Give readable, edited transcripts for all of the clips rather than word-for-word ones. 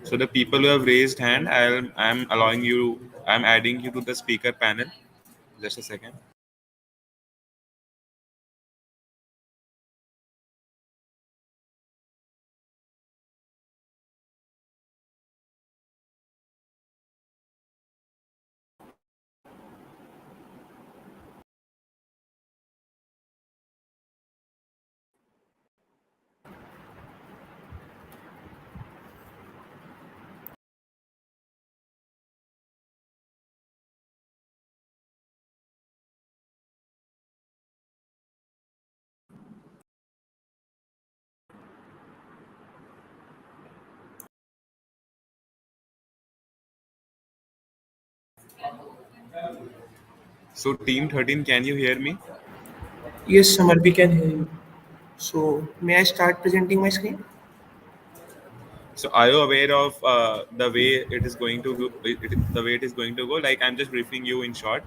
So the people who have raised hand, I'm adding you to the speaker panel. Just a second. So team 13, can you hear me? Yes, Samar, we can hear you. So, may I start presenting my screen? So are you aware of the way it is going to go, the way it is going to go? Like I'm just briefing you in short.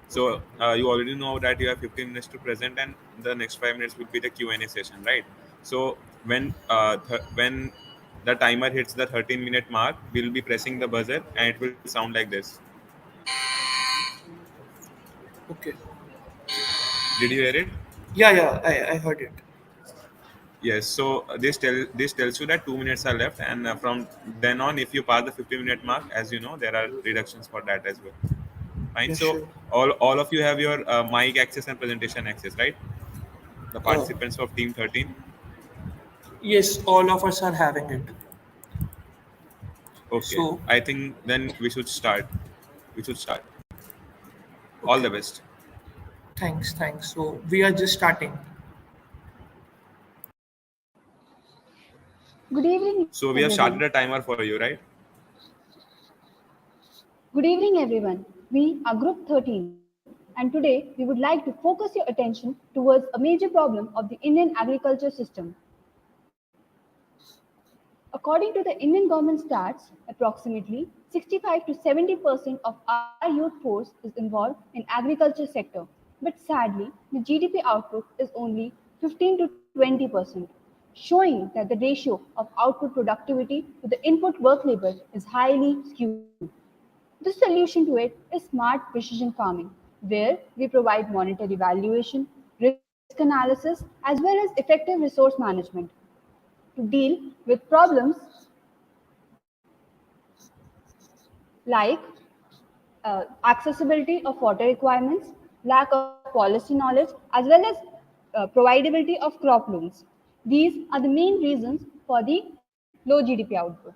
So you already know that you have 15 minutes to present, and the next 5 minutes will be the Q&A session, right? So when the timer hits the 13-minute mark, we'll be pressing the buzzer, and it will sound like this. Okay. Did you hear it? Yeah, I heard it. Yes. So this tells you that 2 minutes are left, and from then on, if you pass the 15-minute mark, as you know, there are reductions for that as well. Fine. Yeah, So sure. all of you have your mic access and presentation access, right? The Uh, participants of Team 13. yes, all of us are having it. Okay. So, I think then we should start. We should start. All okay. the best. Thanks. So, we are just starting. Good evening, So we have everyone. started a timer for you, right? Good evening, everyone. We are Group 13, and today we would like to focus your attention towards a major problem of the Indian agriculture system. According to the Indian government stats, approximately 65 to 70% of our youth force is involved in agriculture sector. But sadly, the GDP output is only 15 to 20%, showing that the ratio of output productivity to the input work labor is highly skewed. The solution to it is smart precision farming, where we provide monetary valuation, risk analysis, as well as effective resource management to deal with problems like accessibility of water requirements, lack of policy knowledge, as well as providability of crop loans. These are the main reasons for the low GDP output.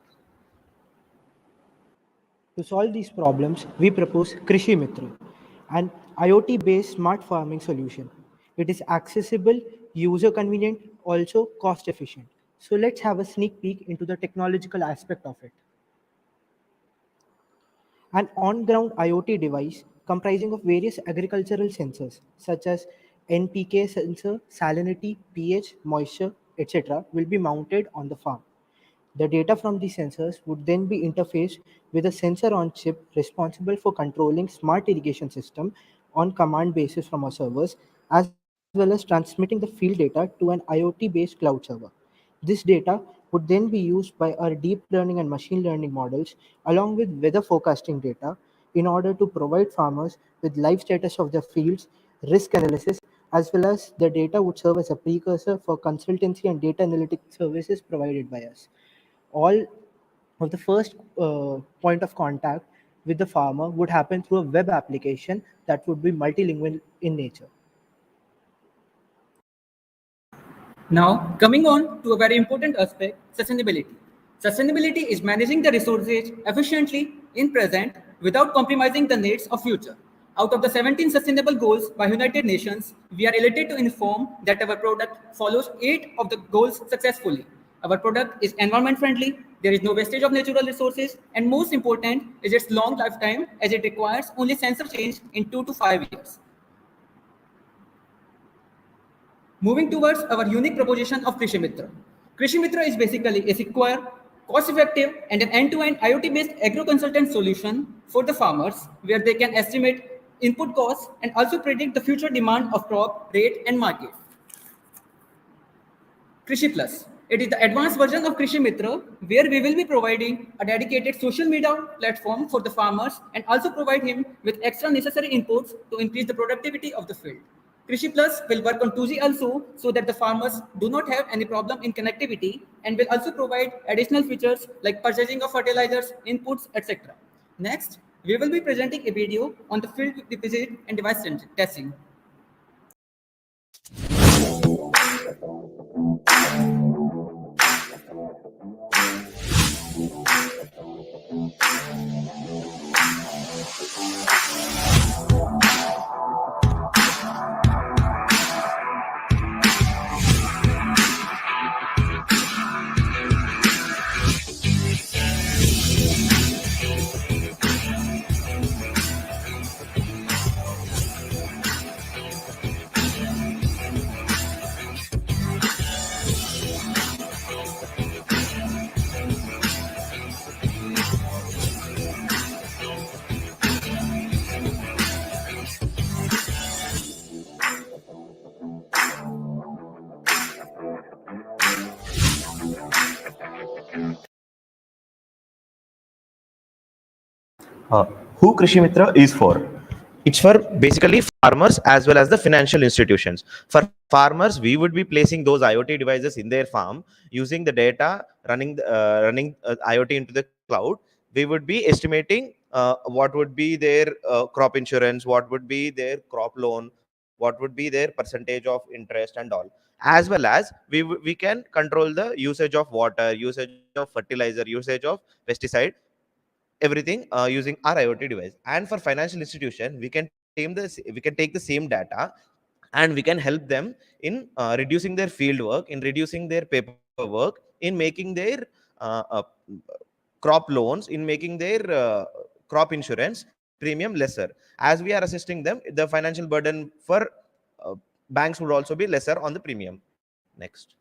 To solve these problems, we propose Krishi Mitra, an IoT-based smart farming solution. It is accessible, user-convenient, also cost-efficient. So let's have a sneak peek into the technological aspect of it. An on-ground IoT device comprising of various agricultural sensors such as NPK sensor, salinity, pH, moisture, etc. will be mounted on the farm. The data from these sensors would then be interfaced with a sensor on chip responsible for controlling smart irrigation system on command basis from our servers, as well as transmitting the field data to an IoT based cloud server. This data would then be used by our deep learning and machine learning models along with weather forecasting data in order to provide farmers with live status of their fields, risk analysis, as well as the data would serve as a precursor for consultancy and data analytics services provided by us. All of the first point of contact with the farmer would happen through a web application that would be multilingual in nature. Now, coming on to a very important aspect, sustainability. Sustainability is managing the resources efficiently in present without compromising the needs of future. Out of the 17 sustainable goals by United Nations, we are elated to inform that our product follows 8 of the goals successfully. Our product is environment friendly, there is no wastage of natural resources, and most important is its long lifetime as it requires only sensor change in 2 to 5 years. Moving towards our unique proposition of Krishi Mitra. Krishi Mitra is basically a secure, cost-effective, and an end-to-end IoT-based agro-consultant solution for the farmers, where they can estimate input costs and also predict the future demand of crop, rate, and market. Krishi Plus. It is the advanced version of Krishi Mitra, where we will be providing a dedicated social media platform for the farmers and also provide him with extra necessary inputs to increase the productivity of the field. Krishi Plus will work on 2G also so that the farmers do not have any problem in connectivity and will also provide additional features like purchasing of fertilizers, inputs, etc. Next, we will be presenting a video on the field visit and device testing. uh, who Krishi Mitra is for. It's for basically farmers as well as the financial institutions. For farmers, we would be placing those IoT devices in their farm using the data, running IoT into the cloud. We would be estimating what would be their crop insurance, what would be their crop loan, what would be their percentage of interest and all. As well as we can control the usage of water, usage of fertilizer, usage of pesticide, everything using our IoT device. And for financial institution, we can take the same data and we can help them in reducing their field work, in reducing their paperwork, in making their uh, uh, crop loans, in making their crop insurance premium lesser. As we are assisting them, the financial burden for uh, banks would also be lesser on the premium. Next.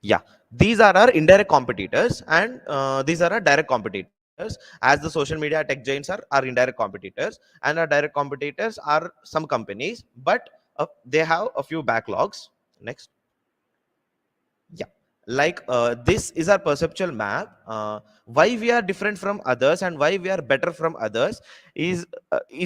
Yeah, these are our indirect competitors, and these are our direct competitors. As the social media tech giants are our indirect competitors, and our direct competitors are some companies, but they have a few backlogs. Next. Yeah, like this is our perceptual map. Why we are different from others and why we are better from others is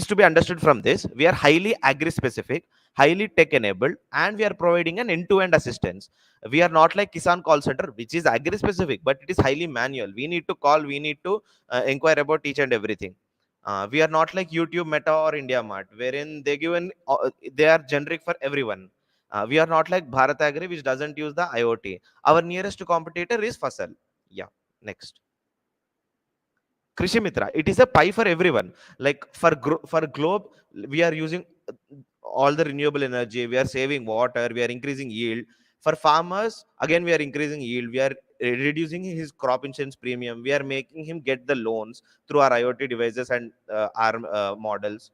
to be understood from this. We are highly agri specific, highly tech enabled, and we are providing an end to end assistance. We are not like Kisan call center, which is agri specific, but it is highly manual. We need to call, we need to inquire about each and everything. We are not like YouTube, Meta, or India Mart, wherein they are generic for everyone. We are not like Bharat Agri, which doesn't use the IoT. Our nearest competitor is Fasal. Yeah. Next. Krishi Mitra. It is a pie for everyone. Like for globe, we are using all the renewable energy. We are saving water. We are increasing yield. For farmers, again we are increasing yield. We are reducing his crop insurance premium. We are making him get the loans through our IoT devices and our models.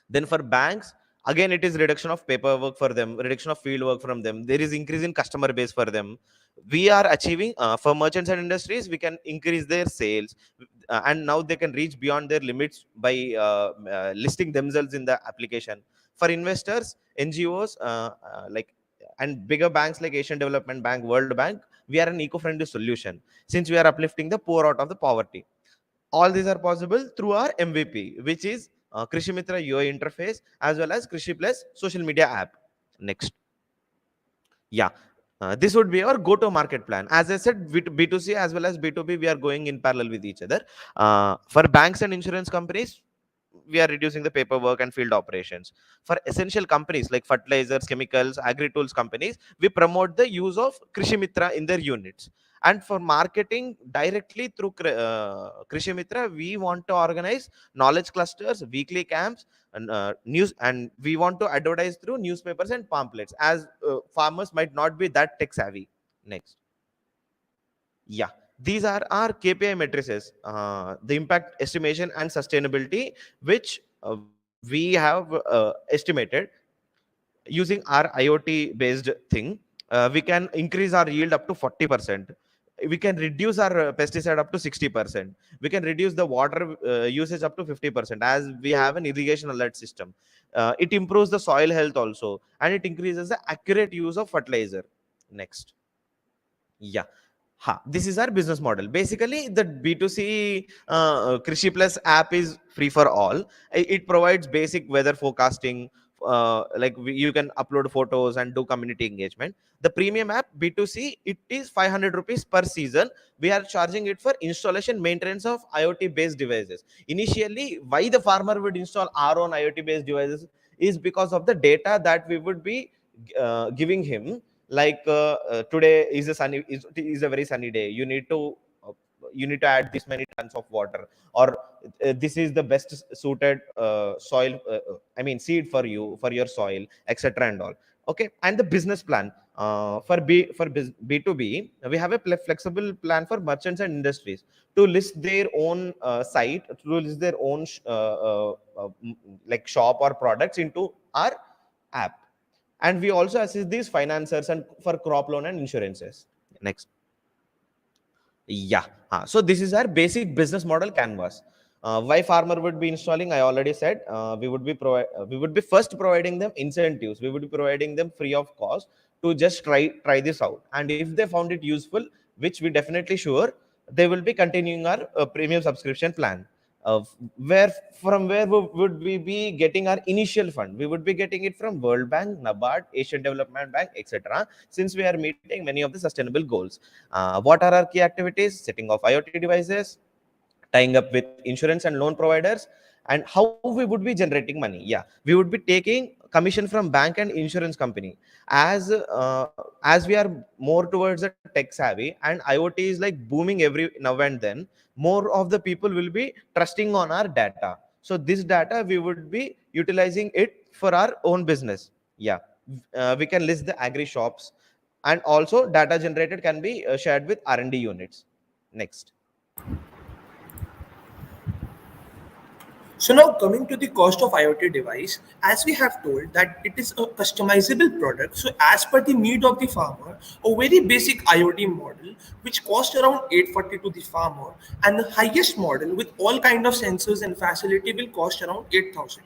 Then for banks, again it is reduction of paperwork for them, reduction of field work from them. There is increase in customer base for them. We are achieving for merchants and industries, we can increase their sales, and now they can reach beyond their limits by listing themselves in the application. For investors, NGOs, and bigger banks like Asian Development Bank, World Bank, we are an eco-friendly solution since we are uplifting the poor out of the poverty. All these are possible through our MVP, which is Krishi Mitra UI interface as well as Krishi Plus social media app. Next. Yeah. This would be our go-to-market plan. As I said, B2C as well as B2B, we are going in parallel with each other. For banks and insurance companies, we are reducing the paperwork and field operations. For essential companies like fertilizers, chemicals, agri-tools companies, we promote the use of Krishi Mitra in their units. And for marketing directly through Krishi Mitra, we want to organize knowledge clusters, weekly camps, and news, and we want to advertise through newspapers and pamphlets, as farmers might not be that tech savvy. Next. Yeah, these are our KPI matrices, the impact estimation and sustainability, which we have estimated using our IoT based thing. We can increase our yield up to 40%. We can reduce our pesticide up to 60%. We can reduce the water usage up to 50%, as we have an irrigation alert system. It improves the soil health also, and it increases the accurate use of fertilizer. Next. Yeah. Ha, this is our business model. Basically, the B2C Krishi Plus app is free for all. It provides basic weather forecasting, like you can upload photos and do community engagement. The premium app B2C, it is 500 rupees per season. We are charging it for installation maintenance of IoT based devices. Initially, why the farmer would install our own IoT based devices is because of the data that we would be giving him. Like today is is a very sunny day, uh, you need to add this many tons of water, or this is the best suited soil, I mean seed for you, for your soil, etc. and all. Okay, and the business plan, B2B, we have a flexible plan for merchants and industries to list their own site, to list their own like shop or products into our app. And we also assist these financiers and for crop loan and insurances. Next. Yeah. So this is our basic business model canvas. Why farmer would be installing? I already said we would be first providing them incentives. We would be providing them free of cost to just try this out. And if they found it useful, which we definitely sure, they will be continuing our premium subscription plan. Where from where would we be getting our initial fund? We would be getting it from World Bank, NABARD, Asian Development Bank, etc. Since we are meeting many of the sustainable goals. What are our key activities? Setting of IoT devices, tying up with insurance and loan providers, and how we would be generating money. Yeah, we would be taking commission from bank and insurance company. As we are more towards the tech savvy and IoT is like booming every now and then, more of the people will be trusting on our data. So this data we would be utilizing it for our own business. Yeah, we can list the agri shops, and also data generated can be shared with R&D units. Next. So now coming to the cost of IoT device, as we have told that it is a customizable product. So as per the need of the farmer, a very basic IoT model which cost around 840 to the farmer, and the highest model with all kind of sensors and facility will cost around 8,000.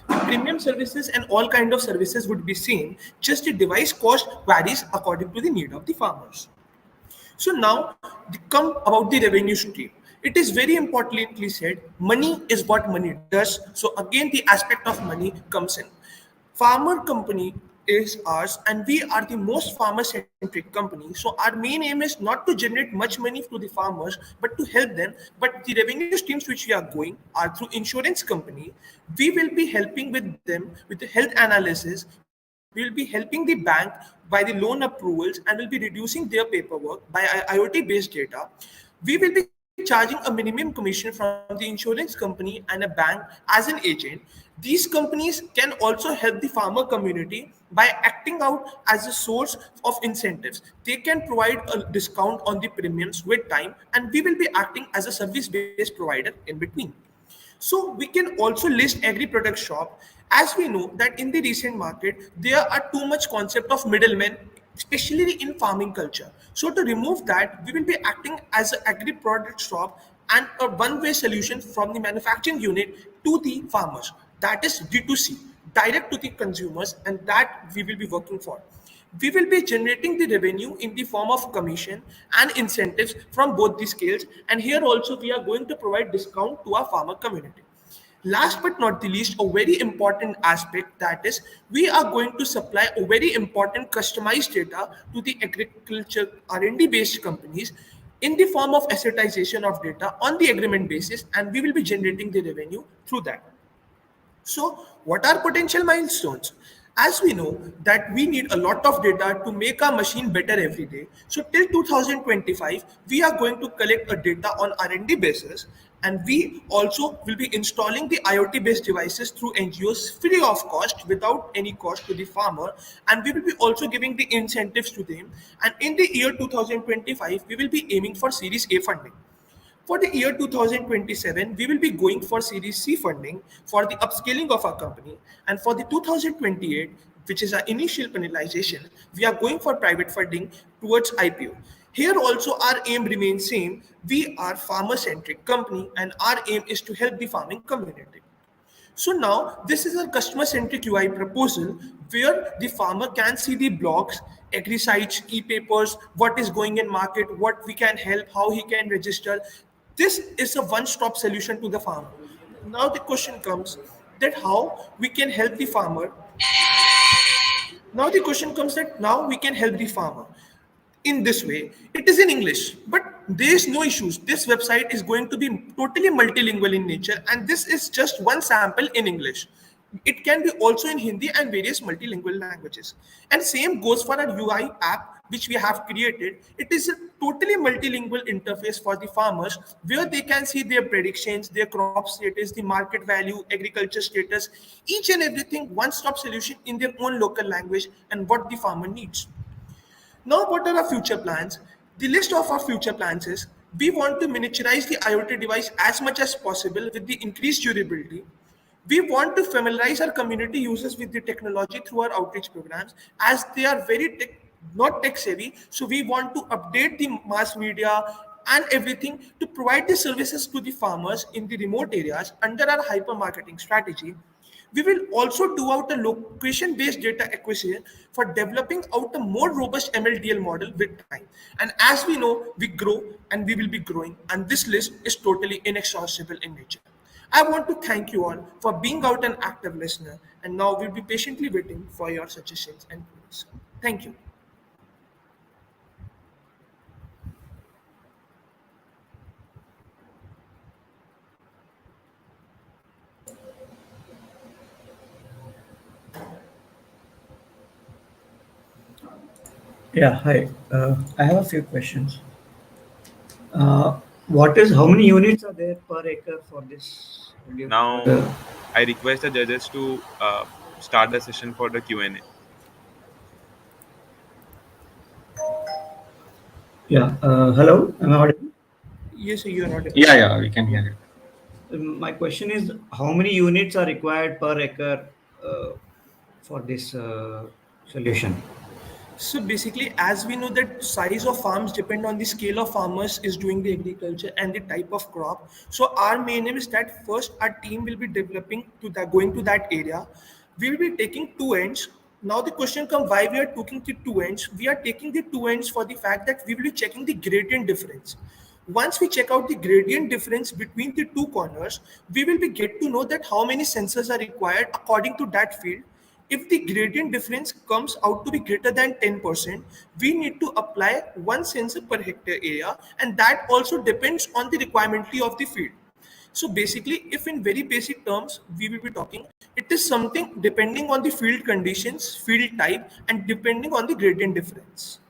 The premium services and all kind of services would be same, just the device cost varies according to the need of the farmers. So now come about the revenue stream. It is very importantly said, money is what money does. So again, the aspect of money comes in. Farmer company is ours, and we are the most farmer-centric company. So our main aim is not to generate much money to the farmers, but to help them. But the revenue streams which we are going are through insurance company. We will be helping with them with the health analysis. We will be helping the bank by the loan approvals, and will be reducing their paperwork by IoT-based data. We will be charging a minimum commission from the insurance company and a bank as an agent. These companies can also help the farmer community by acting out as a source of incentives. They can provide a discount on the premiums with time, and we will be acting as a service-based provider in between. So we can also list agri product shop, as we know that in the recent market there are too much concept of middlemen, especially in farming culture. So to remove that, we will be acting as an agri product shop and a one-way solution from the manufacturing unit to the farmers. That is D2C, direct to the consumers, and that we will be working for. We will be generating the revenue in the form of commission and incentives from both the scales, and here also we are going to provide discount to our farmer community. Last but not the least, a very important aspect, that is we are going to supply a very important customized data to the agriculture R&D based companies in the form of assetization of data on the agreement basis, and we will be generating the revenue through that. So, what are potential milestones? As we know that we need a lot of data to make our machine better every day. So till 2025, we are going to collect a data on R&D basis, and we also will be installing the IoT based devices through NGOs free of cost, without any cost to the farmer, and we will be also giving the incentives to them. And in the year 2025, we will be aiming for Series A funding. For the year 2027, we will be going for Series C funding for the upscaling of our company. And for the 2028, which is our initial penalization, we are going for private funding towards IPO. Here also our aim remains same. We are farmer-centric company, and our aim is to help the farming community. So now this is a customer-centric UI proposal where the farmer can see the blogs, agri sites, e-papers, what is going in market, what we can help, how he can register. This is a one-stop solution to the farmer. Now the question comes that how we can help the farmer. Now the question comes that now we can help the farmer in this way. It is in English, but there is no issues. This website is going to be totally multilingual in nature, and this is just one sample in English. It can be also in Hindi and various multilingual languages. And same goes for our UI app, which we have created. It is a totally multilingual interface for the farmers where they can see their predictions, their crop status, the market value, agriculture status, each and everything, one stop solution in their own local language and what the farmer needs. Now, what are our future plans? The list of our future plans is we want to miniaturize the IoT device as much as possible with the increased durability. We want to familiarize our community users with the technology through our outreach programs as they are not tech savvy. So we want to update the mass media and everything to provide the services to the farmers in the remote areas under our hyper marketing strategy. We will also do out a location-based data acquisition for developing out a more robust MLDL model with time. And as we know, we grow and we will be growing, and this list is totally inexhaustible in nature. I want to thank you all for being out an active listener, and now we'll be patiently waiting for your suggestions and queries. Thank you. Yeah, hi. I have a few questions. What is how many units are there per acre for this? Now, I request the judges to start the session for the Q&A. Yeah. Hello. Am I audible? Yes, sir, you are not able. Yeah, yeah, we can hear it. My question is, how many units are required per acre for this solution? So basically, as we know that size of farms depend on the scale of farmers is doing the agriculture and the type of crop. So our main aim is that first our team will be developing to that going to that area. We will be taking two ends. Now the question comes why we are taking the two ends. We are taking the two ends for the fact that we will be checking the gradient difference. Once we check out the gradient difference between the two corners, we will be get to know that how many sensors are required according to that field. If the gradient difference comes out to be greater than 10%, we need to apply one sensor per hectare area, and that also depends on the requirement of the field. So basically, if in very basic terms we will be talking, it is something depending on the field conditions, field type, and depending on the gradient difference.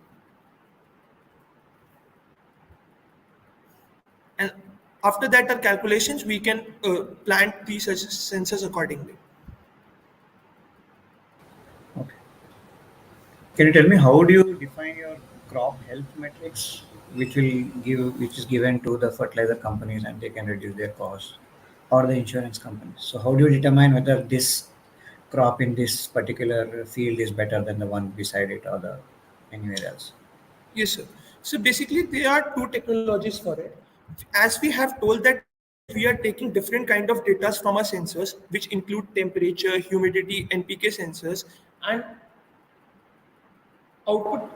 And after that, our calculations, we can plant these sensors accordingly. Okay. Can you tell me how do you define your crop health metrics, which is given to the fertilizer companies and they can reduce their costs, or the insurance companies? So how do you determine whether this crop in this particular field is better than the one beside it or the anywhere else? Yes, sir. So basically, there are two technologies for it. As we have told that we are taking different kind of data from our sensors, which include temperature, humidity, NPK sensors, and output.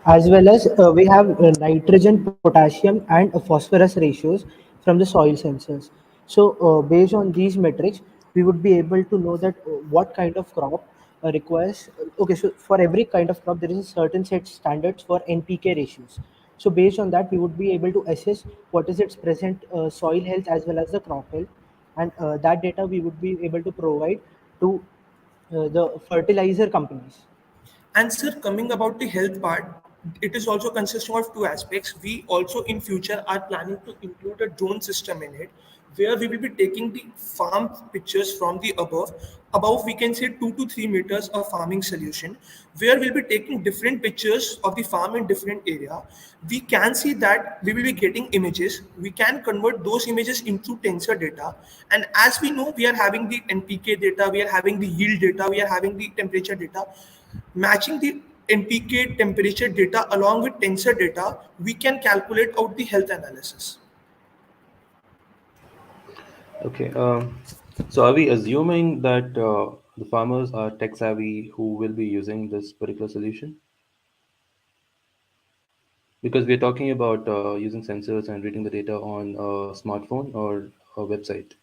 As well as we have nitrogen, potassium, and phosphorus ratios from the soil sensors. So based on these metrics, we would be able to know that what kind of crop requires. Okay, so for every kind of crop, there is a certain set standards for NPK ratios. So based on that, we would be able to assess what is its present soil health as well as the crop health, and that data we would be able to provide to the fertilizer companies. And sir, coming about the health part, it is also consisting of two aspects. We also in future are planning to include a drone system in it, where we will be taking the farm pictures from the above. Above we can say 2 to 3 meters of farming solution, where we'll be taking different pictures of the farm in different area. We can see that we will be getting images. We can convert those images into tensor data. And as we know, we are having the NPK data, we are having the yield data, we are having the temperature data. Matching the NPK temperature data along with tensor data, we can calculate out the health analysis. Okay. So are we assuming that the farmers are tech savvy who will be using this particular solution? Because we're talking about using sensors and reading the data on a smartphone or a website.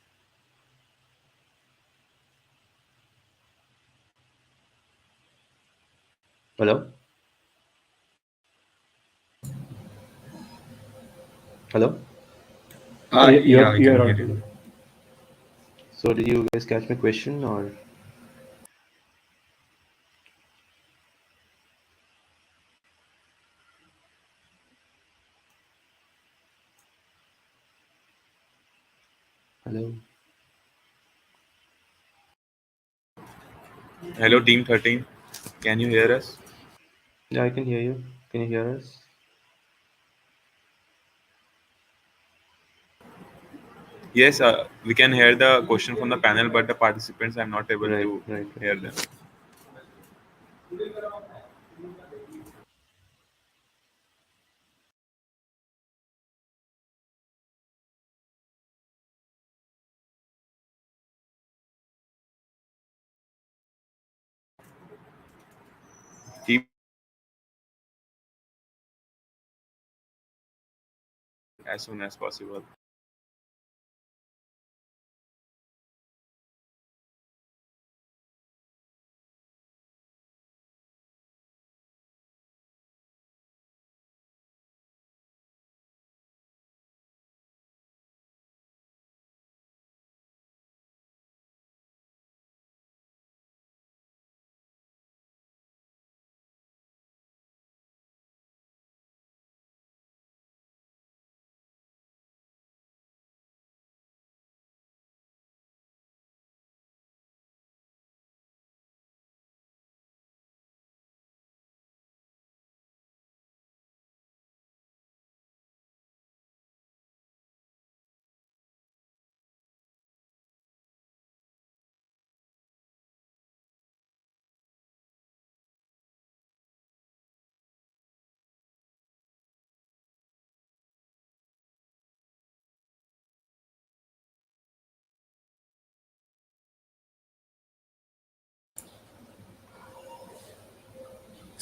Hello? Hello? Yeah, I can You're hear audible. you. So did you guys catch my question or hello? Hello, Team 13. Can you hear us? Yeah, I can hear you. Can you hear us? Yes, we can hear the question from the panel, but the participants, I'm not able Right, to right, right. hear them. Keep as soon as possible.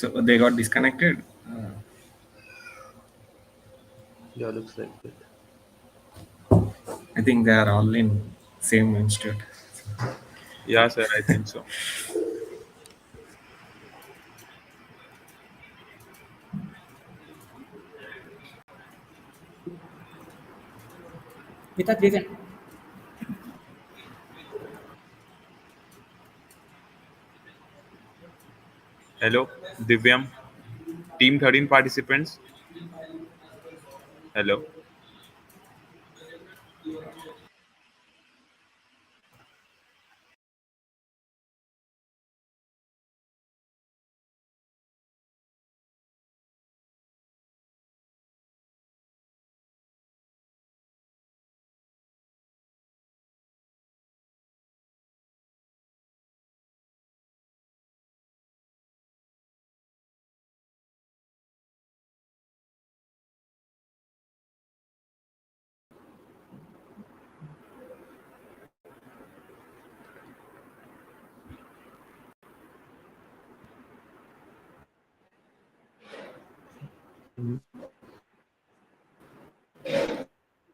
So they got disconnected. Yeah, looks like it. I think they are all in same institute. Yeah, sir, I think so. Without reason. Hello, Divyam. Team 13 participants. Hello. Mhm.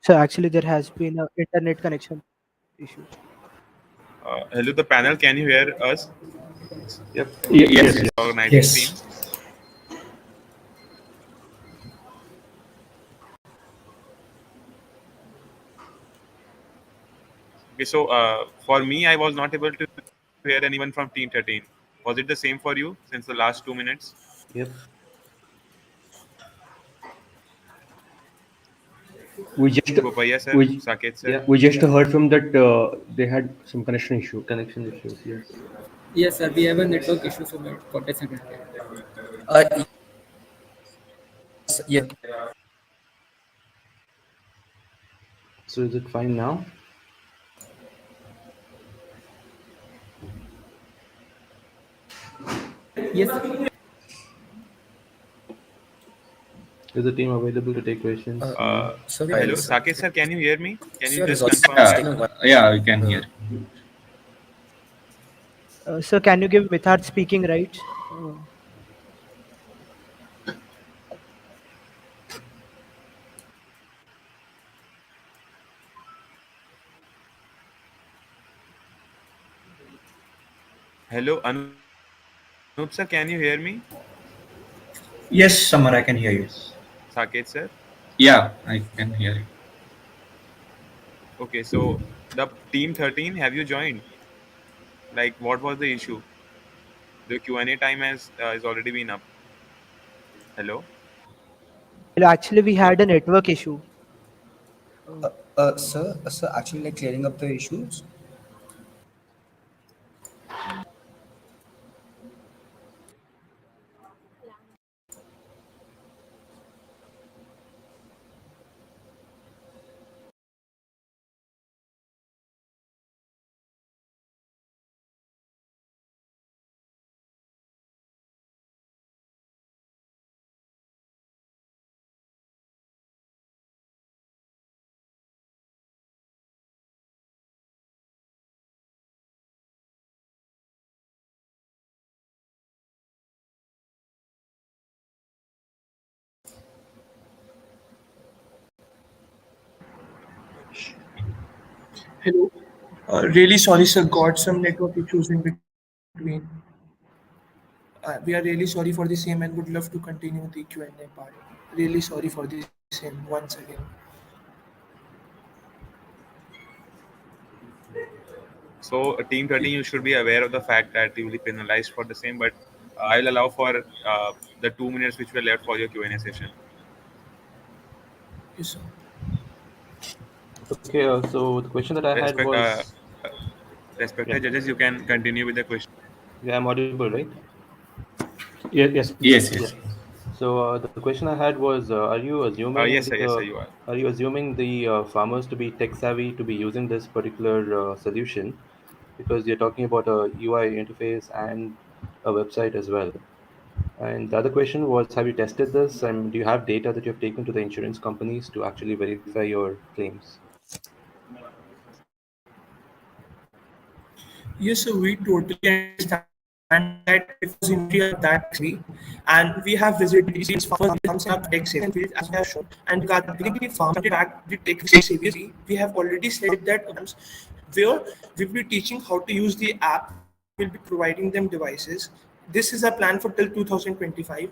So actually, there has been a internet connection issue. Hello, the panel. Can you hear us? Yep. Yes, Yes, yes, yes. Organizing yes. team. Okay, so for me, I was not able to hear anyone from Team 13. Was it the same for you since the last 2 minutes? Yep. We just Bopaya sir, we Saket sir. Yeah. we just heard from that they had some connection issue. Connection issues. Yes. Yes, sir. We have a network issue, so we got disconnected. So is it fine now? Yes, sir. Is the team available to take questions now? Hello, Saket sir. Can you hear me? Can you just confirm that? Yeah, we can hear. Sir, can you give Mithard speaking rights? Hello, Anup sir, can you hear me? Yes, Samar, I can hear you. Saket sir. Yeah, I can hear you. Okay, so the team 13, have you joined? Like, what was the issue? The Q&A time has already been up. Hello. Well, actually, we had a network issue. Sir, actually, like clearing up the issues. Hello. Really sorry, sir. Got some network issues in between. We are really sorry for the same and would love to continue the Q&A part. Really sorry for the same once again. So, team 13, you should be aware of the fact that you will be penalized for the same, but I'll allow for the 2 minutes which were left for your Q&A session. Yes, sir. Okay, so the question that I had Respect, was, respected yeah, judges, you can continue with the question. yeah, I'm audible, right? Yes, please. Yes, Yeah. yes. So the question I had was, Yes, sir, you are. are you assuming the farmers to be tech savvy to be using this particular solution? Because you're talking about a UI interface and a website as well. And the other question was, have you tested this? And do you have data that you have taken to the insurance companies to actually verify your claims? Yes, so we totally understand that because industry are that tech savvy, and we have visited various farmers comes in our tech savvy field as we have shown. And regarding the farmer track, the tech savvy, we have already said that where we will be teaching how to use the app, we will be providing them devices. This is a plan for till 2025.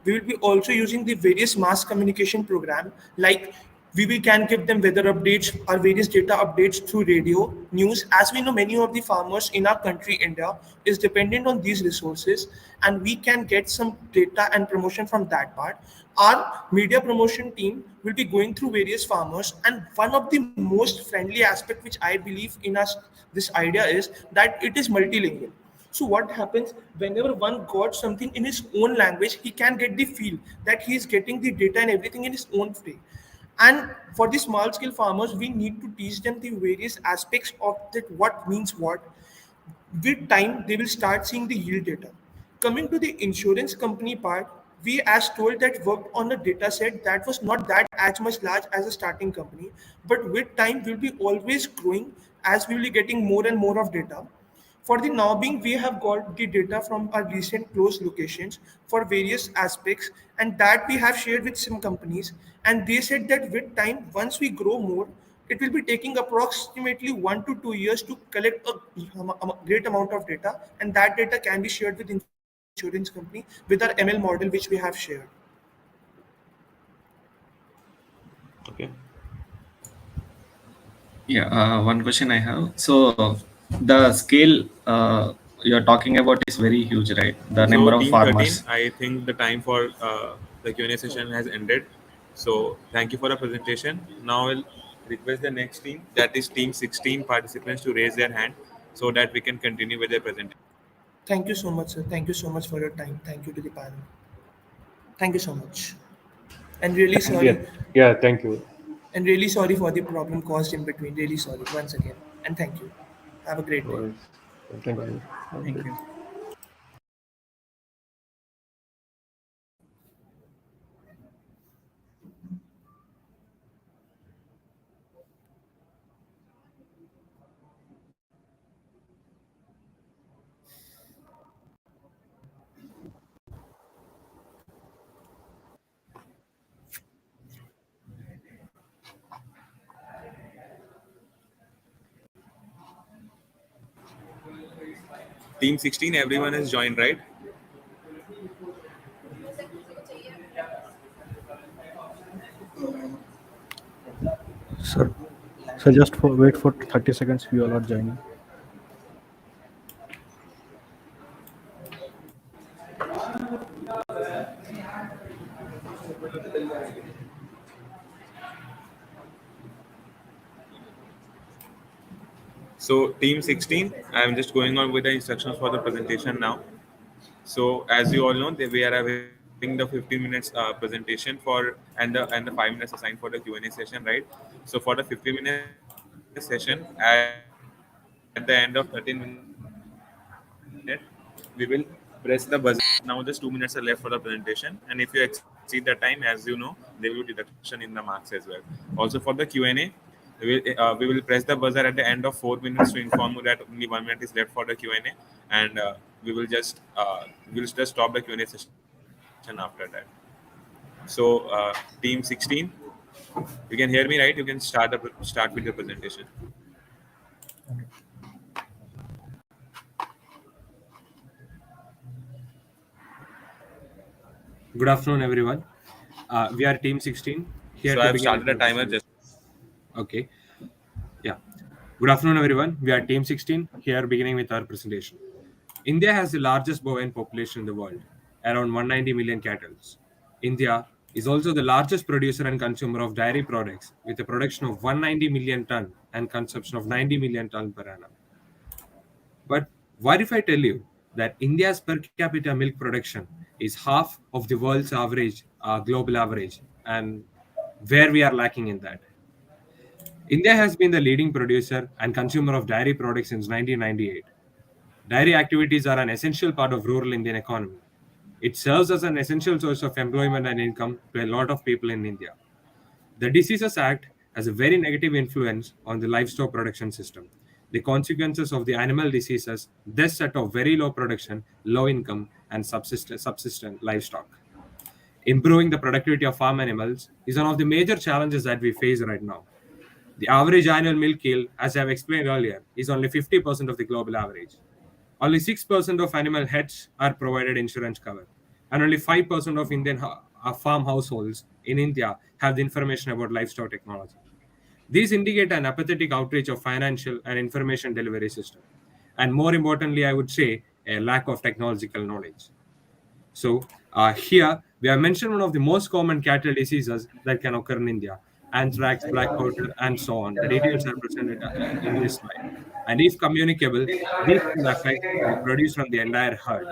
We will be also using the various mass communication program like we can give them weather updates or various data updates through radio, news. As we know, many of the farmers in our country, India, is dependent on these resources, and we can get some data and promotion from that part. Our media promotion team will be going through various farmers, and one of the most friendly aspect which I believe in us this idea is that it is multilingual. So what happens whenever one got something in his own language, he can get the feel that he is getting the data and everything in his own way. And for the small scale farmers, we need to teach them the various aspects of that what means what. With time, they will start seeing the yield data. Coming to the insurance company part, we as told that worked on a data set that was not that as much large as a starting company, but with time will be always growing as we will be getting more and more of data. For the now being, we have got the data from our recent closed locations for various aspects, and that we have shared with some companies. And they said that with time, once we grow more, it will be taking approximately 1 to 2 years to collect a great amount of data, and that data can be shared with insurance company with our ML model which we have shared. Okay. Yeah, one question I have. So the scale you're talking about is very huge, right? The So, number of team 13, farmers. I think the time for the Q&A session has ended. So, thank you for the presentation. Now, I'll request the next team, that is team 16 participants, to raise their hand so that we can continue with their presentation. Thank you so much, sir. Thank you so much for your time. Thank you to the panel. Thank you so much. And really Yeah, sorry yeah. Thank you. And really sorry for the problem caused in between. Really sorry once again. And thank you. Have a great No day. worries. Thank you. Thank Bye. you. Thank you. Team 16, everyone is joined, right? Sir, sir, just wait for 30 seconds. We all are joining. So team 16, I'm just going on with the instructions for the presentation now. So as you all know, we are having the 15 minutes presentation for and the 5 minutes assigned for the Q&A session, right? So for the 15 minutes session, at the end of 13 minutes, we will press the buzzer. Now just 2 minutes are left for the presentation, and if you exceed the time, as you know, there will be deduction in the marks as well. Also for the Q&A, we will press the buzzer at the end of 4 minutes to inform you that only 1 minute is left for the Q&A, and we will just stop the Q&A session after that. So team 16, you can hear me, right? You can start with your presentation. Good afternoon, everyone. We are Team 16 here So I to have begin started with a our timer just. presentation. Okay. Yeah. Good afternoon, everyone. We are Team 16 here beginning with our presentation. India has the largest bovine population in the world, around 190 million cattle. India is also the largest producer and consumer of dairy products with a production of 190 million ton and consumption of 90 million ton per annum. But what if I tell you that India's per capita milk production is half of the world's average, global average, and where we are lacking in that? India has been the leading producer and consumer of dairy products since 1998. Dairy activities are an essential part of rural Indian economy. It serves as an essential source of employment and income to a lot of people in India. The Diseases Act has a very negative influence on the livestock production system. The consequences of the animal diseases thus set off very low production, low income, and subsistent livestock. Improving the productivity of farm animals is one of the major challenges that we face right now. The average annual milk yield, as I've explained earlier, is only 50% of the global average. Only 6% of animal heads are provided insurance cover, and only 5% of Indian farm households in India have the information about livestock technology. These indicate an apathetic outreach of financial and information delivery system, and more importantly, I would say a lack of technological knowledge. So here we have mentioned one of the most common cattle diseases that can occur in India: anthrax, black powder, and so on. The details are presented in this slide. And if communicable, these can affect the produce from the entire herd.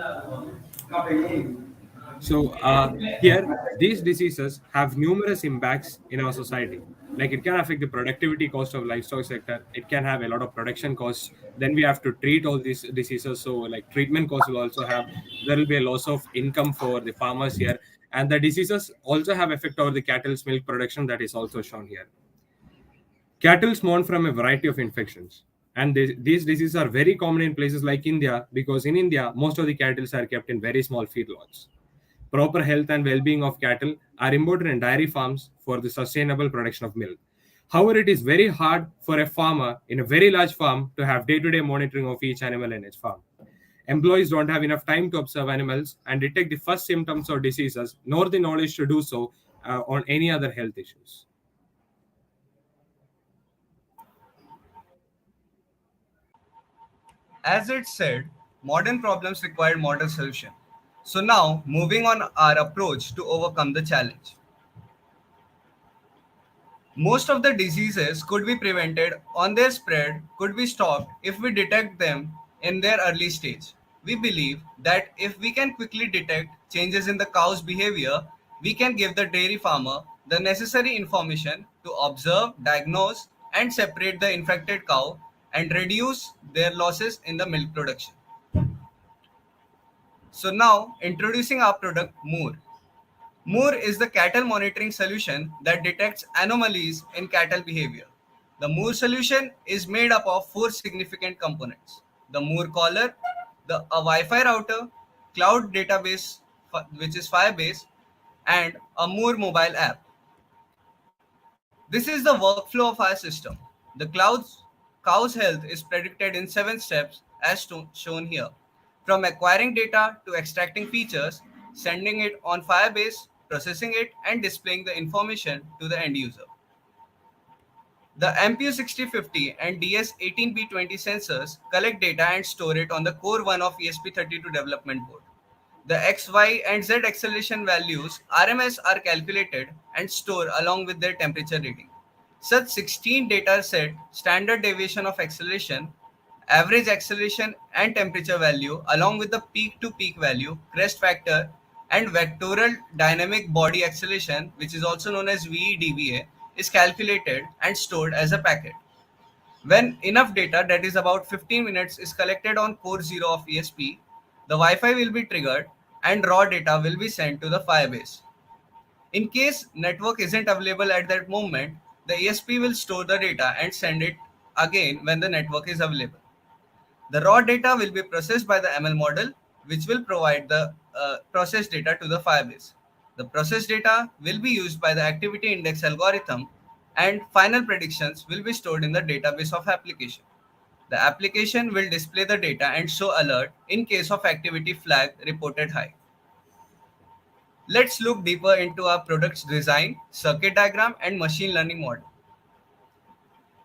So here, these diseases have numerous impacts in our society. Like it can affect the productivity cost of livestock sector. It can have a lot of production costs. Then we have to treat all these diseases. So like treatment costs will also have. There will be a loss of income for the farmers here, and the diseases also have effect over the cattle's milk production. That is also shown here. Cattle mourn from a variety of infections, and these diseases are very common in places like India because in India most of the cattle are kept in very small feedlots. Proper health and well-being of cattle are important in dairy farms for the sustainable production of milk. However, it is very hard for a farmer in a very large farm to have day-to-day monitoring of each animal in his farm. Employees don't have enough time to observe animals and detect the first symptoms or diseases, nor the knowledge to do so on any other health issues. As it said, modern problems require modern solution. So now, moving on our approach to overcome the challenge. Most of the diseases could be prevented on their spread could be stopped if we detect them in their early stage. We believe that if we can quickly detect changes in the cow's behavior, we can give the dairy farmer the necessary information to observe, diagnose, and separate the infected cow and reduce their losses in the milk production. So now introducing our product Moor. Moor is the cattle monitoring solution that detects anomalies in cattle behavior. The Moor solution is made up of four significant components: the Moor collar, a Wi-Fi router, cloud database which is Firebase, and a Moor mobile app. This is the workflow of our system. The cow's health is predicted in 7 steps as shown here. from acquiring data to extracting features, sending it on Firebase, processing it, and displaying the information to the end user. The MPU 6050 and DS18B20 sensors collect data and store it on the core 1 of ESP32 development board. The X, Y, and Z acceleration values RMS are calculated and stored along with their temperature reading. Such 16 data set standard deviation of acceleration, average acceleration and temperature value along with the peak to peak value, crest factor, and vectoral dynamic body acceleration, which is also known as VEDVA, is calculated and stored as a packet. When enough data, that is about 15 minutes, is collected on core 0 of ESP, the Wi-Fi will be triggered and raw data will be sent to the Firebase. In case network isn't available at that moment, the ESP will store the data and send it again when the network is available. The raw data will be processed by the ML model, which will provide the processed data to the Firebase. The processed data will be used by the activity index algorithm, and final predictions will be stored in the database of application. The application will display the data and show alert in case of activity flag reported high. Let's look deeper into our product's design, circuit diagram, and machine learning model.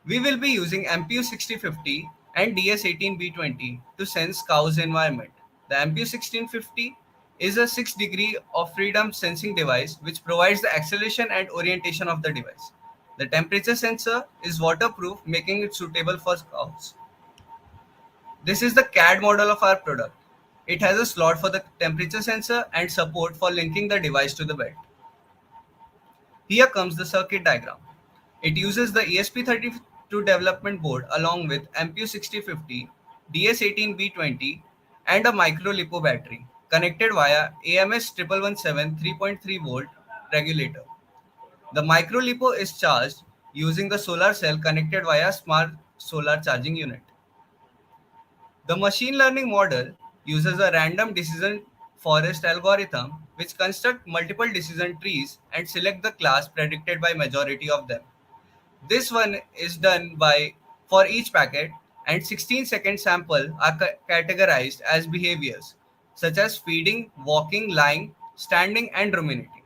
We will be using MPU 6050 and DS18B20 to sense cow's environment. The MPU 1650 is a 6 degree of freedom sensing device which provides the acceleration and orientation of the device. The temperature sensor is waterproof, making it suitable for cows. This is the CAD model of our product. It has a slot for the temperature sensor and support for linking the device to the belt. Here comes the circuit diagram. It uses the ESP32 development board along with MPU 6050, DS18B20, and a micro LiPo battery connected via AMS 1117 3.3 volt regulator. The micro LiPo is charged using the solar cell connected via smart solar charging unit. The machine learning model uses a random decision forest algorithm which construct multiple decision trees and select the class predicted by majority of them. This one is done by for each packet, and 16-second sample are categorized as behaviors such as feeding, walking, lying, standing, and ruminating.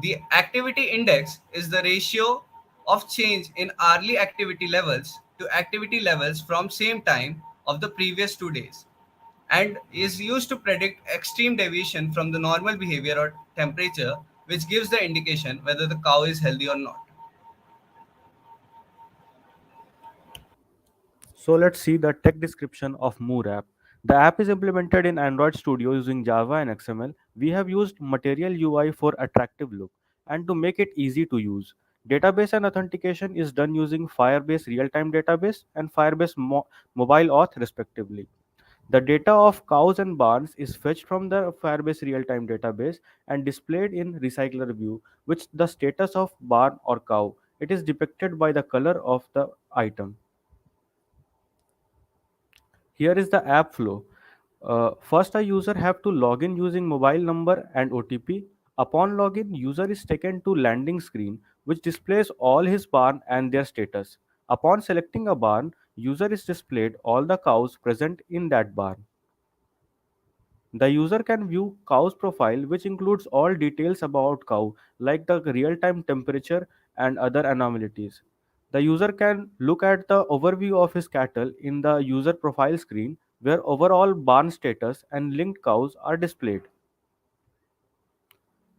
The activity index is the ratio of change in hourly activity levels to activity levels from same time of the previous 2 days, and is used to predict extreme deviation from the normal behavior or temperature, which gives the indication whether the cow is healthy or not. So let's see the tech description of Moor app. The app is implemented in Android Studio using Java and XML. We have used Material UI for attractive look and to make it easy to use. Database and authentication is done using Firebase real-time database and Firebase mobile auth respectively. The data of cows and barns is fetched from the Firebase real-time database and displayed in recycler view, which the status of barn or cow. It is depicted by the color of the item. Here is the app flow. First, a user have to log in using mobile number and OTP. Upon login, user is taken to landing screen, which displays all his barn and their status. Upon selecting a barn, user is displayed all the cows present in that barn. The user can view cow's profile, which includes all details about cow, like the real-time temperature and other anomalies. The user can look at the overview of his cattle in the user profile screen, where overall barn status and linked cows are displayed.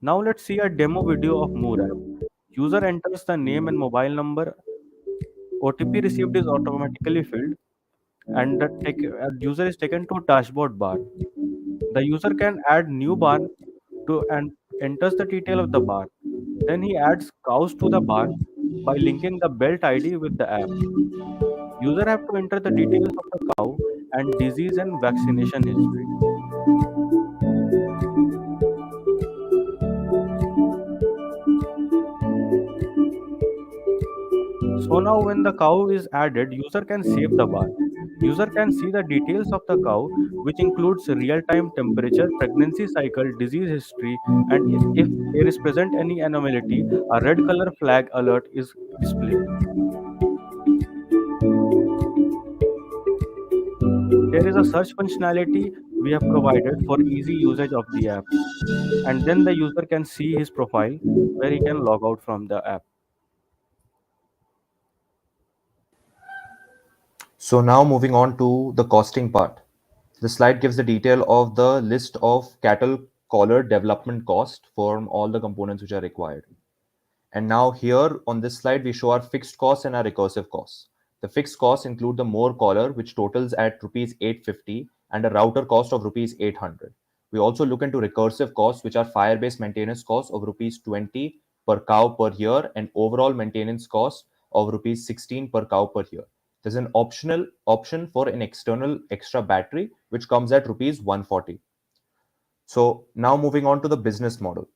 Now let's see a demo video of Moor app. User enters the name and mobile number. OTP received is automatically filled, and user is taken to dashboard bar. The user can add new barn to and enters the detail of the barn. Then he adds cows to the barn by linking the belt ID with the app. User have to enter the details of the cow and disease and vaccination history. So now when the cow is added, user can save the barn. User can see the details of the cow, which includes real-time temperature, pregnancy cycle, disease history, and if there is present any anomaly, a red color flag alert is displayed. There is a search functionality we have provided for easy usage of the app, and then the user can see his profile where he can log out from the app. So now moving on to the costing part. The slide gives the detail of the list of cattle collar development cost for all the components which are required. And now here on this slide, we show our fixed costs and our recursive costs. The fixed costs include the more collar, which totals at rupees 850 and a router cost of rupees 800. We also look into recursive costs, which are fire-based maintenance costs of rupees 20 per cow per year and overall maintenance cost of rupees 16 per cow per year. There's an optional option for an external extra battery, which comes at rupees 140. So now moving on to the business model.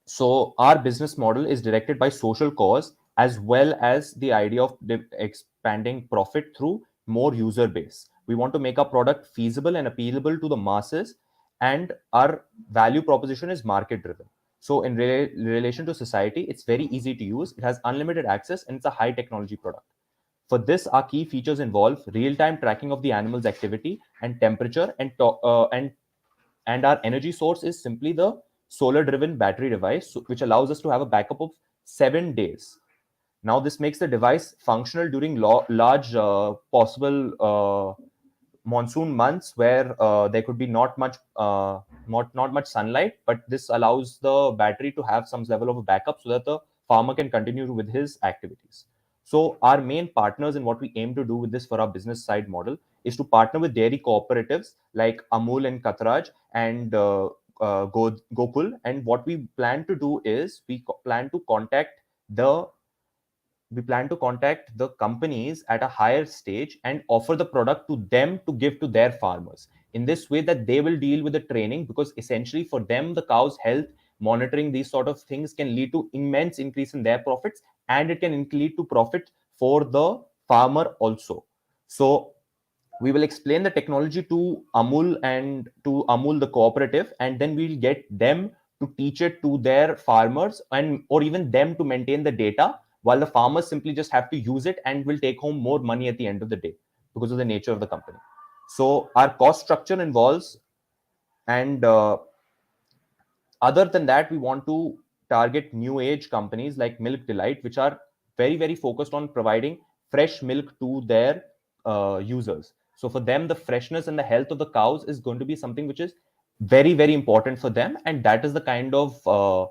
So our business model is directed by social cause as well as the idea of expanding profit through more user base. We want to make our product feasible and appealable to the masses, and our value proposition is market driven. So in relation to society, it's very easy to use. It has unlimited access and it's a high technology product. For this, our key features involve real-time tracking of the animal's activity and temperature, and our energy source is simply the solar driven battery device, which allows us to have a backup of 7 days. Now this makes the device functional during large possible monsoon months where there could be not much sunlight, but this allows the battery to have some level of a backup so that the farmer can continue with his activities. So our main partners and what we aim to do with this for our business side model is to partner with dairy cooperatives like Amul and Katraj and Gokul. And what we plan to do is the we plan to contact the companies at a higher stage and offer the product to them to give to their farmers in this way that they will deal with the training, because essentially for them the cow's health monitoring, these sort of things can lead to immense increase in their profits, and it can lead to profit for the farmer also. So we will explain the technology to Amul the cooperative, and then we'll get them to teach it to their farmers, and or even them to maintain the data, while the farmers simply just have to use it and will take home more money at the end of the day because of the nature of the company. So our cost structure involves, and other than that, we want to target new age companies like Milk Delight, which are very focused on providing fresh milk to their users. So for them, the freshness and the health of the cows is going to be something which is very important for them, and that is the kind of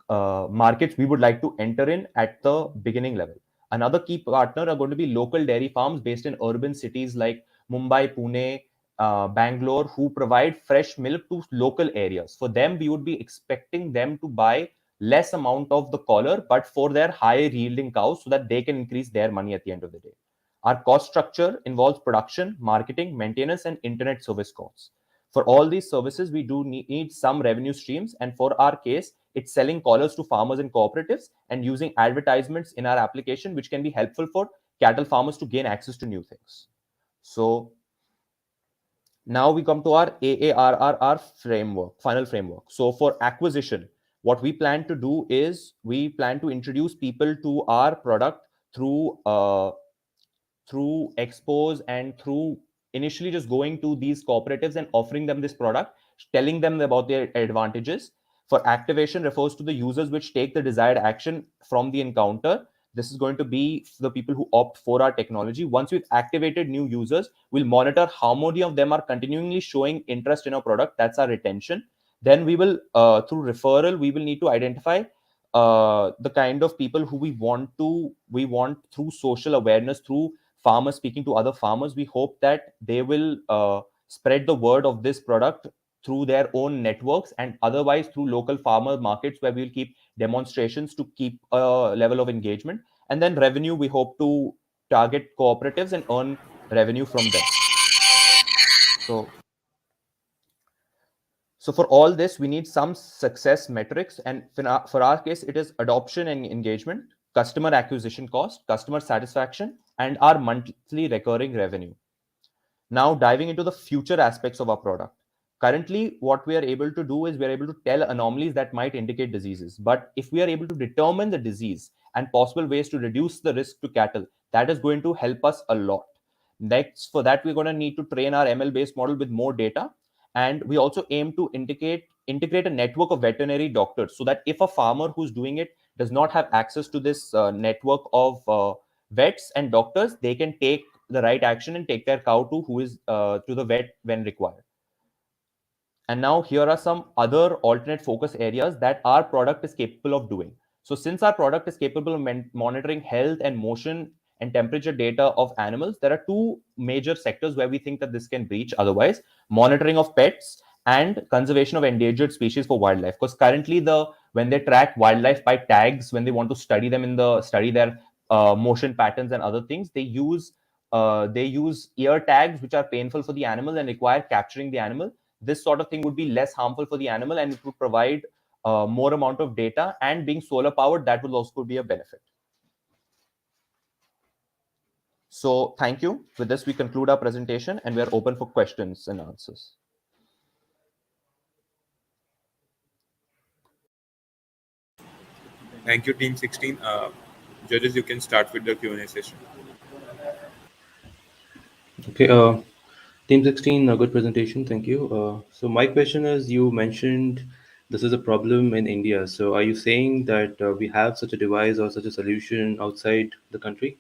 markets we would like to enter in at the beginning level. Another key partner are going to be local dairy farms based in urban cities like Mumbai, Pune, Bangalore, who provide fresh milk to local areas. For them, we would be expecting them to buy less amount of the collar, but for their higher yielding cows so that they can increase their money at the end of the day. Our cost structure involves production, marketing, maintenance, and internet service costs. For all these services, we do need some revenue streams. And for our case, it's selling collars to farmers and cooperatives and using advertisements in our application, which can be helpful for cattle farmers to gain access to new things. So now we come to our AARRR framework, final framework. So for acquisition, what we plan to do is we plan to introduce people to our product through expos and through initially just going to these cooperatives and offering them this product, telling them about their advantages. For activation refers to the users which take the desired action from the encounter. This is going to be the people who opt for our technology. Once we've activated new users, we'll monitor how many of them are continually showing interest in our product. That's our retention. Then we will, through referral, we will need to identify the kind of people who we want through social awareness, through farmers speaking to other farmers. We hope that they will spread the word of this product through their own networks and otherwise through local farmer markets where we'll keep demonstrations to keep a level of engagement. And then revenue, we hope to target cooperatives and earn revenue from them. So for all this, we need some success metrics. And for our case, it is adoption and engagement, customer acquisition cost, customer satisfaction, and our monthly recurring revenue. Now diving into the future aspects of our product. Currently, what we are able to do is we are able to tell anomalies that might indicate diseases. But if we are able to determine the disease and possible ways to reduce the risk to cattle, that is going to help us a lot. Next, for that, we're going to need to train our ML based model with more data. And we also aim to integrate a network of veterinary doctors, so that if a farmer who's doing it does not have access to this network of vets and doctors, they can take the right action and take their cow to who is to the vet when required. And now here are some other alternate focus areas that our product is capable of doing. So since our product is capable of monitoring health and motion and temperature data of animals, there are two major sectors where we think that this can breach otherwise: monitoring of pets and conservation of endangered species for wildlife. Because currently when they track wildlife by tags, when they want to study them study their motion patterns and other things, they use ear tags which are painful for the animal and require capturing the animal. This sort of thing would be less harmful for the animal, and it would provide more amount of data, and being solar powered, that will also be a benefit. So thank you. With this, we conclude our presentation and we are open for questions and answers. Thank you, Team 16. Judges, you can start with the Q&A session. Okay, Team 16, a good presentation. Thank you. So my question is, you mentioned this is a problem in India. So are you saying that we have such a device or such a solution outside the country?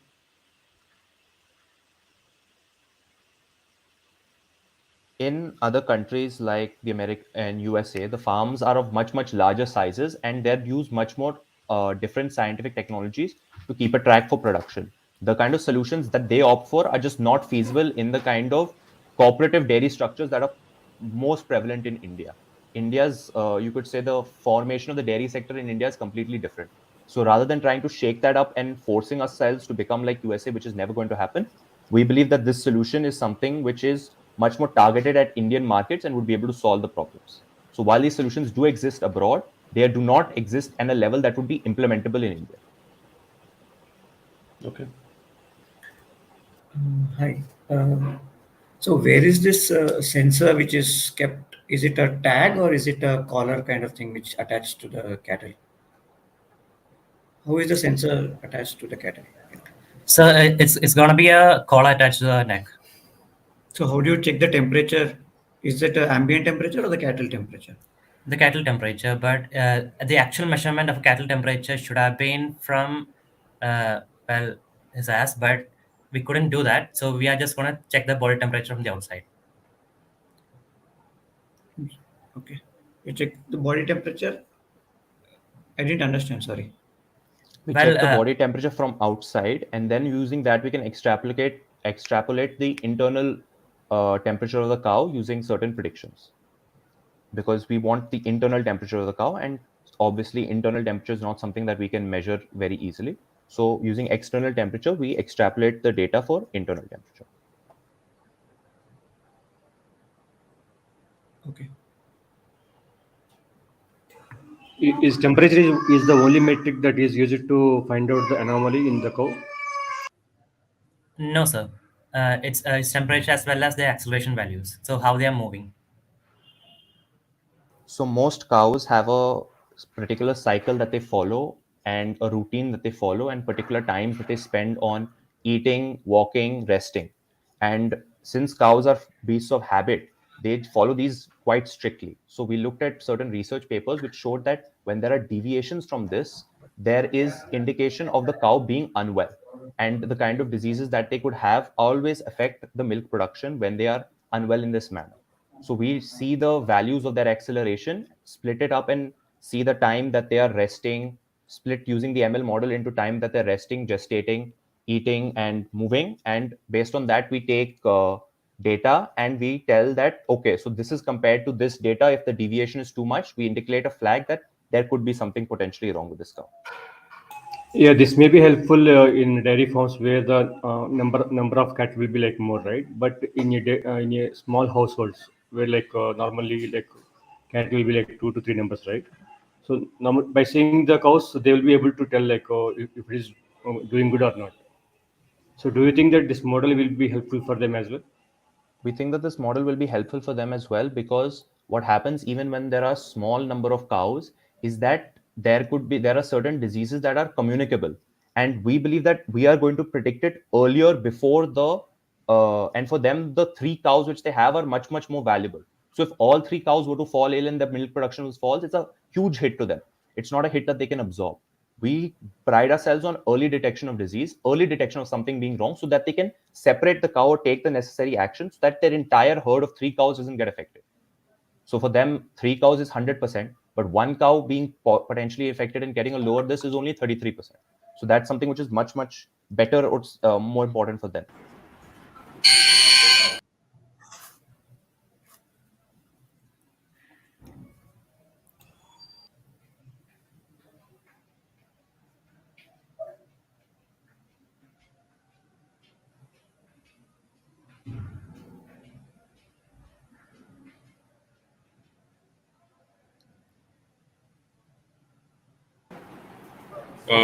In other countries like the America and USA, the farms are of much larger sizes, and they use much more different scientific technologies to keep a track for production. The kind of solutions that they opt for are just not feasible in the kind of cooperative dairy structures that are most prevalent in India. India's, you could say, the formation of the dairy sector in India is completely different. So rather than trying to shake that up and forcing ourselves to become like USA, which is never going to happen, we believe that this solution is something which is much more targeted at Indian markets and would be able to solve the problems. So while these solutions do exist abroad, they do not exist at a level that would be implementable in India. Okay. Hi. So where is this sensor which is kept? Is it a tag or is it a collar kind of thing which attached to the cattle? How is the sensor attached to the cattle? So it's gonna be a collar attached to the neck. So how do you check the temperature? Is it a ambient temperature or the cattle temperature? The cattle temperature, but the actual measurement of cattle temperature should have been from well his ass, but we couldn't do that. So we are just gonna check the body temperature from the outside. Okay. You check the body temperature. I didn't understand. Sorry. We Well, check the body temperature from outside, and then using that we can extrapolate the internal temperature of the cow using certain predictions, because we want the internal temperature of the cow, and obviously internal temperature is not something that we can measure very easily. So using external temperature, we extrapolate the data for internal temperature. Okay. Is temperature is the only metric that is used to find out the anomaly in the cow? no, sir. It's temperature as well as the acceleration values. So how they are moving. So most cows have a particular cycle that they follow, and a routine that they follow, and particular times that they spend on eating, walking, resting. And since cows are beasts of habit, they follow these quite strictly. So we looked at certain research papers which showed that when there are deviations from this, there is indication of the cow being unwell. And the kind of diseases that they could have always affect the milk production when they are unwell in this manner. So we see the values of their acceleration, split it up, and see the time that they are resting, split using the ML model into time that they're resting, gestating, eating, and moving. And based on that, we take data and we tell that, okay, so this is compared to this data. If the deviation is too much, we indicate a flag that there could be something potentially wrong with this cow. Yeah, this may be helpful in dairy farms where the number of cat will be like more, right? But in a small households where like normally like cat will be like 2 to 3 numbers, right? So by seeing the cows, they will be able to tell like if it is doing good or not. So do you think that this model will be helpful for them as well? We think that this model will be helpful for them as well, because what happens even when there are small number of cows is that there are certain diseases that are communicable, and we believe that we are going to predict it earlier before the and for them the three cows which they have are much more valuable. So if all three cows were to fall ill and the milk production falls, it's a huge hit to them. It's not a hit that they can absorb. We pride ourselves on early detection of disease, early detection of something being wrong, so that they can separate the cow or take the necessary action so that their entire herd of three cows doesn't get affected. So for them, three cows is 100%, but one cow being potentially affected and getting a lower this is only 33%. So that's something which is much better or more important for them.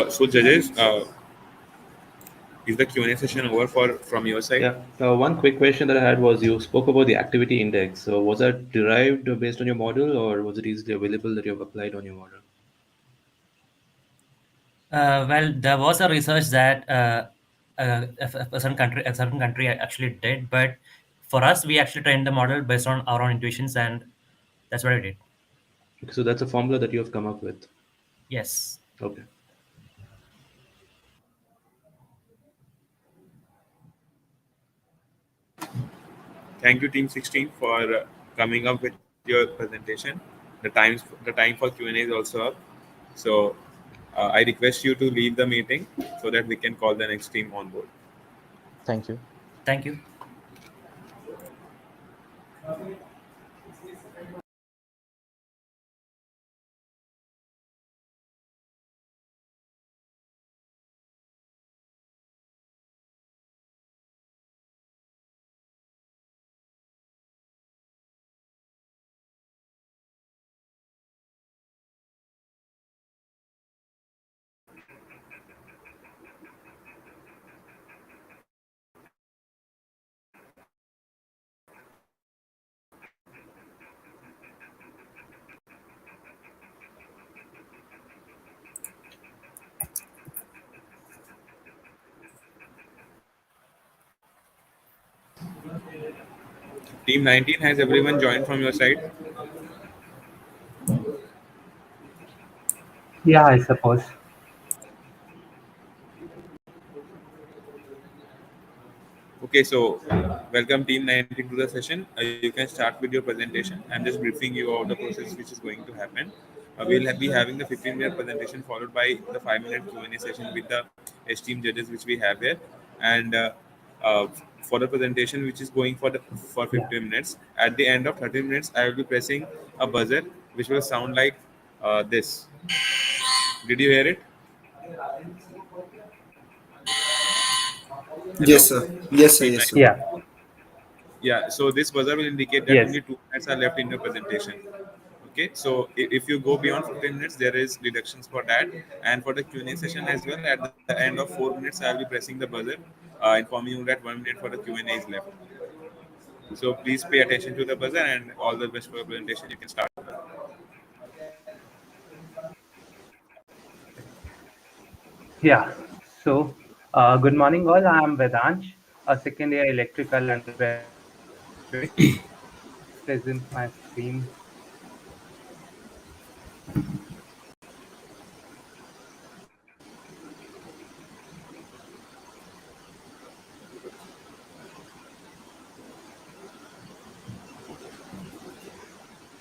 So judges, is the Q&A session over for from your side? Yeah. One quick question that I had was you spoke about the activity index. So was that derived based on your model, or was it easily available that you have applied on your model? Well, there was a research that a certain country actually did, but for us, we actually trained the model based on our own intuitions, and that's what I did. Okay, so that's a formula that you have come up with. Yes. Okay. Thank you, Team 16, for coming up with your presentation. The time for Q&A is also up. So I request you to leave the meeting so that we can call the next team on board. Thank you. Thank you. Team 19, has everyone joined from your side? Yeah, I suppose. Okay, so welcome Team 19 to the session. You can start with your presentation. I'm just briefing you about the process which is going to happen. Be having the 15-minute presentation followed by the 5-minute Q&A session with the esteemed judges which we have here. And uh, for the presentation which is going for Yeah. 15 minutes, at the end of 30 minutes, I will be pressing a buzzer which will sound like this. Did you hear it? Yes, Hello? sir. Yes, sir. Team Yes, 19. sir. Yeah. Yeah, so this buzzer will indicate that Yes. only 2 minutes are left in your presentation. Okay, so if you go beyond 15 minutes, there is deductions for that, and for the Q&A session as well. At the end of 4 minutes, I will be pressing the buzzer, informing you that 1 minute for the Q&A is left. So please pay attention to the buzzer, and all the best for your presentation. You can start. Yeah. So, good morning, all. I am Vedansh, a second year electrical undergraduate. Present my screen.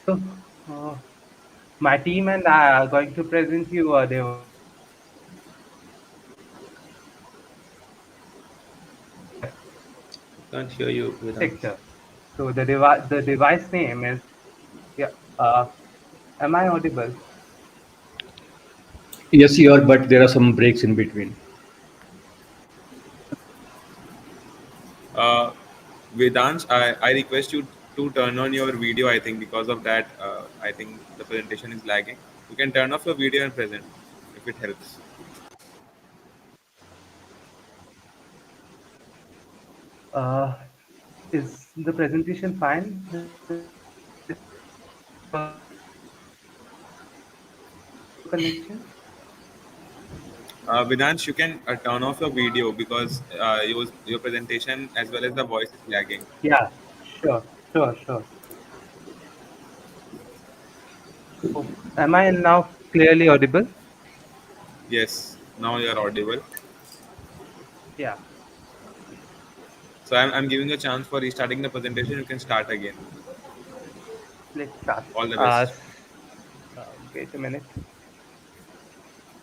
So, uh, my team and I are going to present you a device Can't hear you, Vedant. sector. So the device name is, yeah. Am I audible? Yes, you are, but there are some breaks in between. Uh, Vedans, I request you to turn on your video. I think because of that, I think the presentation is lagging. You can turn off your video and present if it helps. Uh, is the presentation fine? Connection? Vidansh, you can turn off your video because your presentation as well as the voice is lagging. Yeah, sure, sure, sure. So, am I now clearly audible? Yes, now you are audible. Yeah, So I'm giving you a chance for restarting the presentation. You can start again. let's start. All the Uh, best. s- Wait a minute.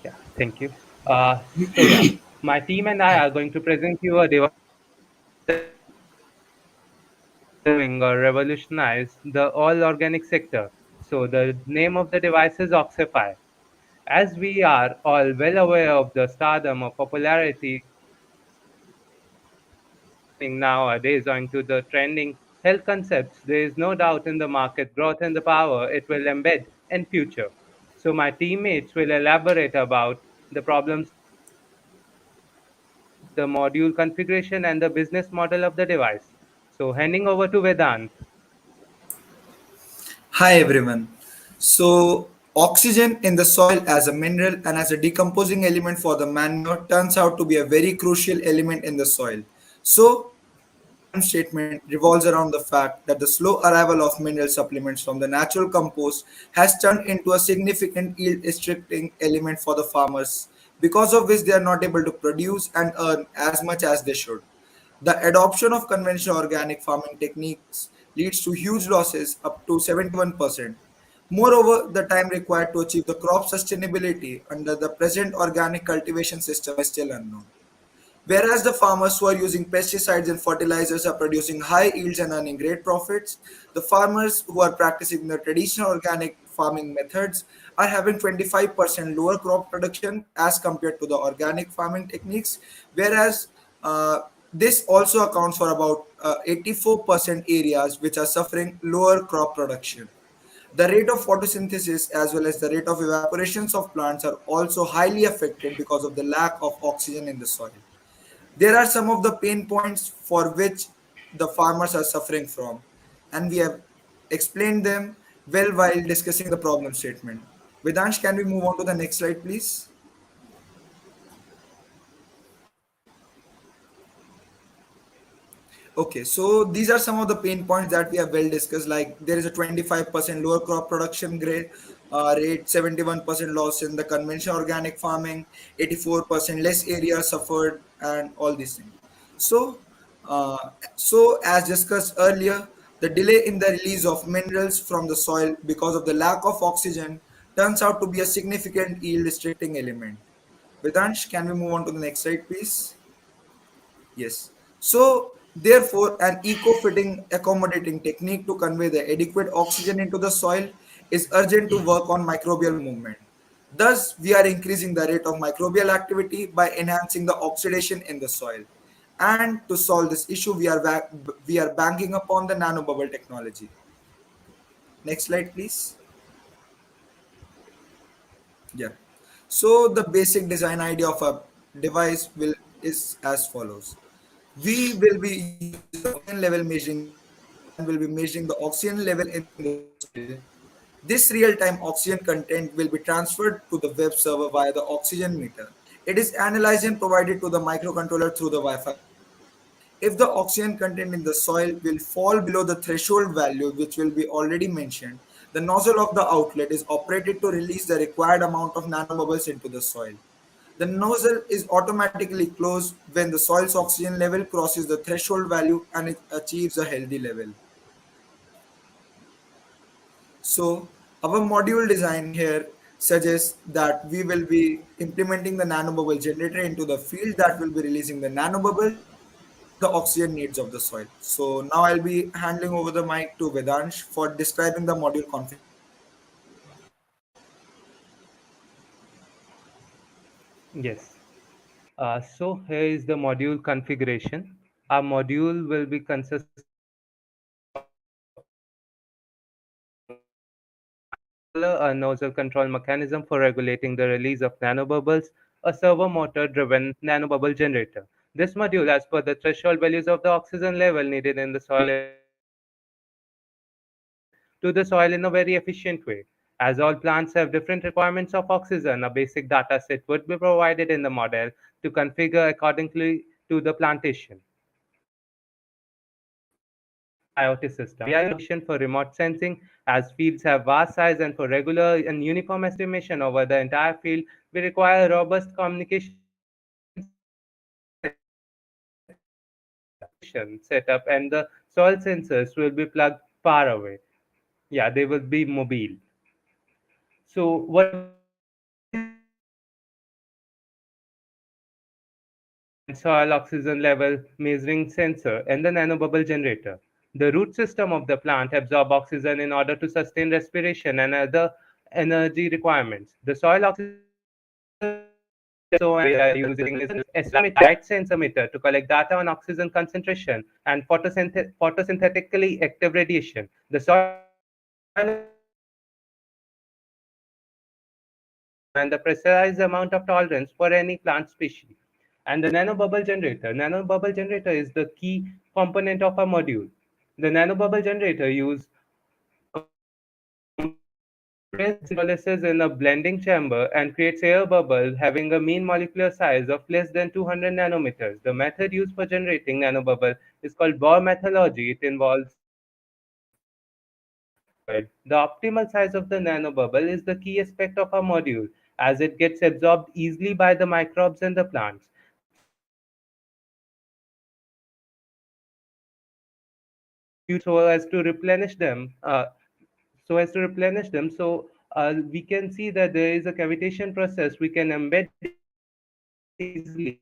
Yeah, thank you. So yeah, my team and I are going to present you a device that is transforming or revolutionize the all organic sector. So the name of the device is Oxify. As we are all well aware of the stardom of popularity gaining nowadays onto the trending health concepts, there is no doubt in the market growth and the power it will embed in future. So my teammates will elaborate about the problems, the module configuration, and the business model of the device. So handing over to Vedant. Hi everyone. So, oxygen in the soil as a mineral and as a decomposing element for the manure turns out to be a very crucial element in the soil. So, our problem statement revolves around the fact that the slow arrival of mineral supplements from the natural compost has turned into a significant yield restricting element for the farmers, because of which they are not able to produce and earn as much as they should. The adoption of conventional organic farming techniques leads to huge losses up to 71%. Moreover, the time required to achieve the crop sustainability under the present organic cultivation system is still unknown. Whereas the farmers who are using pesticides and fertilizers are producing high yields and earning great profits, the farmers who are practicing the traditional organic farming methods are having 25% lower crop production as compared to the organic farming techniques, whereas this also accounts for about 84% areas which are suffering lower crop production. The rate of photosynthesis as well as the rate of evaporations of plants are also highly affected because of the lack of oxygen in the soil. There are some of the pain points for which the farmers are suffering from, and we have explained them well while discussing the problem statement. Vedansh, can we move on to the next slide, please? Okay, so these are some of the pain points that we have well discussed. Like there is a 25% lower crop production grade rate, 71% loss in the conventional organic farming, 84% less area suffered, and all these things. So, so as discussed earlier, the delay in the release of minerals from the soil because of the lack of oxygen turns out to be a significant yield restricting element. Vedansh, can we move on to the next slide, please? Yes. So, therefore, an eco-fitting accommodating technique to convey the adequate oxygen into the soil is urgent to work on microbial movement. Thus, we are increasing the rate of microbial activity by enhancing the oxidation in the soil. And to solve this issue, we are banking upon the nanobubble technology. Next slide, please. Yeah. So the basic design idea of a device will is as follows. We will be using the oxygen level measuring device and will be measuring the oxygen level in the soil. This real-time oxygen content will be transferred to the web server via the oxygen meter. It is analyzed and provided to the microcontroller through the Wi-Fi connection. If the oxygen content in the soil will fall below the threshold value, which will be already mentioned, the nozzle of the outlet is operated to release the required amount of nanobubbles into the soil. The nozzle is automatically closed when the soil's oxygen level crosses the threshold value and it achieves a healthy level. So our module design here suggests that we will be implementing the nanobubble generator into the field that will be releasing the nanobubble to meet the oxygen needs of the soil. So now I'll be handing over the mic to Vedansh for describing the module configuration. Yes. So here is the module configuration. Our module will be consisting of a nozzle control mechanism for regulating the release of nanobubbles, a servo motor driven nanobubble generator. This module, as per the threshold values of the oxygen level needed in the soil, is automatically transferred to the soil in a very efficient way. As all plants have different requirements of oxygen, a basic data set would be provided in the model to configure accordingly to the plantation. Smart IoT system. We are using for remote sensing as fields have vast size and for regular and uniform estimation over the entire field, we require robust communication system with setup and the soil sensors will be plugged far away. Yeah, they will be mobile. So what is the and soil oxygen level measuring sensor and the nanobubble generator. The root system of the plant absorbs oxygen in order to sustain respiration and other energy requirements. The soil oxygen so we are using is a light sensor meter to collect data on oxygen concentration and photosynthetically active radiation. The soil and the precise amount of tolerance for any plant species. And the nanobubble generator. Nanobubble generator is the key component of a module. The nanobubble generator use electrolysis in a blending chamber and creates air bubble having a mean molecular size of less than 200 nanometers. The method used for generating nanobubble is called Bohr methodology. It involves the optimal size of the nanobubble is the key aspect of a module as it gets absorbed easily by the microbes and the plants. So as to replenish them, we can see that there is a cavitation process. We can embed easily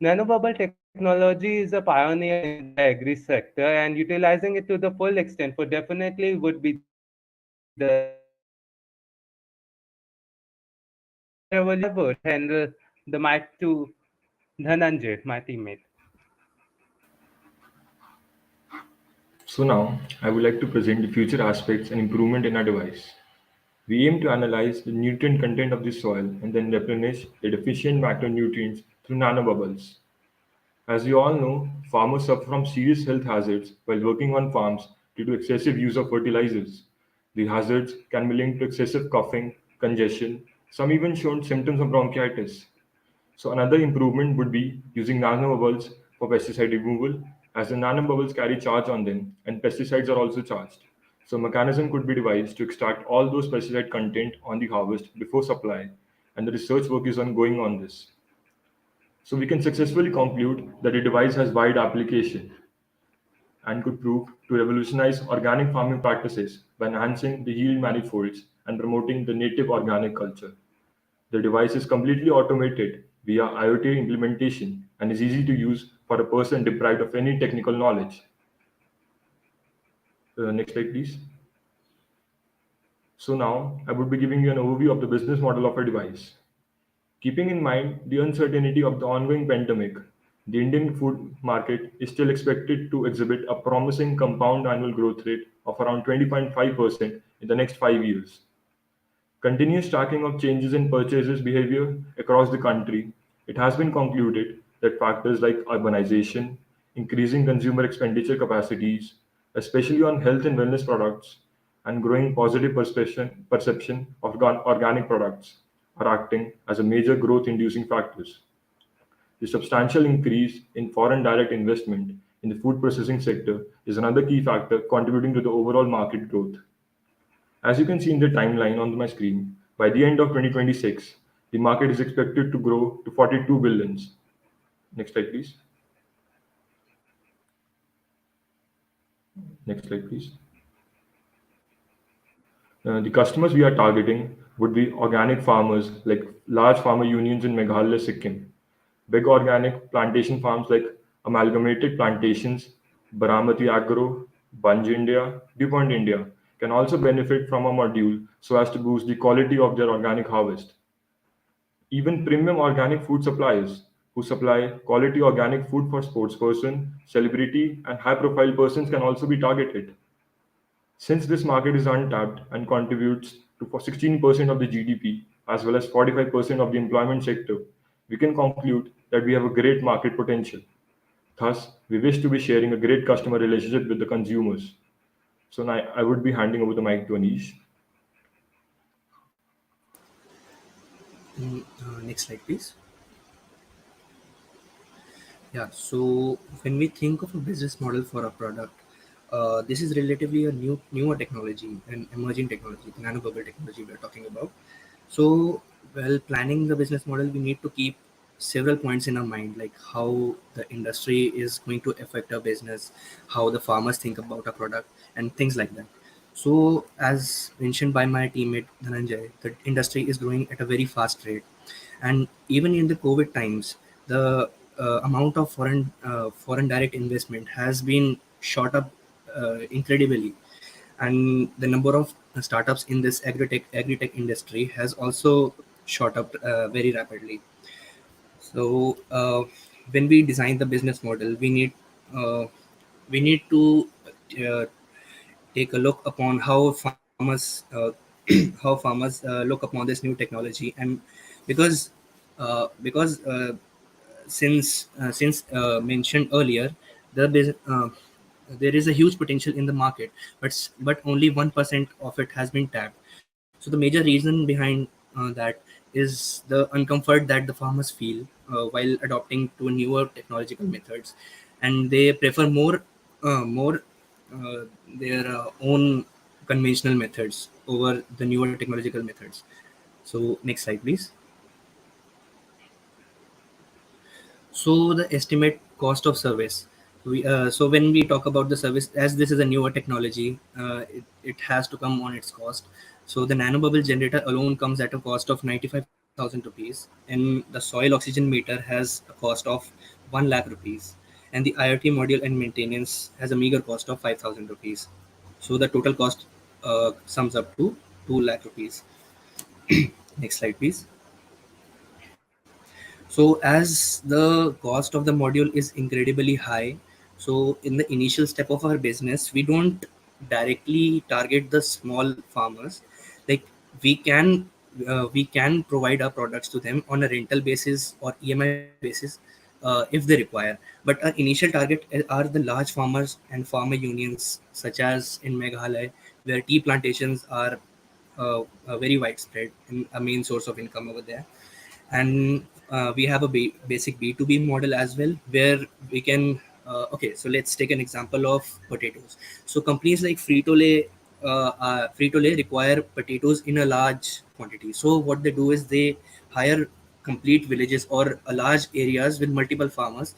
nanobubble technology is a pioneer in the agri sector, and utilizing it to the full extent would definitely would be the I would handle the mic to Dhananjay, my teammate. So now, I would like to present the future aspects and improvement in our device. We aim to analyze the nutrient content of the soil and then replenish the deficient macronutrients through nanobubbles. As you all know, farmers suffer from serious health hazards while working on farms due to excessive use of fertilizers. The hazards can be linked to excessive coughing, congestion, some even shown symptoms of bronchitis. So another improvement would be using nanobubbles for pesticide removal, as the nanobubbles carry charge on them and pesticides are also charged. So a mechanism could be devised to extract all those pesticide content on the harvest before supply, and the research work is ongoing on this. So we can successfully conclude that the device has wide application and could prove to revolutionize organic farming practices by enhancing the yield manifolds and promoting the native organic culture. The device is completely automated via IoT implementation and is easy to use for a person deprived of any technical knowledge. Next slide, please. So now I would be giving you an overview of the business model of a device. Keeping in mind the uncertainty of the ongoing pandemic, the Indian food market is still expected to exhibit a promising compound annual growth rate of around 20.5% in the next 5 years. Continuous tracking of changes in purchases behavior across the country, it has been concluded that factors like urbanization, increasing consumer expenditure capacities, especially on health and wellness products, and growing positive perception of organic products are acting as a major growth inducing factors. The substantial increase in foreign direct investment in the food processing sector is another key factor contributing to the overall market growth. As you can see in the timeline on my screen, by the end of 2026, the market is expected to grow to 42 billions. Next slide, please. Next slide, please. The customers we are targeting would be organic farmers like large farmer unions in Meghalaya, Sikkim, big organic plantation farms like Amalgamated Plantations, Baramati Agro, Bunge India, DuPont India can also benefit from a module so as to boost the quality of their organic harvest. Even premium organic food suppliers who supply quality organic food for sportsperson, celebrity, and high-profile persons can also be targeted. Since this market is untapped and contributes to 16% of the GDP as well as 45% of the employment sector, we can conclude that we have a great market potential. Thus, we wish to be sharing a great customer relationship with the consumers. So now I would be handing over the mic to Anish. Next slide, please. Yeah, so when we think of a business model for a product, this is relatively a newer technology, an emerging technology, the nanobubble technology we're talking about. So, while planning the business model, we need to keep several points in our mind, like how the industry is going to affect our business, how the farmers think about a product, and things like that. So, as mentioned by my teammate Dhananjay, the industry is growing at a very fast rate, and even in the COVID times, the amount of foreign direct investment has been shot up incredibly, and the number of startups in this agri-tech industry has also shot up very rapidly. So when we design the business model, uh, we need to uh, take a look upon how farmers how farmers look upon this new technology. And because because since mentioned earlier, there is a huge potential in the market, but only 1% of it has been tapped. So the major reason behind that is the uncomfort that the farmers feel while adopting to newer technological methods, and they prefer more their own conventional methods over the newer technological methods. So next slide, please. So the estimate cost of service. So when we talk about the service, as this is a newer technology, it has to come on its cost. So the nanobubble generator alone comes at a cost of 95,000 rupees, and the soil oxygen meter has a cost of 1 lakh rupees, and the IoT module and maintenance has a meager cost of 5,000 rupees. So the total cost sums up to 2 lakh rupees. Next slide, please. So as the cost of the module is incredibly high, so in the initial step of our business, we don't directly target the small farmers. Like we can we can provide our products to them on a rental basis or EMI basis if they require. But our initial target are the large farmers and farmer unions, such as in Meghalaya, where tea plantations are very widespread and a main source of income over there. And we have a basic B2B model as well, where we can okay, so let's take an example of potatoes. So companies like Frito-Lay require potatoes in a large quantity. So what they do is they hire complete villages or large areas with multiple farmers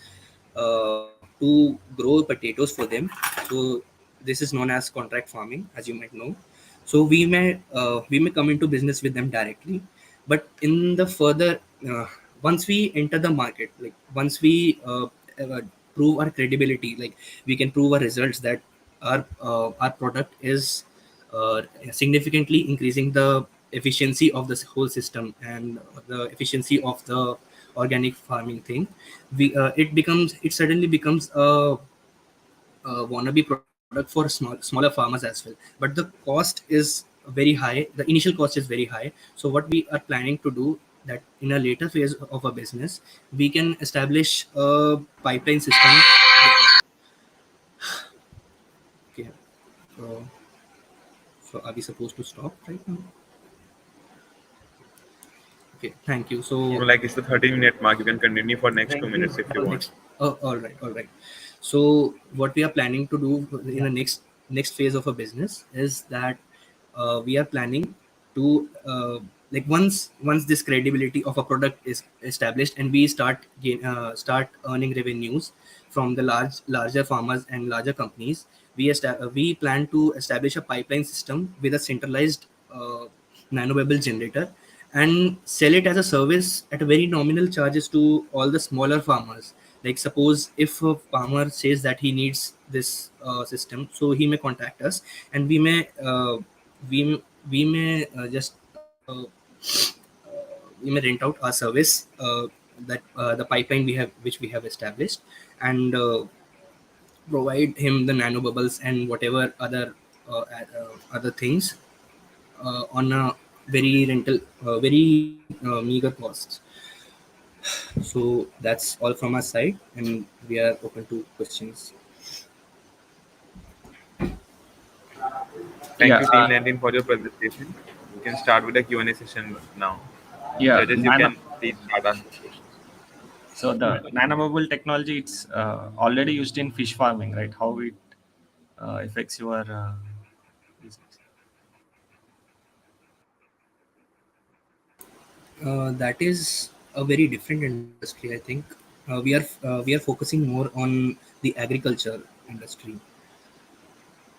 to grow potatoes for them. So this is known as contract farming, as you might know. So we may come into business with them directly, but in the further once we enter the market, like once we prove our credibility, like we can prove our results that our product is significantly increasing the efficiency of this whole system and the efficiency of the organic farming thing. It suddenly becomes a wannabe product for smaller farmers as well. But the cost is very high. The initial cost is very high. So what we are planning to do, that in a later phase of a business, we can establish a pipeline system. Okay. So, so are we supposed to stop right now? Okay. Thank you. So So like it's the 30-minute mark. You can continue for next two Thank you. minutes if you want. next, oh, all right, all right. So what we are planning to do in Yeah. the next phase of a business is that we are planning to like once this credibility of a product is established and we start earning revenues from the larger farmers and larger companies, we plan to establish a pipeline system with a centralized nanobubble generator and sell it as a service at a very nominal charges to all the smaller farmers. Like suppose if a farmer says that he needs this system, so he may contact us, and we may just we may rent out our service, that the pipeline which we have established, and provide him the nano bubbles and whatever other things on a very meager costs. So that's all from our side, and we are open to questions. Thank Yeah, you, Team 19, for your presentation. We can start with the Q&A session now. yeah. Judges, you can please start asking questions. So the nanobubble technology, it's already used in fish farming, right? How it affects your business? That is a very different industry, I think. We are focusing more on the agriculture industry,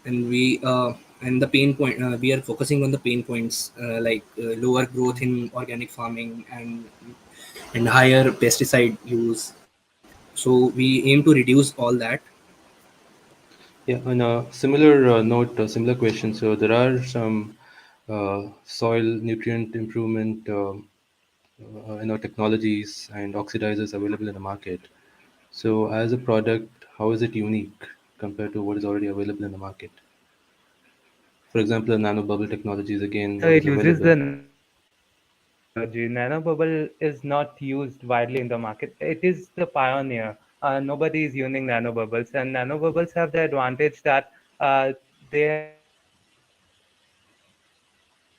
and the pain point. We are focusing on the pain points like lower growth in organic farming and higher pesticide use. So we aim to reduce all that. Yeah, on a similar note, similar question. So there are some soil nutrient improvement, technologies and oxidizers available in the market. So as a product, how is it unique compared to what is already available in the market? For example, nanobubble technology is again So what it is uses available. the nanotechnology. Nanobubble is not used widely in the market. It is the pioneer. Nobody is using nanobubbles, and nanobubbles have the advantage that they are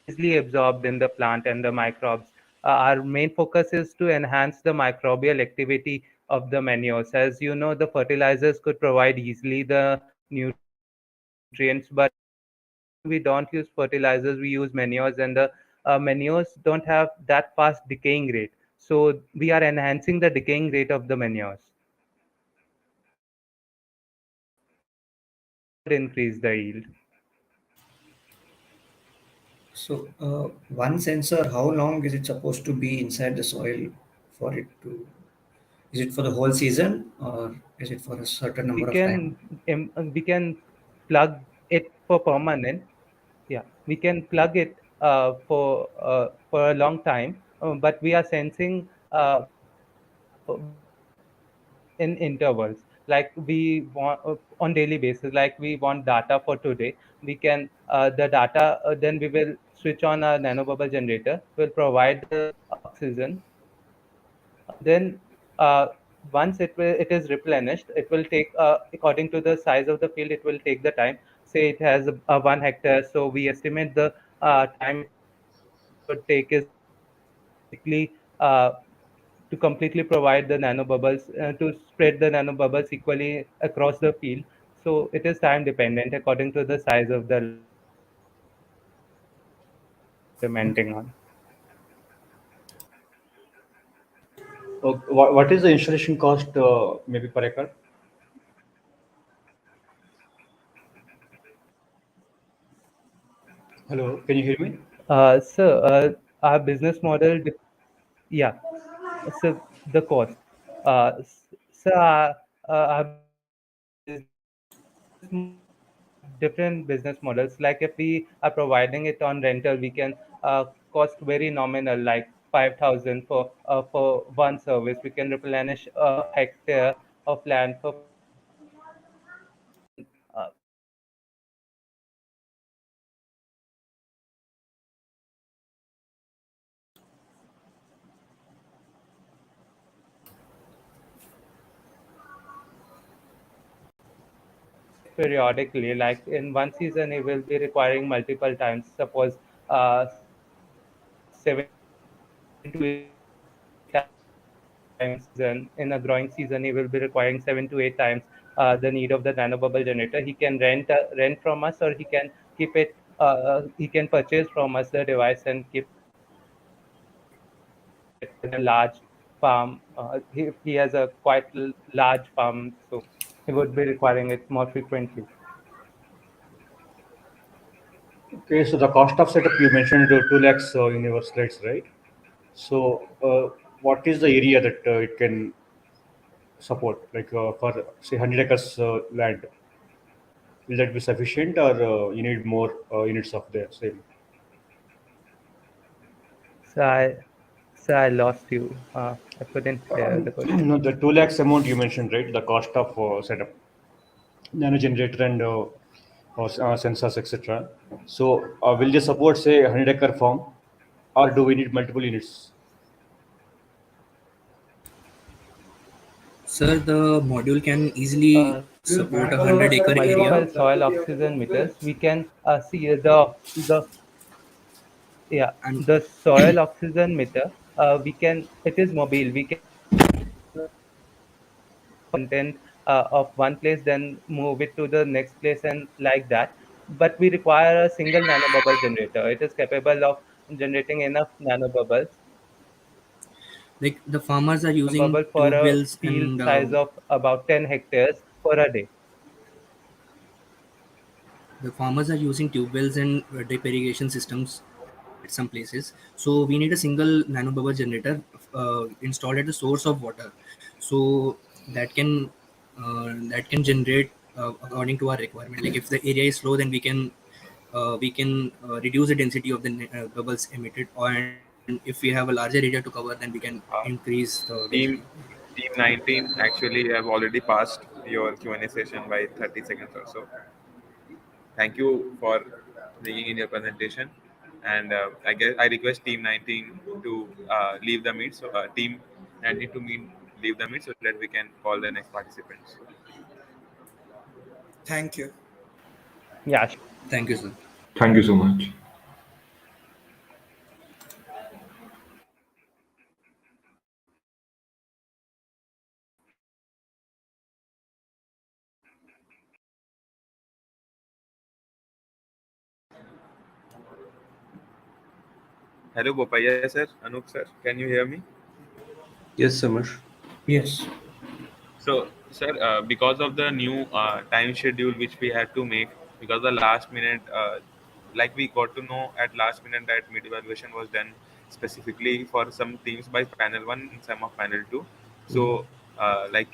easily absorbed in the plant and the microbes. Our main focus is to enhance the microbial activity of the manures. As you know, the fertilizers could provide easily the nutrients, but we don't use fertilizers, we use manures, and the manures don't have that fast decaying rate. So we are enhancing the decaying rate of the manures. So that would increase the yield. So, one sensor, how long is it supposed to be inside the soil for it to? Is it for the whole season or is it for a certain We number of time? can we can plug it for permanent. Yeah, we can plug it for a long time, but we are sensing in intervals. Like we want on daily basis. Like we want data for today. We can the data. Then we will switch on our nanobubble generator. Will provide the oxygen. Then once it is replenished, it will take according to the size of the field. It will take the time. Say it has a 1 hectare, so we estimate the time it would take is uh, to completely provide the nanobubbles to spread the nanobubbles equally across the field. So it is time dependent according to the size of the land we are implementing on. What is the installation cost, maybe per acre? Hello, can you hear me? So our business model, yeah. So the cost. So our business model have different business models. Like if we are providing it on rental, we can cost very nominal, like 5,000 for one service. We can replenish a hectare of land for 5,000. Then periodically, like in one season it will be requiring multiple times. Suppose 7 to 8 times in a growing season, he will be requiring 7 to 8 times the need of the nanobubble generator. He can rent from us, or he can keep it. He can purchase from us the device and keep it in a large farm. If he has a quite large farm, so he would be requiring it more frequently. Okay, so the cost of setup you mentioned 2 lakhs in your slides, right? So, what is the area that it can support? Like for say 100 acres land, will that be sufficient, or you need more units of the same? So I lost you. I couldn't hear the question. No, the 2 lakhs amount you mentioned, right? The cost of setup, nano generator and sensors, etc. So, will they support say 100-acre farm, or do we need multiple units? Sir, the module can easily support a 100-acre area. multiple soil oxygen meters, we can see the yeah And the soil oxygen meter. We can it is mobile. We can content of one place, then move it to the next place, and like that. But we require a single nanobubble generator. It is capable of generating enough nanobubbles like the farmers are using bubble for tube a wells field and size of about 10 hectares for a day. the farmers are using tube wells and drip irrigation systems at some places. So we need a single nanobubble generator installed at the source of water, so that can generate according to our requirement. Like if the area is low, then we can reduce the density of the bubbles emitted, and if we have a larger area to cover, then we can Uh, increase the density. team 19 actually have already passed your Q&A session by 30 seconds or so. Thank you for bringing in your presentation. And I guess I request Team 19 to leave the meet. So Team 19 to meet, leave the meet so that we can call the next participants. Thank you. Yeah. Thank you, sir. Thank you so much. Hello, Bopaya sir, Anup sir, can you hear me? Yes, Samash. Yes. So, sir, because of the new time schedule which we had to make, because the last minute, like we got to know at last minute that mid evaluation was done specifically for some teams by panel one and some of panel two. Mhm. So, like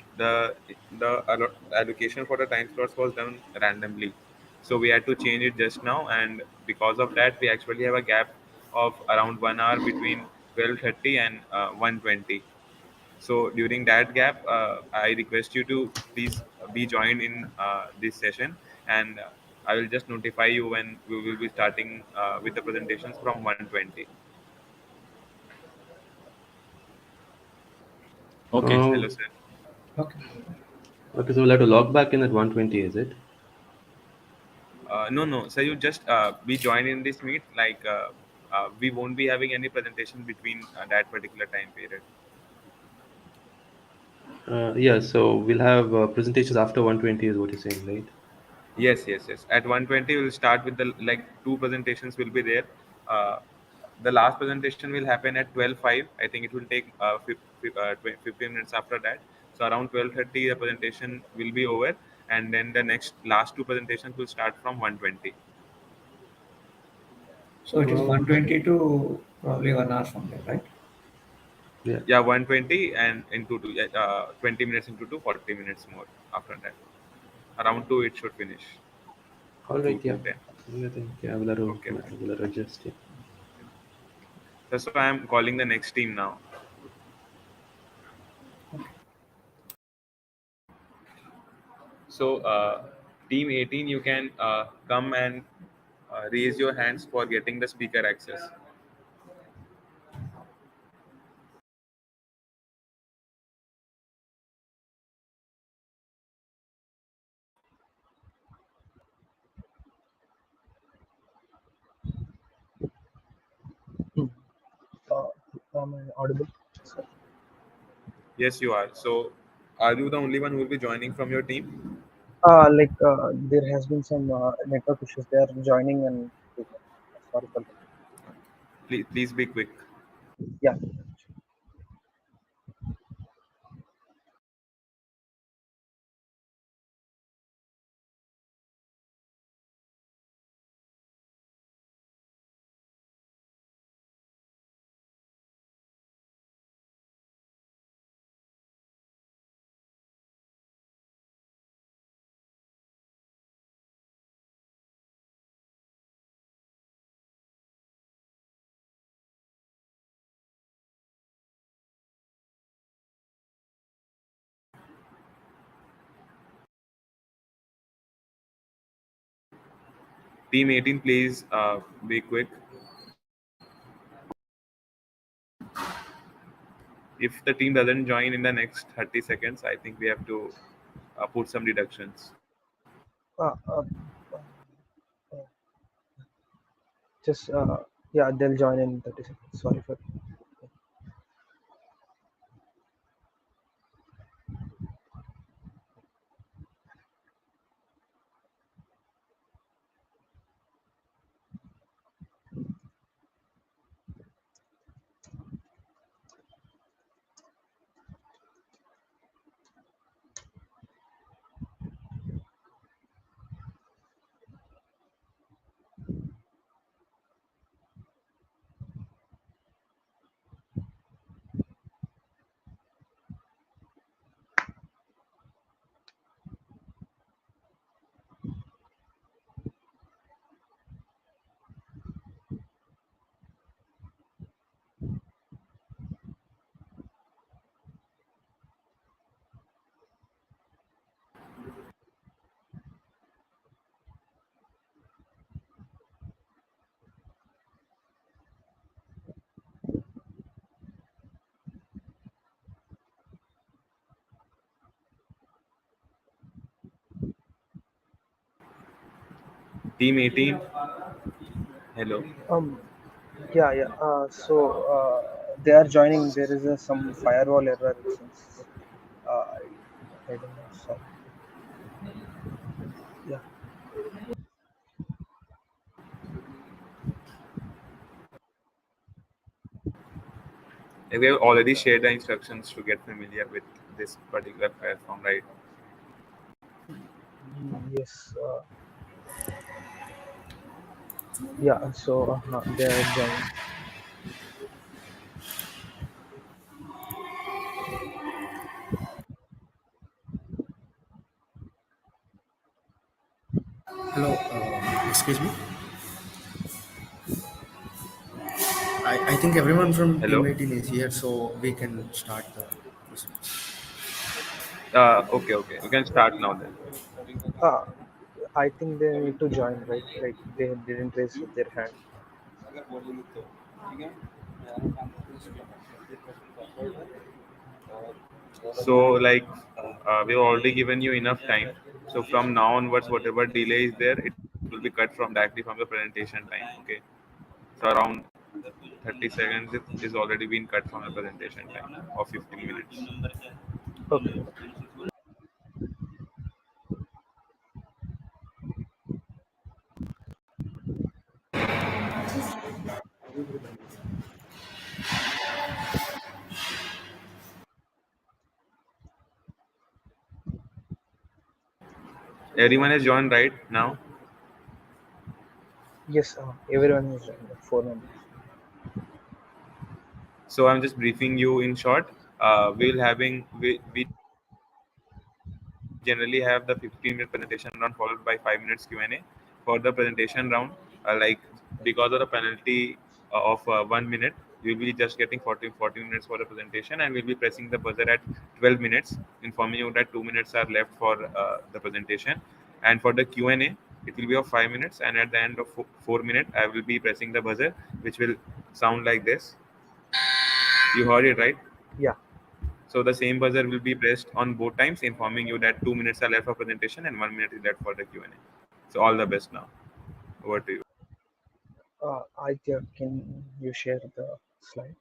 allocation for the time slots was done randomly. So we had to change it just now, and because of that, we actually have a gap of around 1 hour between 12:30 and 1:20. So during that gap, I request you to please be joined in this session, and I will just notify you when we will be starting with the presentations from 1:20. Okay. Hello, Um, sir. Okay. okay, so we'll have to log back in at 120, is it? No, no. So you just be joined in this meet. Like we won't be having any presentation between that particular time period. Yeah, so we'll have presentations after 120 is what you're saying, right? Yes, yes, yes. At 1:20, we'll start with the like two presentations will be there. Uh, the last presentation will happen at 12:05. I think it will take 15 minutes after that. So around 12:30, the presentation will be over, and then the next last two presentations will start from 1:20. So it is Um, 120 to probably 1 hour from there, right? yeah. Yeah, 1:20 and into 20 minutes into 40 minutes more after that. Around two, it should finish. All Two right, yeah. to 10. I think, yeah, we'll have to, Okay. we'll have to adjust, yeah. So I am calling the next team now. So, team 18, you can come and raise your hands for getting the speaker access. Uh, am I audible? Yes, you are. So, are you the only one who will be joining from your team? There has been some network issues. They are joining and sorry for that. Please be quick. Yeah. Team 18, please be quick. If the team doesn't join in the next 30 seconds, I think we have to put some deductions. Uh, uh, uh, just yeah, they'll join in 30 seconds. Sorry for. Team 18, hello. Um, yeah, yeah. They are joining. There is some firewall error. It seems. I don't know. Sorry. Yeah. We have already shared the instructions to get familiar with this particular platform, right? Yes. Yeah. They are joining. Hello, excuse me. I think everyone from Hello. Team 18 is here, so we can start the procedure. Okay. We can start now then. Uh, I think they need to join, right? Like they didn't raise their hand. So, like, we've already given you enough time. So, from now onwards, whatever delay is there, it will be cut from directly from the presentation time. Okay. So, around 30 seconds is already been cut from the presentation time of 15 minutes. Okay. Everyone has joined right now. Yes. Everyone is joined. 4 members. So, I'm just briefing you in short. We generally have the 15-minute presentation round followed by 5 minutes Q&A. For the presentation round, like because of the penalty of 1 minute, you'll be just getting 14 minutes for the presentation, and we'll be pressing the buzzer at 12 minutes, informing you that 2 minutes are left for the presentation. And for the Q&A, it will be of 5 minutes, and at the end of 4 minutes, I will be pressing the buzzer, which will sound like this. You heard it right? Yeah. So the same buzzer will be pressed on both times, informing you that 2 minutes are left for presentation and 1 minute is left for the Q&A. So all the best now. Over to you. Aitya, can you share the slides?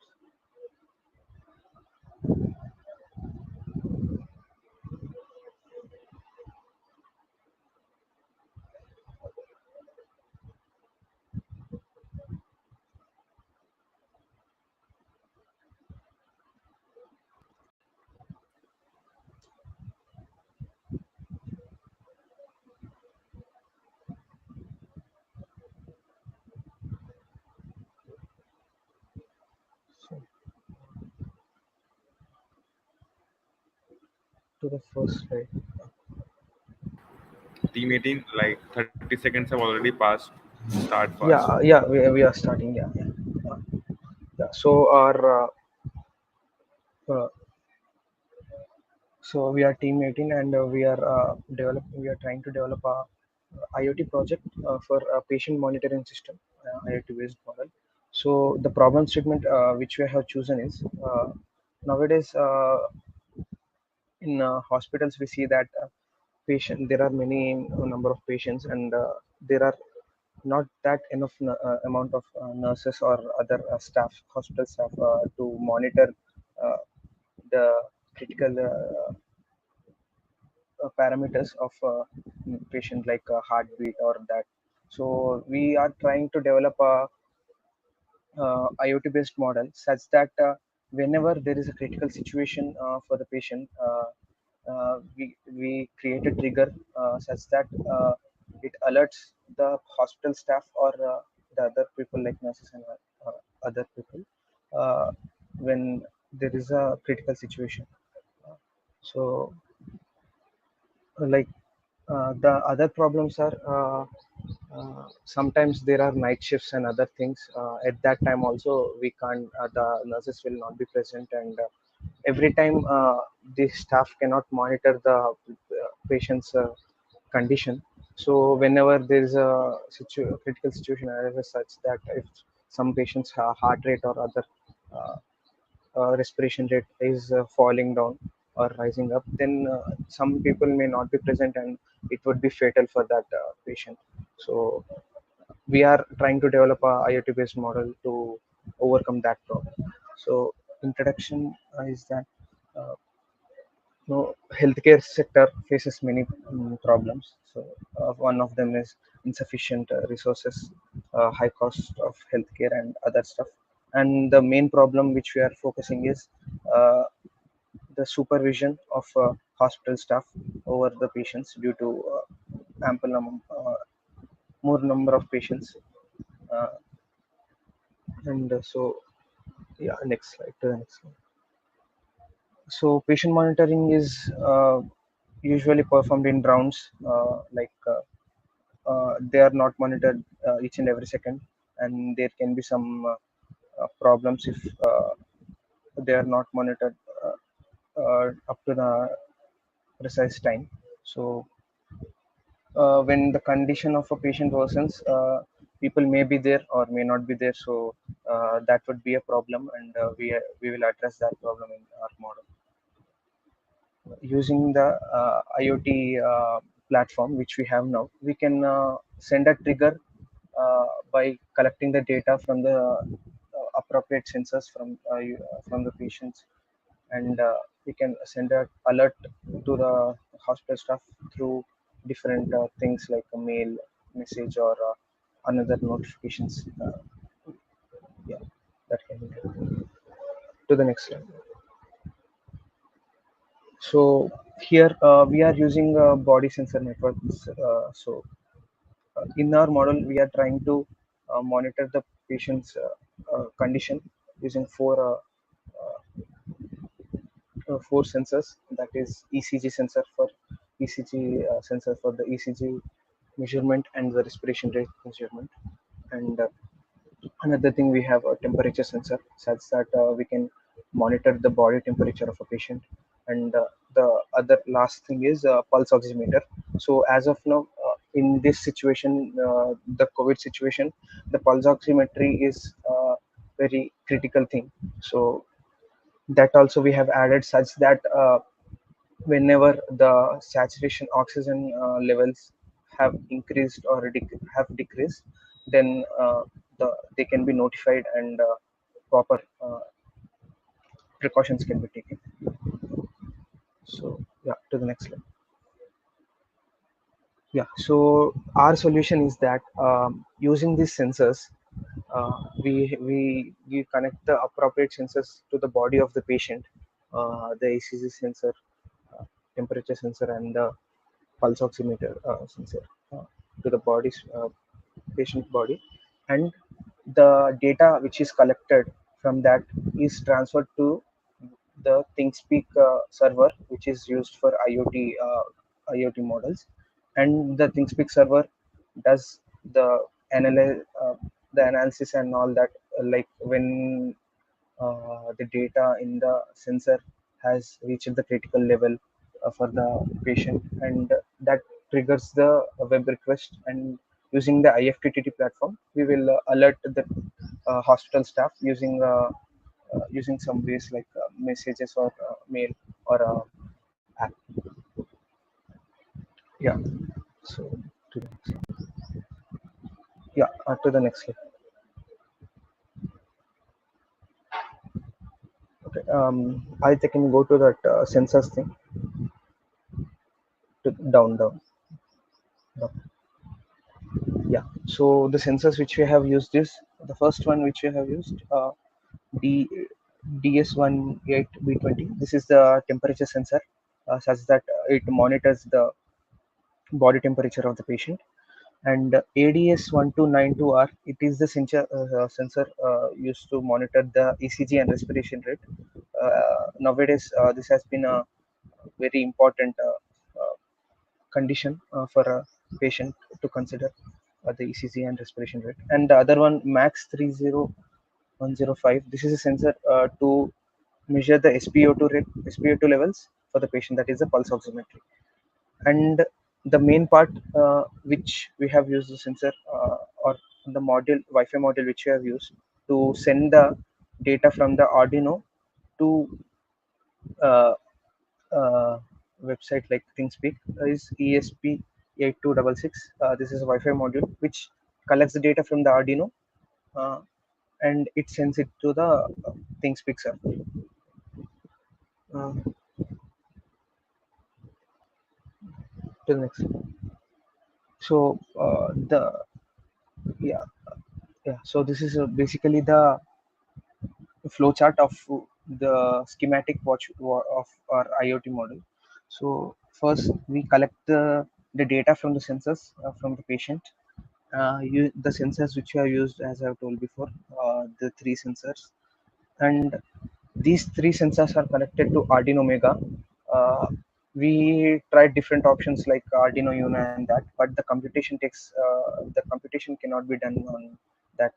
So to the first slide. Team 18, like 30 seconds have already passed. Start fast. Yeah. We are starting. Yeah. Uh, yeah. Uh, we are team 18, and we are trying to develop a IoT project for a patient monitoring system, IoT based model. So the problem statement which we have chosen is nowadays in hospitals we see that patient there are many number of patients, and there are not that enough amount of nurses or other staff, hospital staff, to monitor uh, the critical parameters of patient, like heartbeat or that. So we are trying to develop a IoT based model such that whenever there is a critical situation for the patient, we create a trigger such that it alerts the hospital staff or the other people like nurses and other people uh, when there is a critical situation. So, like the other problems are sometimes there are night shifts and other things. At that time also we can't, the nurses will not be present, and every time the staff cannot monitor the patient's condition. So whenever there is a critical situation arises such that if some patients heart rate or other uh, respiration rate is falling down or rising up, then some people may not be present and it would be fatal for that patient. So we are trying to develop a IoT based model to overcome that problem. So introduction is that uh, healthcare sector faces many problems. So one of them is insufficient resources, high cost of healthcare and other stuff. And the main problem which we are focusing is uh, the supervision of hospital staff over the patients due to more number of patients. uh, and so yeah, next slide, to the next slide. So patient monitoring is usually performed in rounds, they are not monitored each and every second, and there can be some problems if they are not monitored up to the precise time. So when the condition of a patient worsens, people may be there or may not be there. So that would be a problem, and we will address that problem in our model using the IoT platform which we have now. We can send a trigger by collecting the data from the appropriate sensors from the patients, and we can send a alert to the hospital staff through different things like a mail, message, or another notifications. Yeah, that can be done. To the next slide. So here we are using body sensor networks. In our model, we are trying to monitor the patient's condition using four sensors. That is ECG sensor for the ECG measurement and the respiration rate measurement. And another thing, we have a temperature sensor such that we can monitor the body temperature of a patient. And the other last thing is pulse oximeter. So as of now, in this situation, the COVID situation, the pulse oximetry is a very critical thing. So that also we have added such that whenever the saturation oxygen levels have increased or have decreased, then they can be notified, and proper precautions can be taken. So yeah, to the next slide. Yeah, so our solution is that using these sensors, we connect the appropriate sensors to the body of the patient, the ECG sensor, temperature sensor, and the pulse oximeter sensor to the body's patient body. And the data which is collected from that is transferred to the ThinkSpeak server, which is used for IoT models. And the ThinkSpeak server does the the analysis and all that, like when the data in the sensor has reached the critical level for the patient, and that triggers the web request. And using the IFTTT platform, we will alert the hospital staff using some ways like messages or mail or app. Yeah. So to the next, yeah, to the next slide. Okay. I think can go to that sensors thing. Down. Down. Yeah. So the sensors which we have used is the first one which we have used D DS18B20. This is the temperature sensor, such that it monitors the body temperature of the patient. And ADS1292R, it is the sensor used to monitor the ECG and respiration rate. Nowadays, this has been a very important condition for a patient to consider, the ECG and respiration rate. And the other one, Max 30105, this is a sensor to measure the SpO2 rate, SpO2 levels for the patient, that is the pulse oximetry. And the main part which we have used the sensor or the module, Wi-Fi module which we have used to send the data from the Arduino to uh, uh, website like ThinkSpeak is ESP8266. This is a Wi-Fi module which collects the data from the Arduino uh, and it sends it to the ThinkSpeak server. Uh, to the next. So the yeah yeah. So this is basically the flowchart of the schematic of our IoT model. So first we collect the data from the sensors from the patient. The sensors which are used, as I've told before, the three sensors, and these three sensors are connected to Arduino Mega. Uh, we tried different options like Arduino Uno and that, but the computation cannot be done on that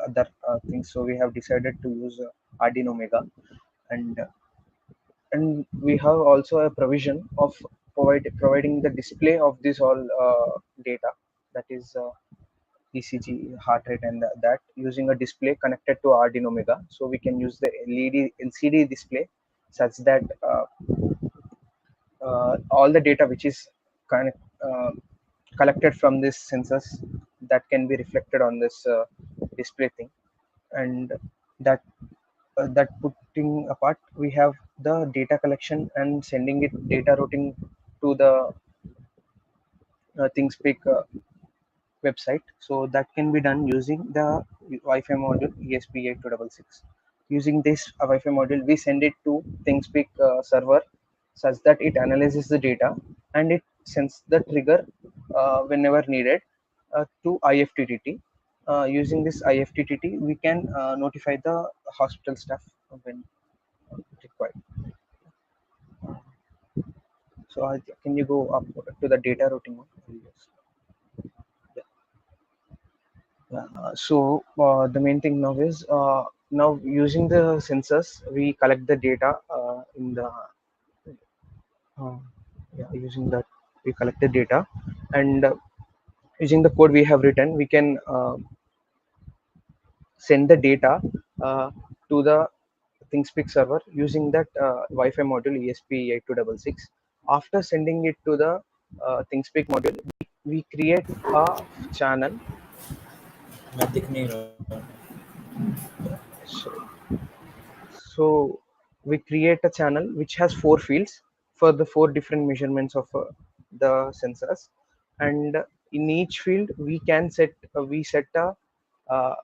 other things. So we have decided to use Arduino Mega, and we have also a provision of providing the display of this all data, that is ECG, heart rate, and that using a display connected to Arduino Mega. So we can use the LED LCD display such that all the data which is connect, uh, collected from these sensors, that can be reflected on this display thing. And that putting apart, we have the data collection and sending it data routing to the ThinkSpeak website. So that can be done using the Wi-Fi module ESP8266. Using this Wi-Fi module, we send it to ThinkSpeak server such that it analyzes the data and it sends the trigger whenever needed to IFTTT. Using this IFTTT, we can notify the hospital staff when required. So can you go up to the data routing one? Yes. So the main thing now is now using the sensors, we collect the data in the uh, using that we collect the data, and using the code we have written, we can send the data to the ThinkSpeak server using that Wi-Fi module ESP8266. After sending it to the ThinkSpeak module, we create a channel. So, so we create a channel which has four fields for the four different measurements of the sensors, and in each field we set a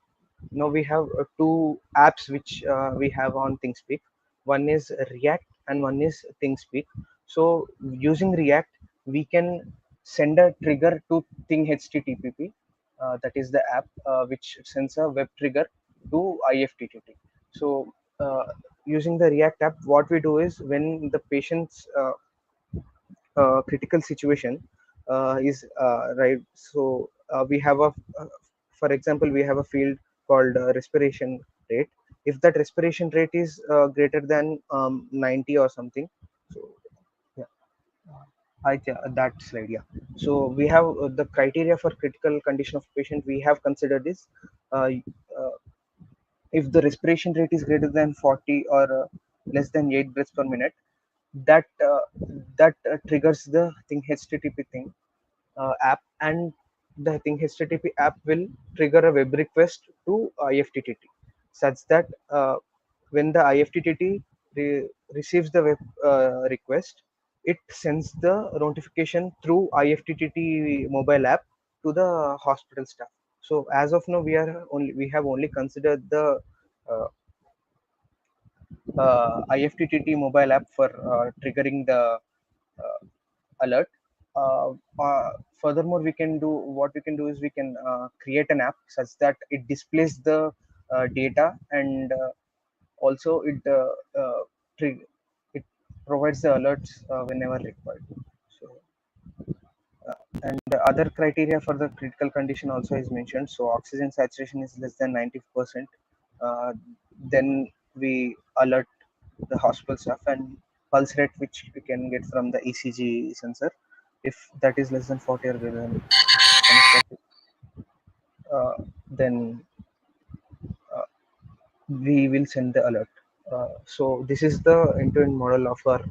now we have two apps which we have on ThinkSpeak. One is React and one is ThinkSpeak. So using React, we can send a trigger to Thing HTTP. That is the app which sends a web trigger to IFTTT. So using the React app, what we do is when the patient's critical situation is right. So we have for example, we have a field called respiration rate. If that respiration rate is greater than 90 or something, so yeah, that slide, yeah. So we have the criteria for critical condition of patient. We have considered this. Uh, uh, if the respiration rate is greater than 40 or less than 8 breaths per minute, that triggers the thing HTTP thing app, and the thing HTTP app will trigger a web request to IFTTT, such that when the IFTTT receives the web request, it sends the notification through IFTTT mobile app to the hospital staff. So as of now, we have only considered the uh, IFTTT mobile app for triggering the uh, alert. Uh, uh, Furthermore, we can do is we can create an app such that it displays the data, and also tri- it provides the alerts whenever required. So and the other criteria for the critical condition also is mentioned. So oxygen saturation is less than 90%. Then we alert the hospital staff, and pulse rate which we can get from the ECG sensor. If that is less than 40 or greater than 40, then uh, we will send the alert. So this is the end-to-end model of our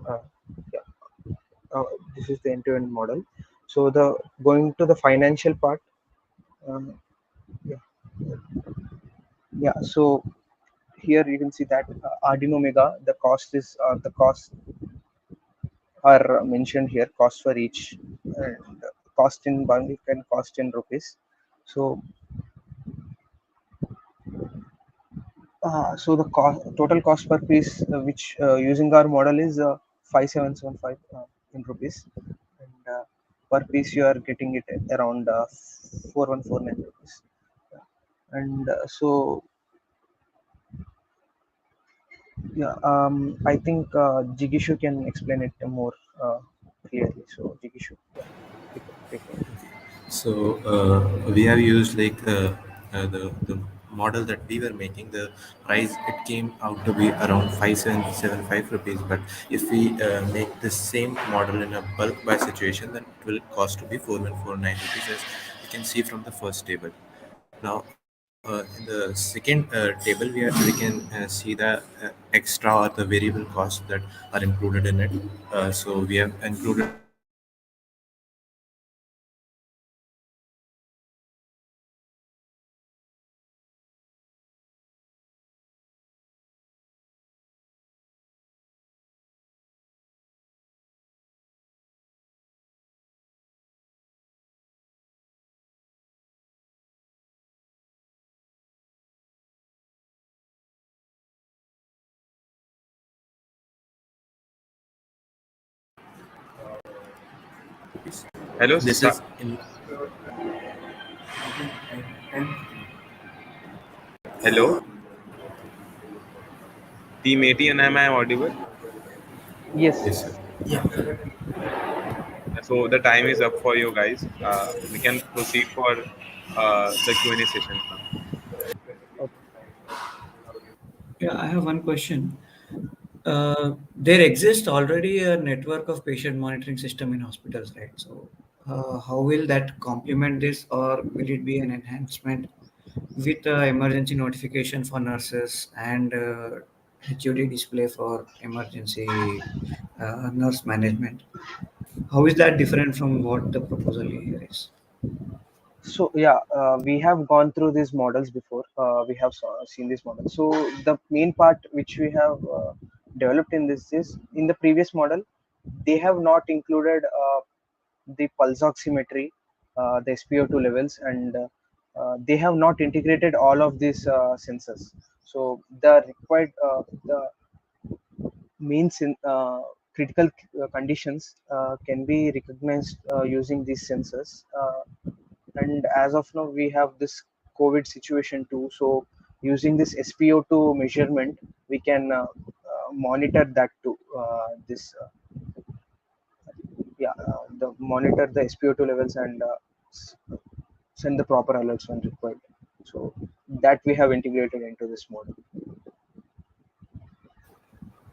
yeah, this is the end-to-end model. So the going to the financial part. Um, yeah, yeah. So here you can see that Arduino Mega, the cost are mentioned here, cost for each, and cost in bulk and cost in rupees. So so the total cost per piece, which using our model is 5775 in rupees, and per piece you are getting it around 4149 rupees. And so yeah, I think Jigishu can explain it more clearly. So Jigishu, yeah, take over. So we have used like the model that we were making. The price it came out to be around 5775 rupees. But if we make the same model in a bulk buy situation, then it will cost to be 4149 rupees, as you can see from the first table. Now, in the second table, we can see the extra or the variable costs that are included in it. So we have included Hello, this is in hello, Team 80, and am I audible? Yes. yes, sir. So the time is up for you guys. We can proceed for the Q&A session now. Okay. Yeah, I have one question. There exists already a network of patient monitoring system in hospitals, right? So, how will that complement this, or will it be an enhancement with emergency notification for nurses and HUD display for emergency nurse management? How is that different from what the proposal here is? So yeah, we have gone through these models before. We have seen this model. So the main part which we have developed in this is, in the previous model, they have not included the pulse oximetry, the SpO2 levels, and they have not integrated all of these sensors. So the required the means in critical conditions can be recognized using these sensors. And as of now, we have this COVID situation too. So using this SpO2 measurement, we can monitor that too. This yeah, the monitor the SpO2 levels, and send the proper alerts when required. So that we have integrated into this model.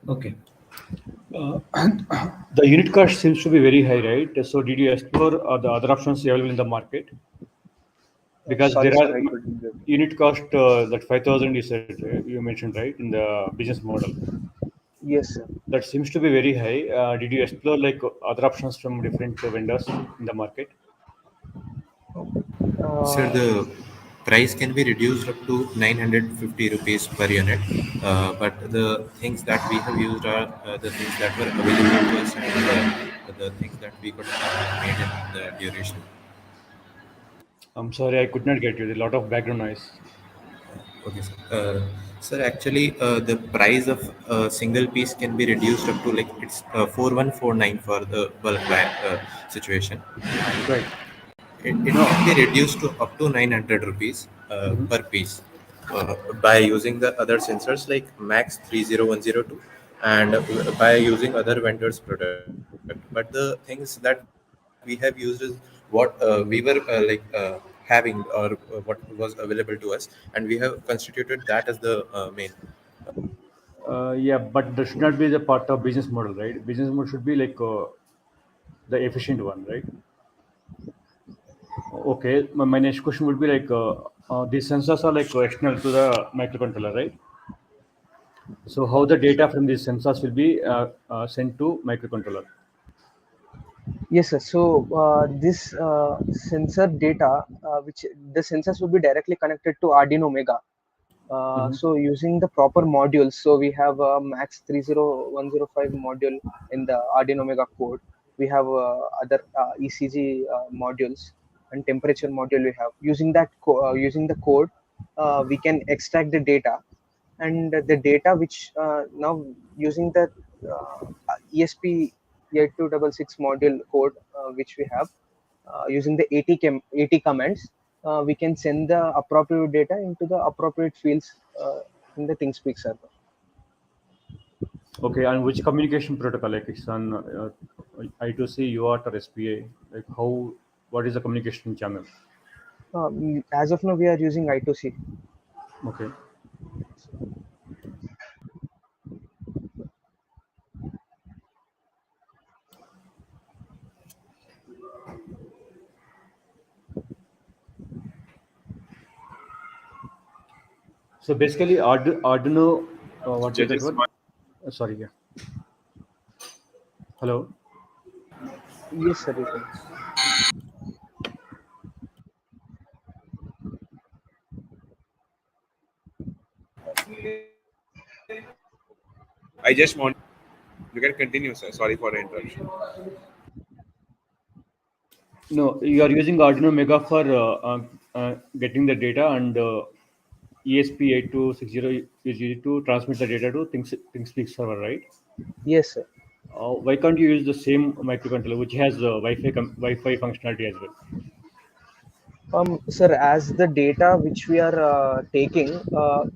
Okay. The unit cost seems to be very high, right? So did you explore the other options available in the market? Because Sorry, there sir, are I couldn't get it. unit cost that 5,000 you said, you mentioned, right, in the business model. Yes, sir. That seems to be very high. Did you explore like other options from different vendors in the market? Sir, Uh, the price can be reduced up to 950 rupees per unit, but the things that we have used are the things that were available to us and the things that we could made in the duration. I'm sorry, I could not get you. There's a lot of background noise. Okay, sir. Sir, actually, the price of a single piece can be reduced up to like it's 4149 for the bulk buy situation. Right. It No. can be reduced to up to 900 rupees Mhm. per piece by using the other sensors like Max 30102 and by using other vendors' product. But the things that we have used is what we were having or what was available to us, and we have constituted that as the main. Yeah, but that should not be the part of business model, right? Business model should be like the efficient one, right? Okay, my next question would be like these sensors are like external to the microcontroller, right? So how the data from these sensors will be sent to microcontroller? yes, sir. So this sensor data, which the sensors will be directly connected to Arduino Mega. Mhm. So using the proper modules, so we have a Max 30105 module in the Arduino Mega code. We have other ECG modules and temperature module. We have using using the code, we can extract the data, and the data which now using the ESP 8266 module code which we have using the 80 commands, we can send the appropriate data into the appropriate fields in the ThingSpeak server. Okay, and which communication protocol? Like it's on I2C, UART, or SPA? Like how? What is the communication channel? As of now, we are using I2C. Okay. So basically, Arduino, what is that Judges. word? Sorry, yeah. Hello. Yes, sir. You can. I just want you can continue, sir. Sorry for the interruption. No, you are using Arduino Mega for getting the data, and ESP8260 is used to transmit the data to ThinkSpeak server, right? Yes, sir. Why can't you use the same microcontroller which has Wi-Fi functionality as well? Sir, as the data which we are taking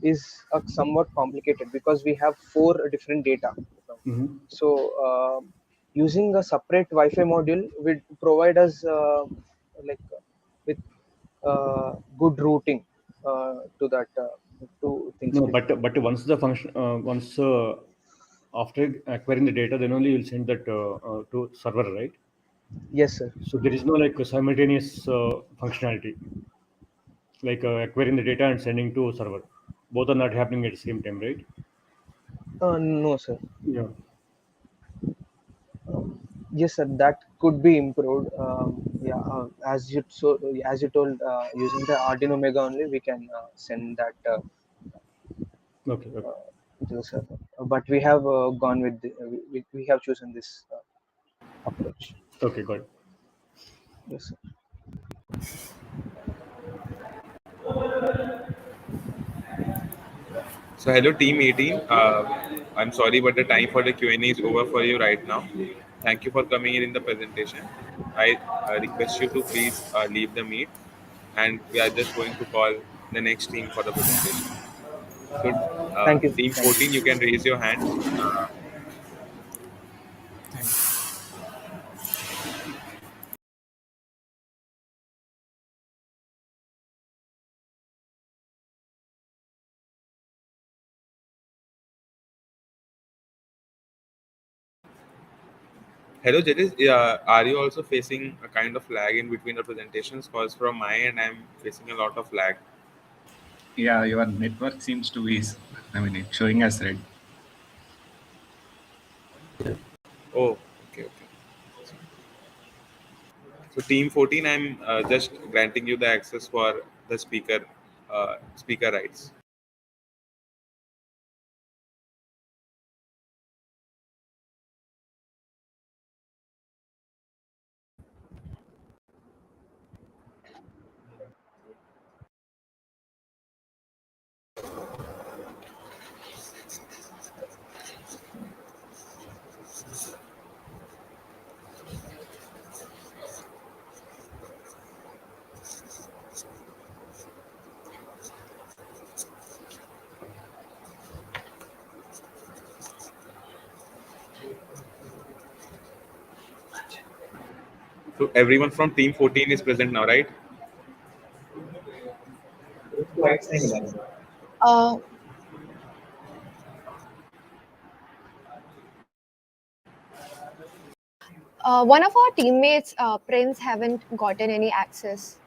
is somewhat complicated because we have four different data. Hmm. So, using a separate Wi-Fi module would provide us like with good routing to that to No, ThinkSpeak. but once the function once after acquiring the data, then only you'll send that to server, right? Yes, sir. So there is no like simultaneous functionality, like acquiring the data and sending to server. Both are not happening at the same time, right? No, sir. Yeah. Yes, sir. That could be improved. Yeah, as you told, using the Arduino Mega only, we can send that Okay. Okay. to the server. But we have gone with we have chosen this approach. Okay. Got it. Yes, sir. So hello team 18. I'm sorry, but the time for the Q&A is over for you right now. Thank you for coming in the presentation. I request you to please leave the meet, and we are just going to call the next team for the presentation. So Thank you. team Thank 14, you. you can raise your hand. Hello, judges. Are you also facing a kind of lag in between the presentations? Because from my end, I'm facing a lot of lag. Yeah, your network seems to be, I mean, it's showing as red. Oh, okay, okay. So team 14, I'm just granting you the access for the speaker rights. So everyone from team 14 is present now, right? Uh, one of our teammates, Prince, haven't gotten any access.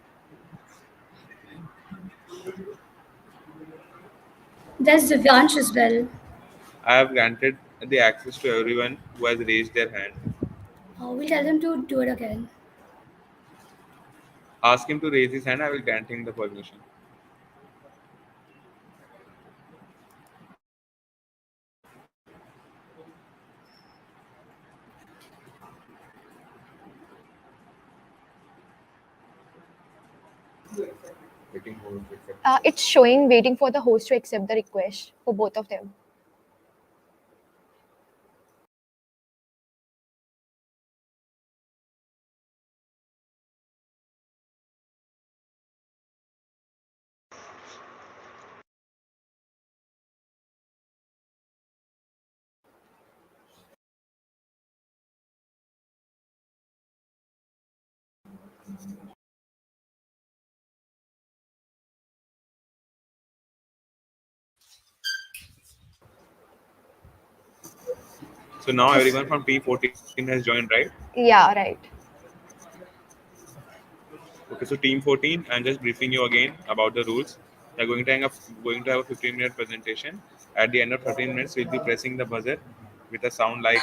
That's Divyansh as well. I have granted the access to everyone who has raised their hand. We'll tell them to do it again. Ask him to raise his hand. I will grant him the permission. Waiting for him to accept. It's showing waiting for the host to accept the request for both of them. So now Yes. everyone from team 14 has joined, right? Yeah, right. Okay, so team 14, I'm just briefing you again about the rules. We're going to have a 15-minute presentation. At the end of 13 minutes, we'll be pressing the buzzer with a sound like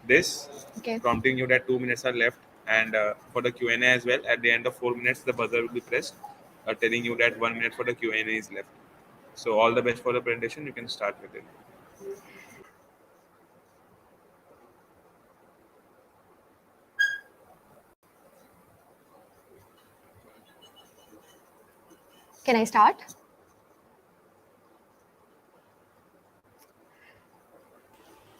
this, Okay. prompting you that 2 minutes are left. And for the Q&A as well, at the end of 4 minutes, the buzzer will be pressed, telling you that 1 minute for the Q&A is left. So all the best for the presentation. You can start with it. Can I start?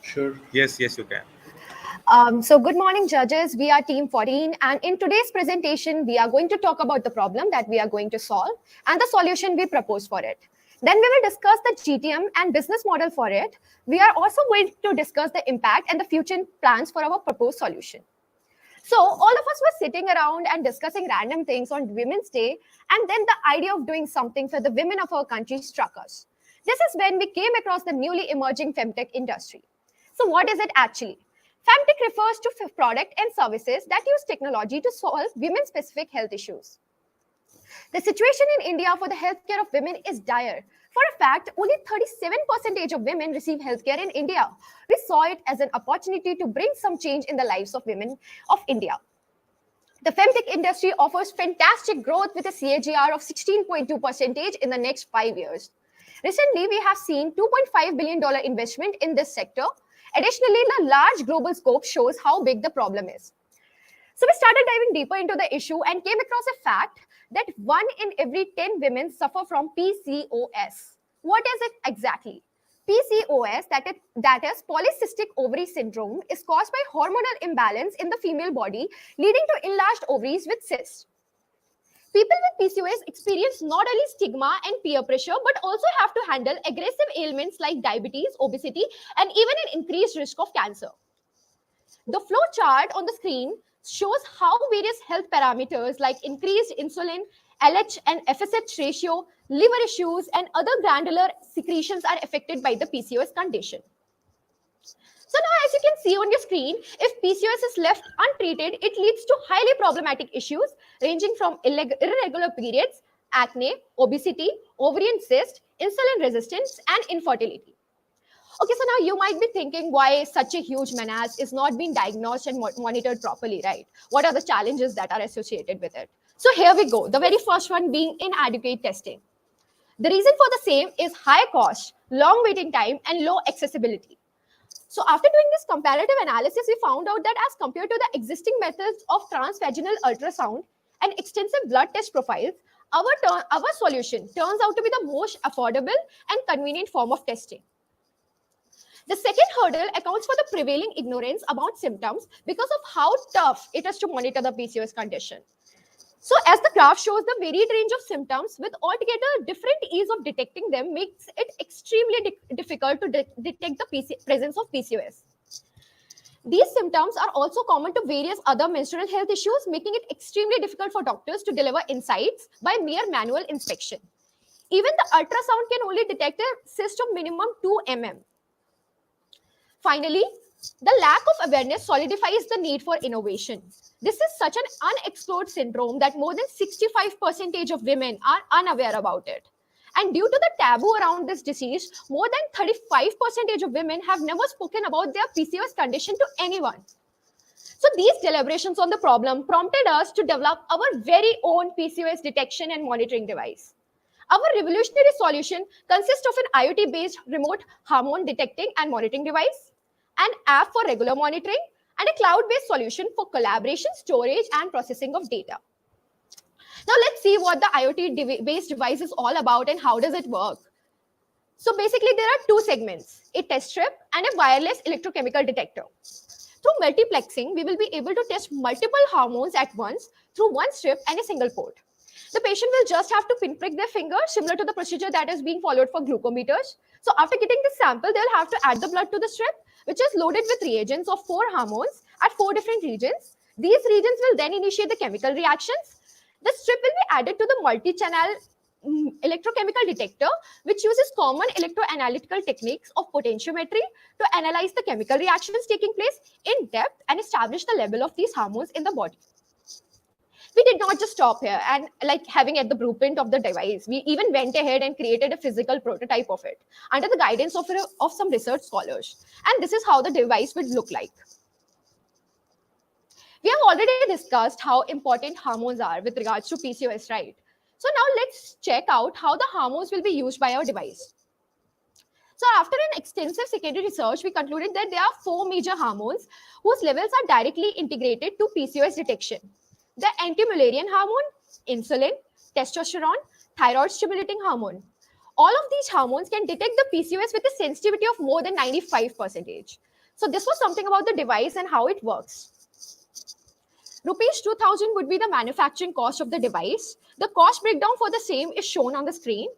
Sure. Yes, yes, you can. So good morning, judges. We are Team 14, and in today's presentation, we are going to talk about the problem that we are going to solve and the solution we propose for it. Then we will discuss the GTM and business model for it. We are also going to discuss the impact and the future plans for our proposed solution. So all of us were sitting around and discussing random things on Women's Day, and then the idea of doing something for the women of our country struck us. This is when we came across the newly emerging femtech industry. So what is it actually? Femtech refers to product and services that use technology to solve women-specific health issues. The situation in India for the healthcare of women is dire. For a fact, only 37% of women receive healthcare in India. We saw it as an opportunity to bring some change in the lives of women of India. The femtech industry offers fantastic growth with a CAGR of 16.2% in the next 5 years. Recently, we have seen $2.5 billion investment in this sector. Additionally, the large global scope shows how big the problem is. So we started diving deeper into the issue and came across a fact that 1 in every 10 women suffer from PCOS. What is it exactly? PCOS, that is polycystic ovary syndrome, is caused by hormonal imbalance in the female body, leading to enlarged ovaries with cysts. People with PCOS experience not only stigma and peer pressure, but also have to handle aggressive ailments like diabetes, obesity, and even an increased risk of cancer. The flow chart on the screen shows how various health parameters like increased insulin, LH and FSH ratio, liver issues, and other glandular secretions are affected by the PCOS condition. So now, as you can see on your screen, if PCOS is left untreated, it leads to highly problematic issues ranging from irregular periods, acne, obesity, ovarian cyst, insulin resistance, and infertility. Okay, so now you might be thinking why such a huge menace is not being diagnosed and monitored properly, right? What are the challenges that are associated with it? So here we go. The very first one being inadequate testing. The reason for the same is high cost, long waiting time, and low accessibility. So after doing this comparative analysis, we found out that as compared to the existing methods of transvaginal ultrasound and extensive blood test profiles, our solution turns out to be the most affordable and convenient form of testing. The second hurdle accounts for the prevailing ignorance about symptoms because of how tough it is to monitor the PCOS condition. So, as the graph shows, the varied range of symptoms with altogether different ease of detecting them makes it extremely difficult to detect the presence of PCOS. These symptoms are also common to various other menstrual health issues, making it extremely difficult for doctors to deliver insights by mere manual inspection. Even the ultrasound can only detect a cyst of minimum 2 mm. Finally, the lack of awareness solidifies the need for innovation. This is such an unexplored syndrome that more than 65% of women are unaware about it. And due to the taboo around this disease, more than 35% of women have never spoken about their PCOS condition to anyone. So these deliberations on the problem prompted us to develop our very own PCOS detection and monitoring device. Our revolutionary solution consists of an IoT-based remote hormone detecting and monitoring device, an app for regular monitoring, and a cloud-based solution for collaboration, storage, and processing of data. Now let's see what the IoT-based device is all about and how does it work. So basically there are two segments, a test strip and a wireless electrochemical detector. Through multiplexing, we will be able to test multiple hormones at once through one strip and a single port. The patient will just have to pinprick their finger, similar to the procedure that is being followed for glucometers. So after getting the sample, they'll have to add the blood to the strip, which is loaded with reagents of 4 hormones at 4 different regions. These regions will then initiate the chemical reactions. The strip will be added to the multi-channel electrochemical detector, which uses common electroanalytical techniques of potentiometry to analyze the chemical reactions taking place in depth and establish the level of these hormones in the body. We did not just stop here and like having at the blueprint of the device. We even went ahead and created a physical prototype of it under the guidance of some research scholars. And this is how the device would look like. We have already discussed how important hormones are with regards to PCOS, right? So now let's check out how the hormones will be used by our device. So after an extensive secondary research, we concluded that there are 4 major hormones whose levels are directly integrated to PCOS detection. The anti-Mullerian hormone, insulin, testosterone, thyroid stimulating hormone. All of these hormones can detect the PCOS with a sensitivity of more than 95%. So this was something about the device and how it works. Rupees 2000 would be the manufacturing cost of the device. The cost breakdown for the same is shown on the screen.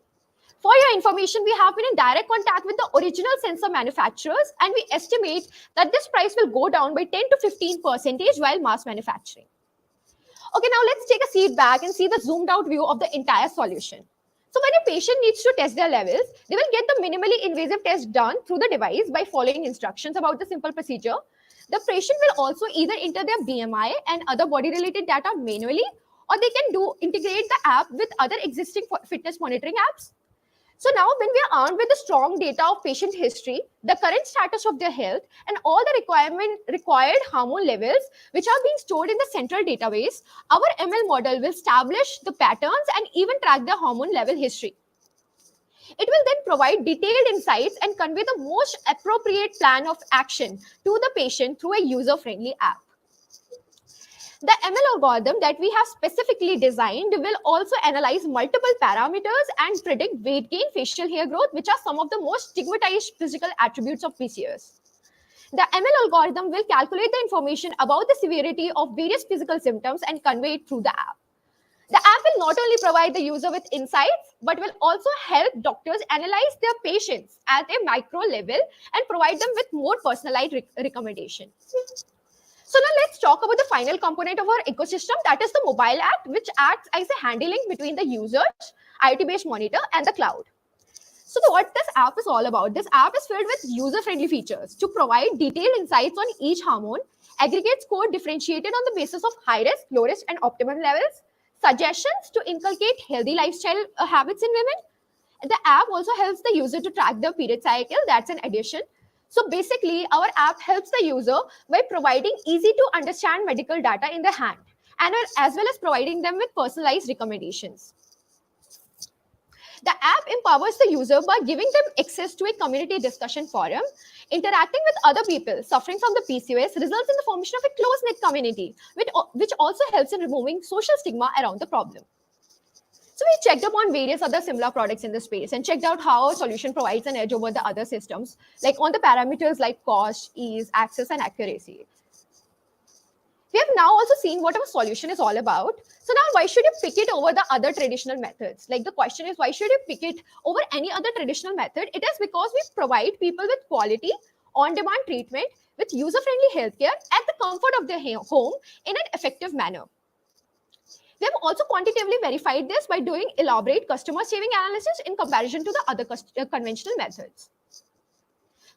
For your information, we have been in direct contact with the original sensor manufacturers, and we estimate that this price will go down by 10 to 15% while mass manufacturing. Okay, now let's take a seat back and see the zoomed out view of the entire solution. So when a patient needs to test their levels, they will get the minimally invasive test done through the device by following instructions about the simple procedure. The patient will also either enter their BMI and other body related data manually, or they can integrate the app with other existing fitness monitoring apps. So now when we are armed with the strong data of patient history, the current status of their health, and all the required hormone levels, which are being stored in the central database, our ML model will establish the patterns and even track their hormone level history. It will then provide detailed insights and convey the most appropriate plan of action to the patient through a user-friendly app. The ML algorithm that we have specifically designed will also analyze multiple parameters and predict weight gain, facial hair growth, which are some of the most stigmatized physical attributes of PCOS. The ML algorithm will calculate the information about the severity of various physical symptoms and convey it through the app. The app will not only provide the user with insights, but will also help doctors analyze their patients at a micro level and provide them with more personalized recommendations. So now let's talk about the final component of our ecosystem, that is the mobile app, which acts as a handy link between the users, IoT-based monitor, and the cloud. So what this app is all about, this app is filled with user-friendly features to provide detailed insights on each hormone, aggregate score differentiated on the basis of high risk, low risk, and optimum levels, suggestions to inculcate healthy lifestyle habits in women, The app also helps the user to track their period cycle. That's an addition. So basically, our app helps the user by providing easy to understand medical data in the hand, and as well as providing them with personalized recommendations. The app empowers the user by giving them access to a community discussion forum. Interacting with other people suffering from the PCOS results in the formation of a close-knit community, which also helps in removing social stigma around the problem. So we checked upon various other similar products in the space and checked out how a solution provides an edge over the other systems, like on the parameters like cost, ease, access, and accuracy. We have now also seen what our solution is all about. So now why should you pick it over the other traditional methods? Like the question is, why should you pick it over any other traditional method? It is because we provide people with quality, on-demand treatment with user-friendly healthcare at the comfort of their home in an effective manner. We have also quantitatively verified this by doing elaborate customer saving analysis in comparison to the other conventional methods.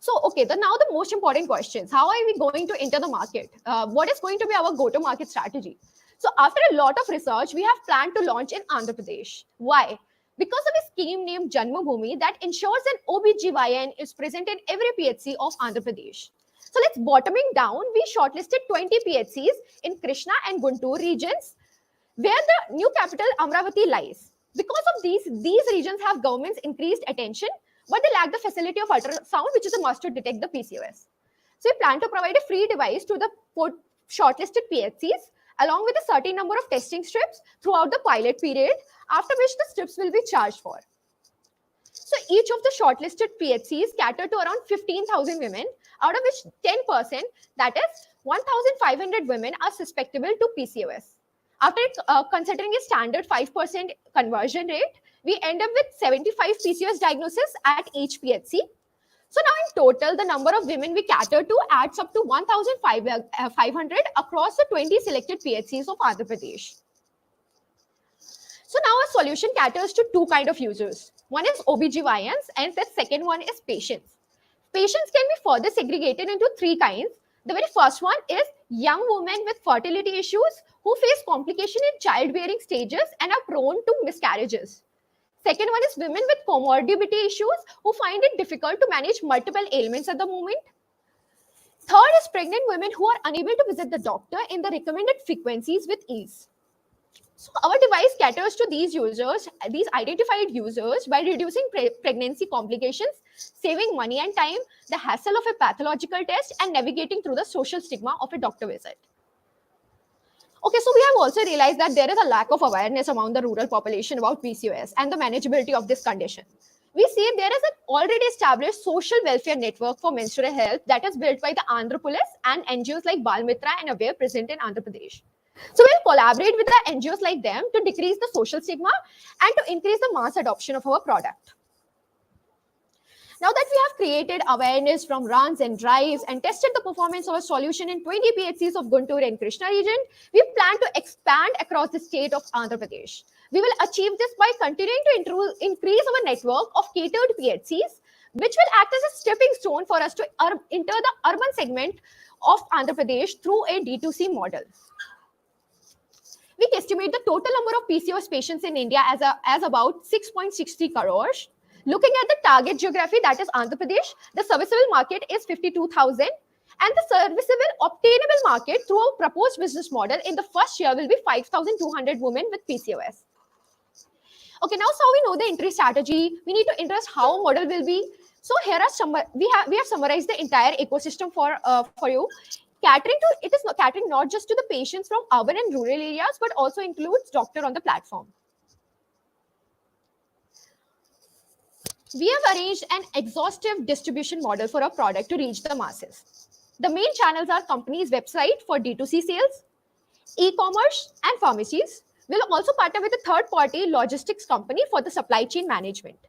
So, okay, now the most important questions. How are we going to enter the market? What is going to be our go-to-market strategy? So, after a lot of research, we have planned to launch in Andhra Pradesh. Why? Because of a scheme named Janmabhoomi that ensures an OBGYN is present in every PHC of Andhra Pradesh. So, let's bottoming down. We shortlisted 20 PHCs in Krishna and Guntur regions, where the new capital Amravati lies. Because of these regions have government's increased attention, but they lack the facility of ultrasound, which is a must to detect the PCOS. So we plan to provide a free device to the shortlisted PHCs along with a certain number of testing strips throughout the pilot period, after which the strips will be charged for. So each of the shortlisted PHCs cater to around 15,000 women, out of which 10%, that is 1,500 women, are susceptible to PCOS. After considering a standard 5% conversion rate, we end up with 75 PCOS diagnoses at each PHC. So now in total, the number of women we cater to adds up to 1,500 across the 20 selected PHCs of Andhra Pradesh. So now our solution caters to two kinds of users. One is OBGYNs and the second one is patients. Patients can be further segregated into three kinds. The very first one is young women with fertility issues who face complication in childbearing stages and are prone to miscarriages. Second one is women with comorbidity issues who find it difficult to manage multiple ailments at the moment. Third is pregnant women who are unable to visit the doctor in the recommended frequencies with ease. So our device caters to these users, these identified users, by reducing pregnancy complications, saving money and time, the hassle of a pathological test, and navigating through the social stigma of a doctor visit. Okay, so we have also realized that there is a lack of awareness among the rural population about PCOS and the manageability of this condition. We see there is an already established social welfare network for menstrual health that is built by the Andhra Police and NGOs like Bal Mitra and Aware present in Andhra Pradesh. So we'll collaborate with the NGOs like them to decrease the social stigma and to increase the mass adoption of our product. Now that we have created awareness from runs and drives and tested the performance of a solution in 20 PHCs of Guntur and Krishna region, we plan to expand across the state of Andhra Pradesh. We will achieve this by continuing to increase our network of catered PHCs, which will act as a stepping stone for us to enter the urban segment of Andhra Pradesh through a D2C model. We estimate the total number of PCOS patients in India as about 6.63 crores. Looking at the target geography, that is Andhra Pradesh, the serviceable market is 52,000, and the serviceable obtainable market through our proposed business model in the first year will be 5,200 women with PCOS. Okay, now so we know the entry strategy. We need to interest how model will be. So here are some. We have summarized the entire ecosystem for you. It is catering not just to the patients from urban and rural areas, but also includes doctor on the platform. We have arranged an exhaustive distribution model for our product to reach the masses. The main channels are company's website for D2C sales, e-commerce, and pharmacies. We'll also partner with a third-party logistics company for the supply chain management.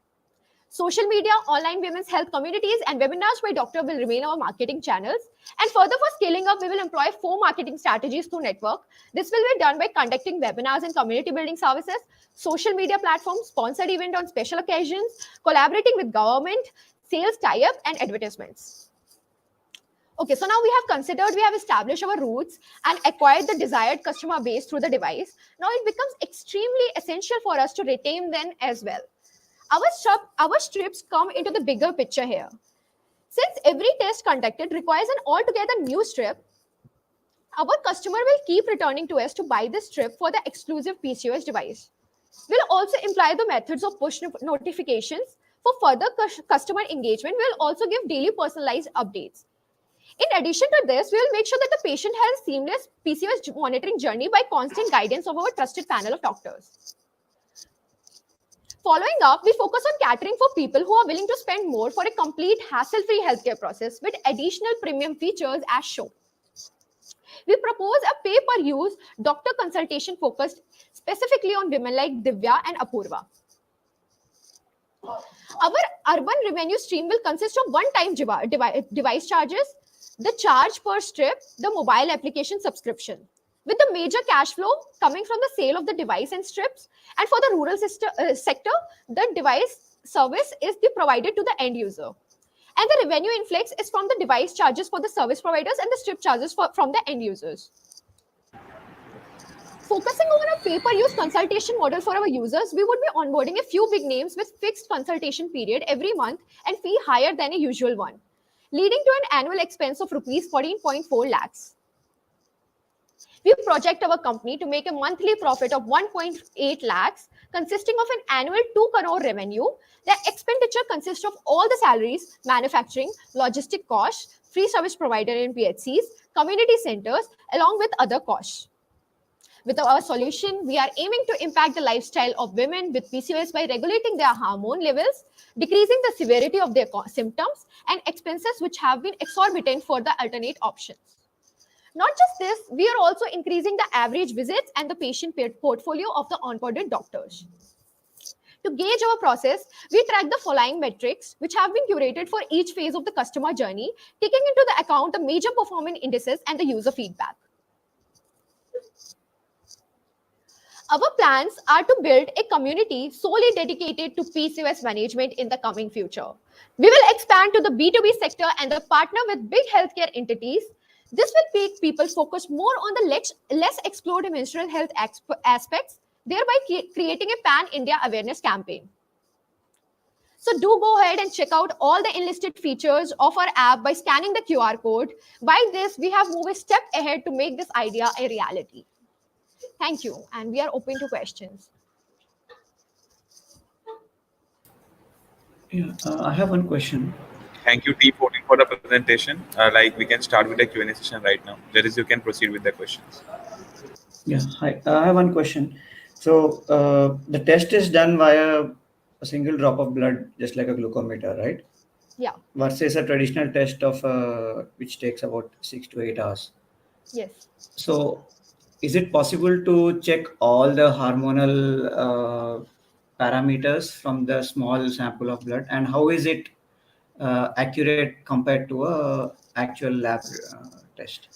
Social media, online women's health communities, and webinars by doctor will remain our marketing channels. And further, for scaling up, we will employ 4 marketing strategies through network. This will be done by conducting webinars and community building services, social media platforms, sponsored event on special occasions, collaborating with government, sales tie-up, and advertisements. Okay, so now we have established our roots and acquired the desired customer base through the device. Now it becomes extremely essential for us to retain them as well. Our strips come into the bigger picture here. Since every test conducted requires an altogether new strip, our customer will keep returning to us to buy this strip for the exclusive PCOS device. We'll also imply the methods of push notifications. For further customer engagement, we'll also give daily personalized updates. In addition to this, we will make sure that the patient has a seamless PCOS monitoring journey by constant guidance of our trusted panel of doctors. Following up, we focus on catering for people who are willing to spend more for a complete hassle-free healthcare process with additional premium features as shown. We propose a pay-per-use doctor consultation focused specifically on women like Divya and Apurva. Our urban revenue stream will consist of one-time device charges, the charge per strip, the mobile application subscription, with the major cash flow coming from the sale of the device and strips. And for the rural sector, the device service is provided to the end user. And the revenue influx is from the device charges for the service providers and the strip charges from the end users. Focusing on a pay-per-use consultation model for our users, we would be onboarding a few big names with fixed consultation period every month and fee higher than a usual one, leading to an annual expense of rupees 14.4 lakhs. We project our company to make a monthly profit of 1.8 lakhs, consisting of an annual 2 crore revenue. The expenditure consists of all the salaries, manufacturing, logistic costs, free service provider in PHCs, community centers, along with other costs. With our solution, we are aiming to impact the lifestyle of women with PCOS by regulating their hormone levels, decreasing the severity of their symptoms, and expenses which have been exorbitant for the alternate options. Not just this, we are also increasing the average visits and the patient portfolio of the onboarded doctors. To gauge our process, we track the following metrics, which have been curated for each phase of the customer journey, taking into the account the major performance indices and the user feedback. Our plans are to build a community solely dedicated to PCOS management in the coming future. We will expand to the B2B sector and partner with big healthcare entities. This will make people focus more on the less explored menstrual health aspects, thereby creating a pan-India awareness campaign. So do go ahead and check out all the enlisted features of our app by scanning the QR code. By this, we have moved a step ahead to make this idea a reality. Thank you, and we are open to questions. Yeah, I have one question. Thank you, T14, for the presentation. Like we can start with the Q&A session right now. There is, you can proceed with the questions. Yeah, hi. I have one question. So the test is done via a single drop of blood, just like a glucometer, right? Yeah. Versus a traditional test of which takes about 6 to 8 hours. Yes. So is it possible to check all the hormonal parameters from the small sample of blood, and how is it accurate compared to a actual lab test?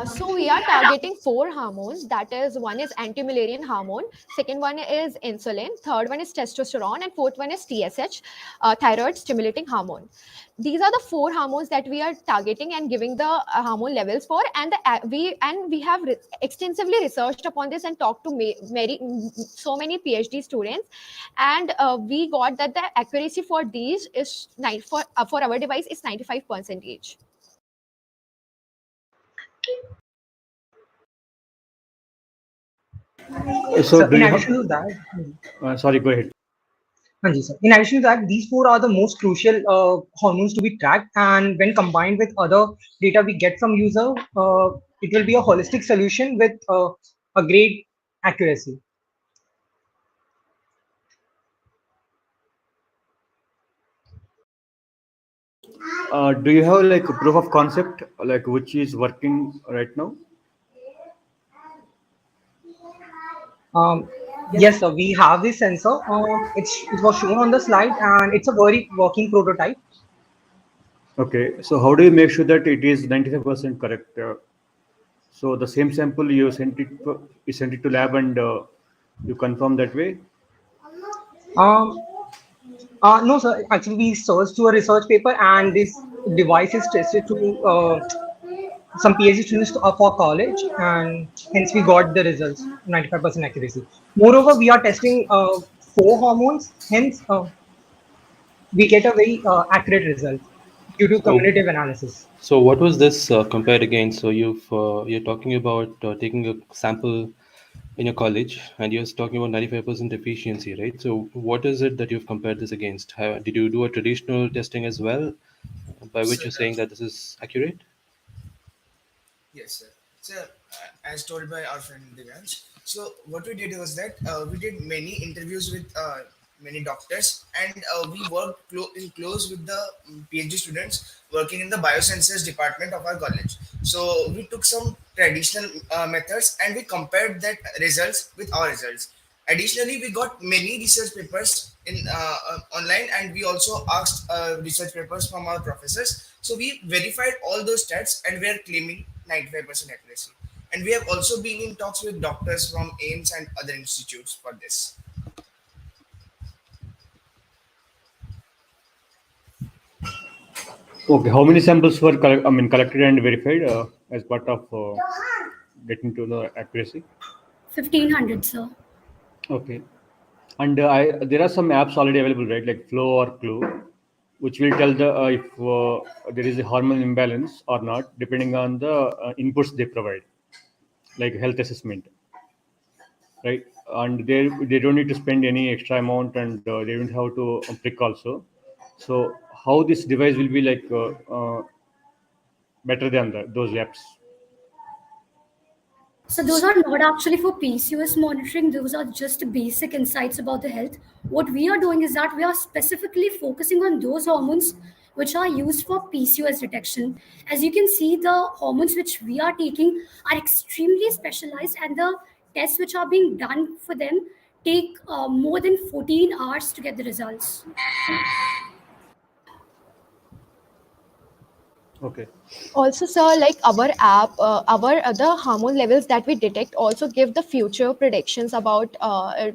So we are targeting 4 hormones. That is, one is anti-Mullerian hormone, second one is insulin, third one is testosterone, and fourth one is TSH, thyroid stimulating hormone. These are the 4 hormones that we are targeting and giving the hormone levels for. And we have extensively researched upon this and talked to so many PhD students, and we got that the accuracy for these is for our device is 95%. So do In you have? addition to that, Sorry, go ahead. Hanji, sir. In addition to that, these 4 are the most crucial hormones to be tracked, and when combined with other data we get from user, it will be a holistic solution with a great accuracy. Do you have like a proof of concept, like which is working right now? Yes, sir. We have this sensor. It was shown on the slide, and it's a very working prototype. Okay, so how do you make sure that it is 95% correct? So the same sample you sent it to lab and you confirm that way. Um, no, sir. Actually, we searched to a research paper, and this device is tested to some PhD students for college, and hence we got the results 95% accuracy. Moreover, we are testing four hormones, hence we get a very accurate result due to So, cumulative analysis. so what was this compared against? So you're talking about taking a sample in your college, and you're talking about 95% efficiency, right? So what is it that you've compared this against? Did you do a traditional testing as well, by which So, you're saying that this is accurate? yes, sir. So, as told by our friend Divyansh, so what we did was that we did many interviews with many doctors, and we worked in close with the PhD students working in the biosciences department of our college. So, we took some traditional methods and we compared that results with our results. Additionally, we got many research papers in online, and we also asked research papers from our professors. So we verified all those stats, and we are claiming 95% accuracy. And we have also been in talks with doctors from AIMS and other institutes for this. Okay, how many samples were collected and verified as part of getting to the accuracy? 1500, sir. Okay, and there are some apps already available, right? Like Flow or Clue, which will tell the if there is a hormone imbalance or not, depending on the inputs they provide, like health assessment, right? And they don't need to spend any extra amount, and they don't have to prick also. So how this device will be like better than those apps? So those are not actually for PCOS monitoring. Those are just basic insights about the health. What we are doing is that we are specifically focusing on those hormones which are used for PCOS detection. As you can see, the hormones which we are taking are extremely specialized, and the tests which are being done for them take more than 14 hours to get the results. Okay. Also, sir, like our app, our other hormone levels that we detect also give the future predictions about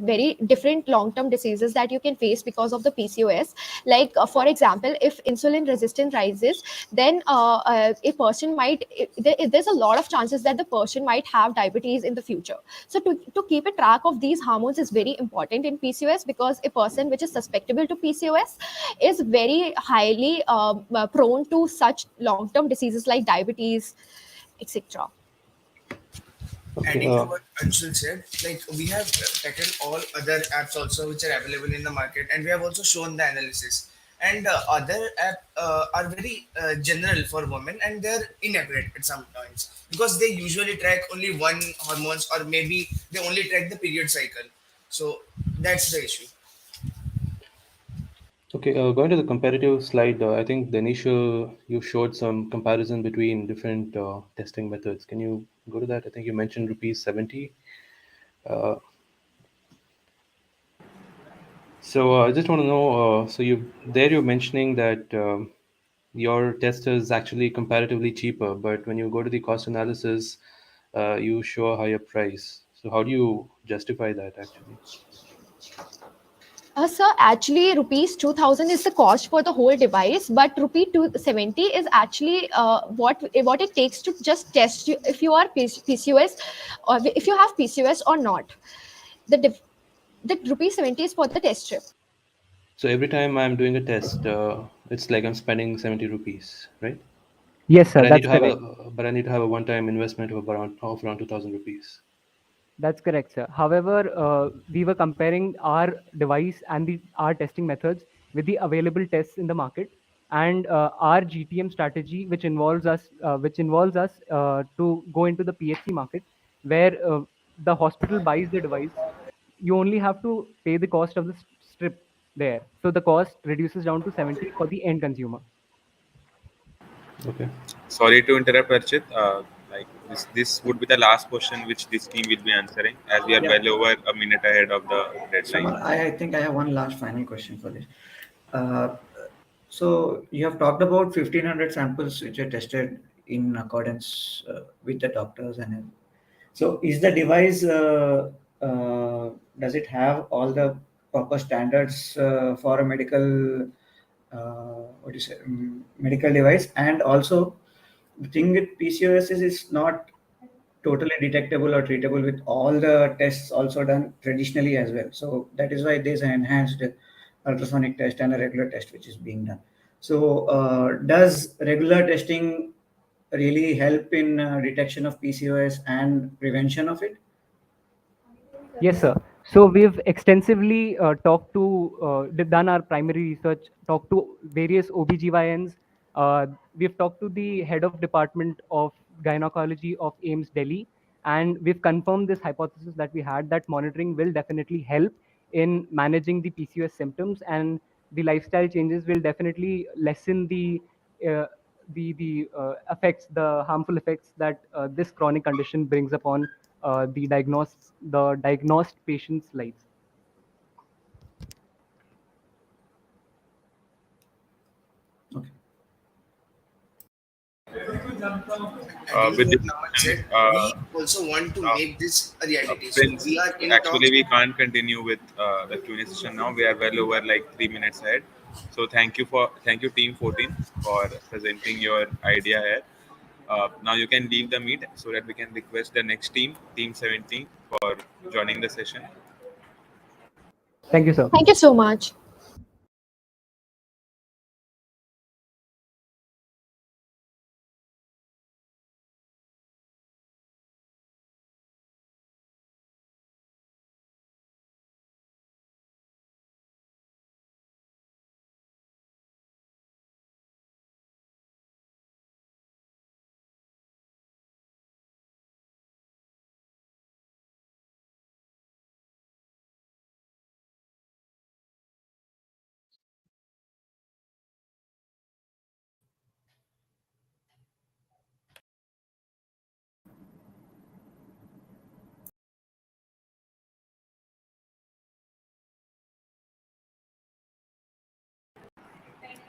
very different long-term diseases that you can face because of the PCOS. Like, for example, if insulin resistance rises, then a person might, there's a lot of chances that the person might have diabetes in the future. So to keep a track of these hormones is very important in PCOS, because a person which is susceptible to PCOS is very highly prone to such long-term diseases like diabetes, etc. Okay. Adding to what Anshul said, like we have tackled all other apps also which are available in the market, and we have also shown the analysis. And other app are very general for women, and they're inaccurate at some points because they usually track only one hormones, or maybe they only track the period cycle. So that's the issue. Okay, going to the comparative slide, I think the initial you showed some comparison between different testing methods. Can you go to that? I think you mentioned rupees 70. Uh, so I just want to know. So you're mentioning that your test is actually comparatively cheaper, but when you go to the cost analysis, you show a higher price. So how do you justify that actually? Sir, actually, rupees 2000 is the cost for the whole device, but rupee 270 is actually what it takes to just test you if you are PCOS, or if you have PCOS or not. The the rupee 70 is for the test strip. So every time I'm doing a test, it's like I'm spending 70 rupees, right? Yes, But sir, I need that's to have correct. a one-time investment of around 2,000 rupees. That's correct, sir. However, we were comparing our device and our testing methods with the available tests in the market, and our GTM strategy, which involves us to go into the PHC market, where the hospital buys the device. You only have to pay the cost of the strip there, so the cost reduces down to 70 for the end consumer. Okay. Sorry to interrupt, Archit. Like this would be the last question which this team will be answering, as we are Yeah. well over a minute ahead of the So deadline. I think I have one last final question for this. Uh, so you have talked about 1500 samples which are tested in accordance with the doctors and everything. So is the device does it have all the proper standards for a medical what do you say medical device? And also The thing with PCOS is it's not totally detectable or treatable with all the tests also done traditionally as well. So that is why there's an enhanced ultrasonic test and a regular test which is being done. So does regular testing really help in detection of PCOS and prevention of it? Yes, sir. So we've extensively done our primary research, talked to various OBGYNs. We've talked to the head of department of gynecology of AIMS Delhi, and we've confirmed this hypothesis that we had, that monitoring will definitely help in managing the PCOS symptoms, and the lifestyle changes will definitely lessen uh, the effects, the harmful effects that this chronic condition brings upon the diagnosed patient's lives. With this Now, session, said we also want to make this a reality. So Prince, we are in actually, talks. we can't continue with the Q&A session now. We are well over like 3 minutes ahead. So thank you Team 14 for presenting your idea here. Now you can leave the meet so that we can request the next team, Team 17, for joining the session. Thank you, sir. Thank you so much.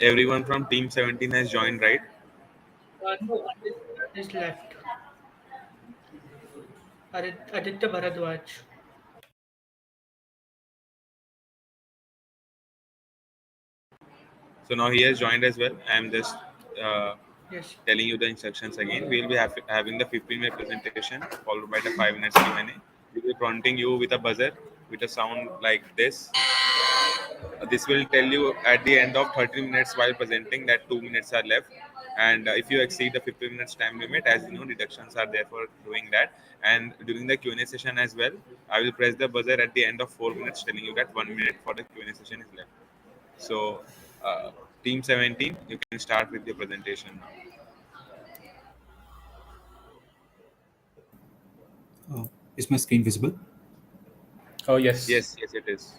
Everyone from Team 17 has joined, right? No, just left. Aditya Bharadwaj. So now he has joined as well. I am just uh, Yes. telling you the instructions again. We'll be having the 15-minute presentation followed by the 5 minutes Q&A. We'll be prompting you with a buzzer with a sound like this. This will tell you at the end of 30 minutes while presenting that 2 minutes are left. And if you exceed the 15 minutes time limit, as you know, deductions are there for doing that. And during the Q&A session as well, I will press the buzzer at the end of 4 minutes telling you that 1 minute for the Q&A session is left. So, uh, Team 17, you can start with your presentation now. Is my screen visible? Oh, yes. Yes, yes, it is.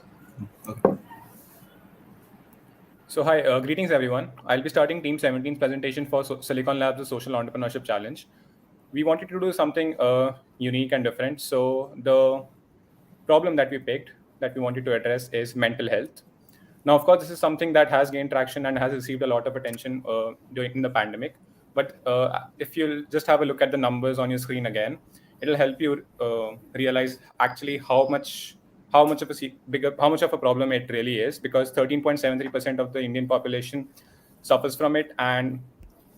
Okay. So, hi, greetings everyone. I'll be starting Team 17's presentation for Silicon Labs' Social Entrepreneurship Challenge. We wanted to do something unique and different. So, the problem that we picked that we wanted to address is mental health. Now, of course, this is something that has gained traction and has received a lot of attention during the pandemic. But if you'll just have a look at the numbers on your screen again, it'll help you realize actually how much of a how much of a problem it really is, because 13.73% of the Indian population suffers from it, and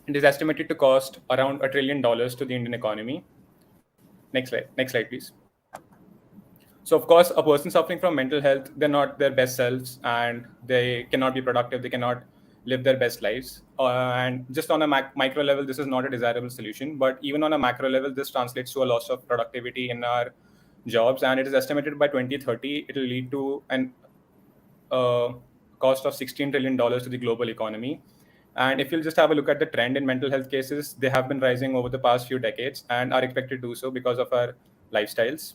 it is estimated to cost around $1 trillion to the Indian economy. Next slide, please. So, of course, a person suffering from mental health, they're not their best selves and they cannot be productive. They cannot live their best lives. And just on a micro level, this is not a desirable solution. But even on a macro level, this translates to a loss of productivity in our jobs. And it is estimated by 2030, it will lead to an cost of $16 trillion to the global economy. And if you'll just have a look at the trend in mental health cases, they have been rising over the past few decades and are expected to do so because of our lifestyles.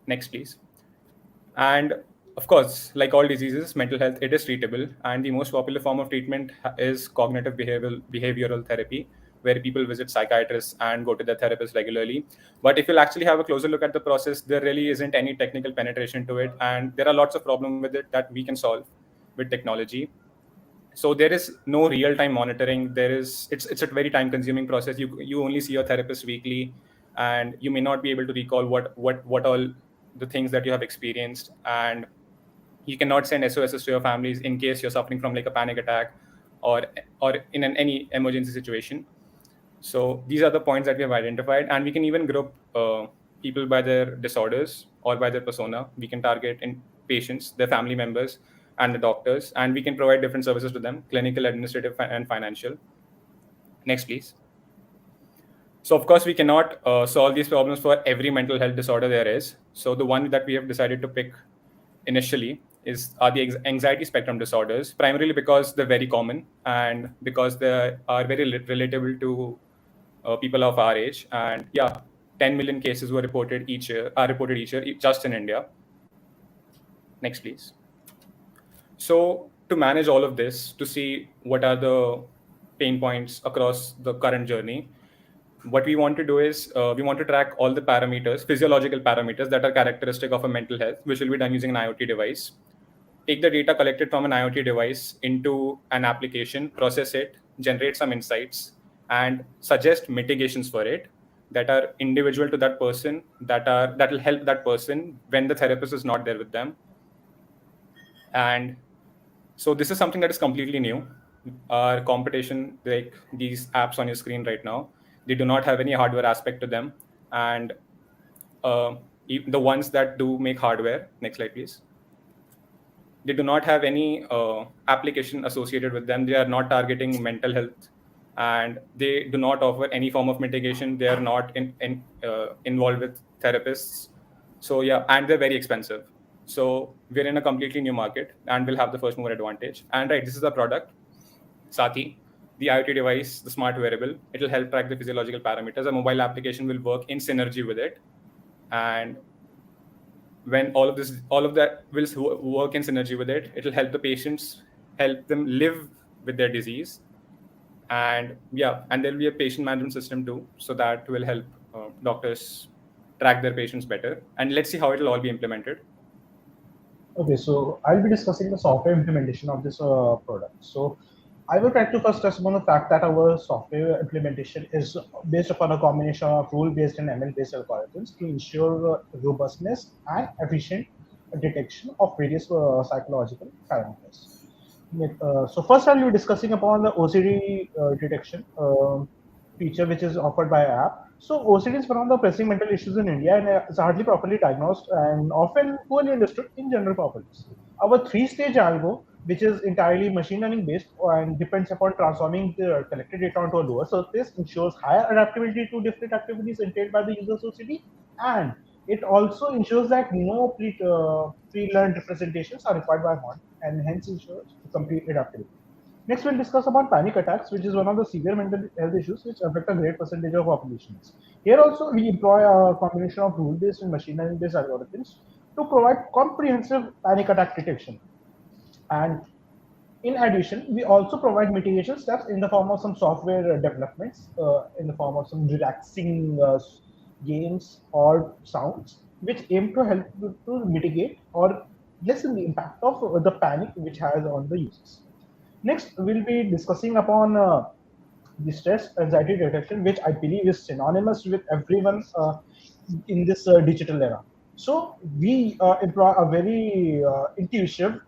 Next, please. And of course, like all diseases, mental health, it is treatable. And the most popular form of treatment is cognitive behavioral therapy, where people visit psychiatrists and go to their therapist regularly. But if you'll actually have a closer look at the process, there really isn't any technical penetration to it. And there are lots of problems with it that we can solve with technology. So there is no real-time monitoring. It's a very time-consuming process. You only see your therapist weekly, and you may not be able to recall what all the things that you have experienced, and you cannot send SOSs to your families in case you're suffering from like a panic attack or in any emergency situation. So these are the points that we have identified, and we can even group people by their disorders or by their persona. We can target in patients, their family members, and the doctors, and we can provide different services to them: clinical, administrative, and financial. Next, please. So of course, we cannot solve these problems for every mental health disorder there is. So the one that we have decided to pick initially are the anxiety spectrum disorders, primarily because they're very common and because they are very relatable to people of our age. And yeah, 10 million cases were reported each year, are reported each year just in India. Next, please. So to manage all of this, to see what are the pain points across the current journey, what we want to do is we want to track all the parameters, physiological parameters that are characteristic of a mental health, which will be done using an IoT device. Take the data collected from an IoT device into an application, process it, generate some insights, and suggest mitigations for it that are individual to that person, that will help that person when the therapist is not there with them. And so this is something that is completely new. Our competition, like these apps on your screen right now, they do not have any hardware aspect to them. And the ones that do make hardware, next slide, please, they do not have any application associated with them. They are not targeting mental health, and they do not offer any form of mitigation. They are not involved with therapists. So yeah, and they're very expensive. So we're in a completely new market, and we'll have the first mover advantage. And right, this is the product, Sati, the IoT device, the smart wearable. It will help track the physiological parameters. A mobile application will work in synergy with it, and when all of that will work in synergy with it, it will help the patients, help them live with their disease. And yeah, and there'll be a patient management system too, so that will help doctors track their patients better. And let's see how it'll all be implemented. Okay, so I'll be discussing the software implementation of this product. So I will try to first stress upon the fact that our software implementation is based upon a combination of rule-based and ML-based algorithms to ensure robustness and efficient detection of various psychological parameters. So first, I'll be discussing upon the OCD detection feature, which is offered by app. So OCD is one of the pressing mental issues in India, and is hardly properly diagnosed and often poorly understood in general populace. Our three-stage algo, which is entirely machine learning based and depends upon transforming the collected data onto a lower surface, ensures higher adaptability to different activities entailed by the user's OCD, and it also ensures that no pre-learned representations are required by model, and hence ensures complete adaptability. Next, we'll discuss about panic attacks, which is one of the severe mental health issues which affect a great percentage of populations. Here also, we employ a combination of rule-based and machine learning-based algorithms to provide comprehensive panic attack detection. And in addition, we also provide mitigation steps in the form of some software developments, in the form of some relaxing games or sounds, which aim to help to mitigate or lessen the impact of the panic which has on the users. Next, we'll be discussing upon the stress anxiety detection, which I believe is synonymous with everyone in this digital era. So we employ a very intuitive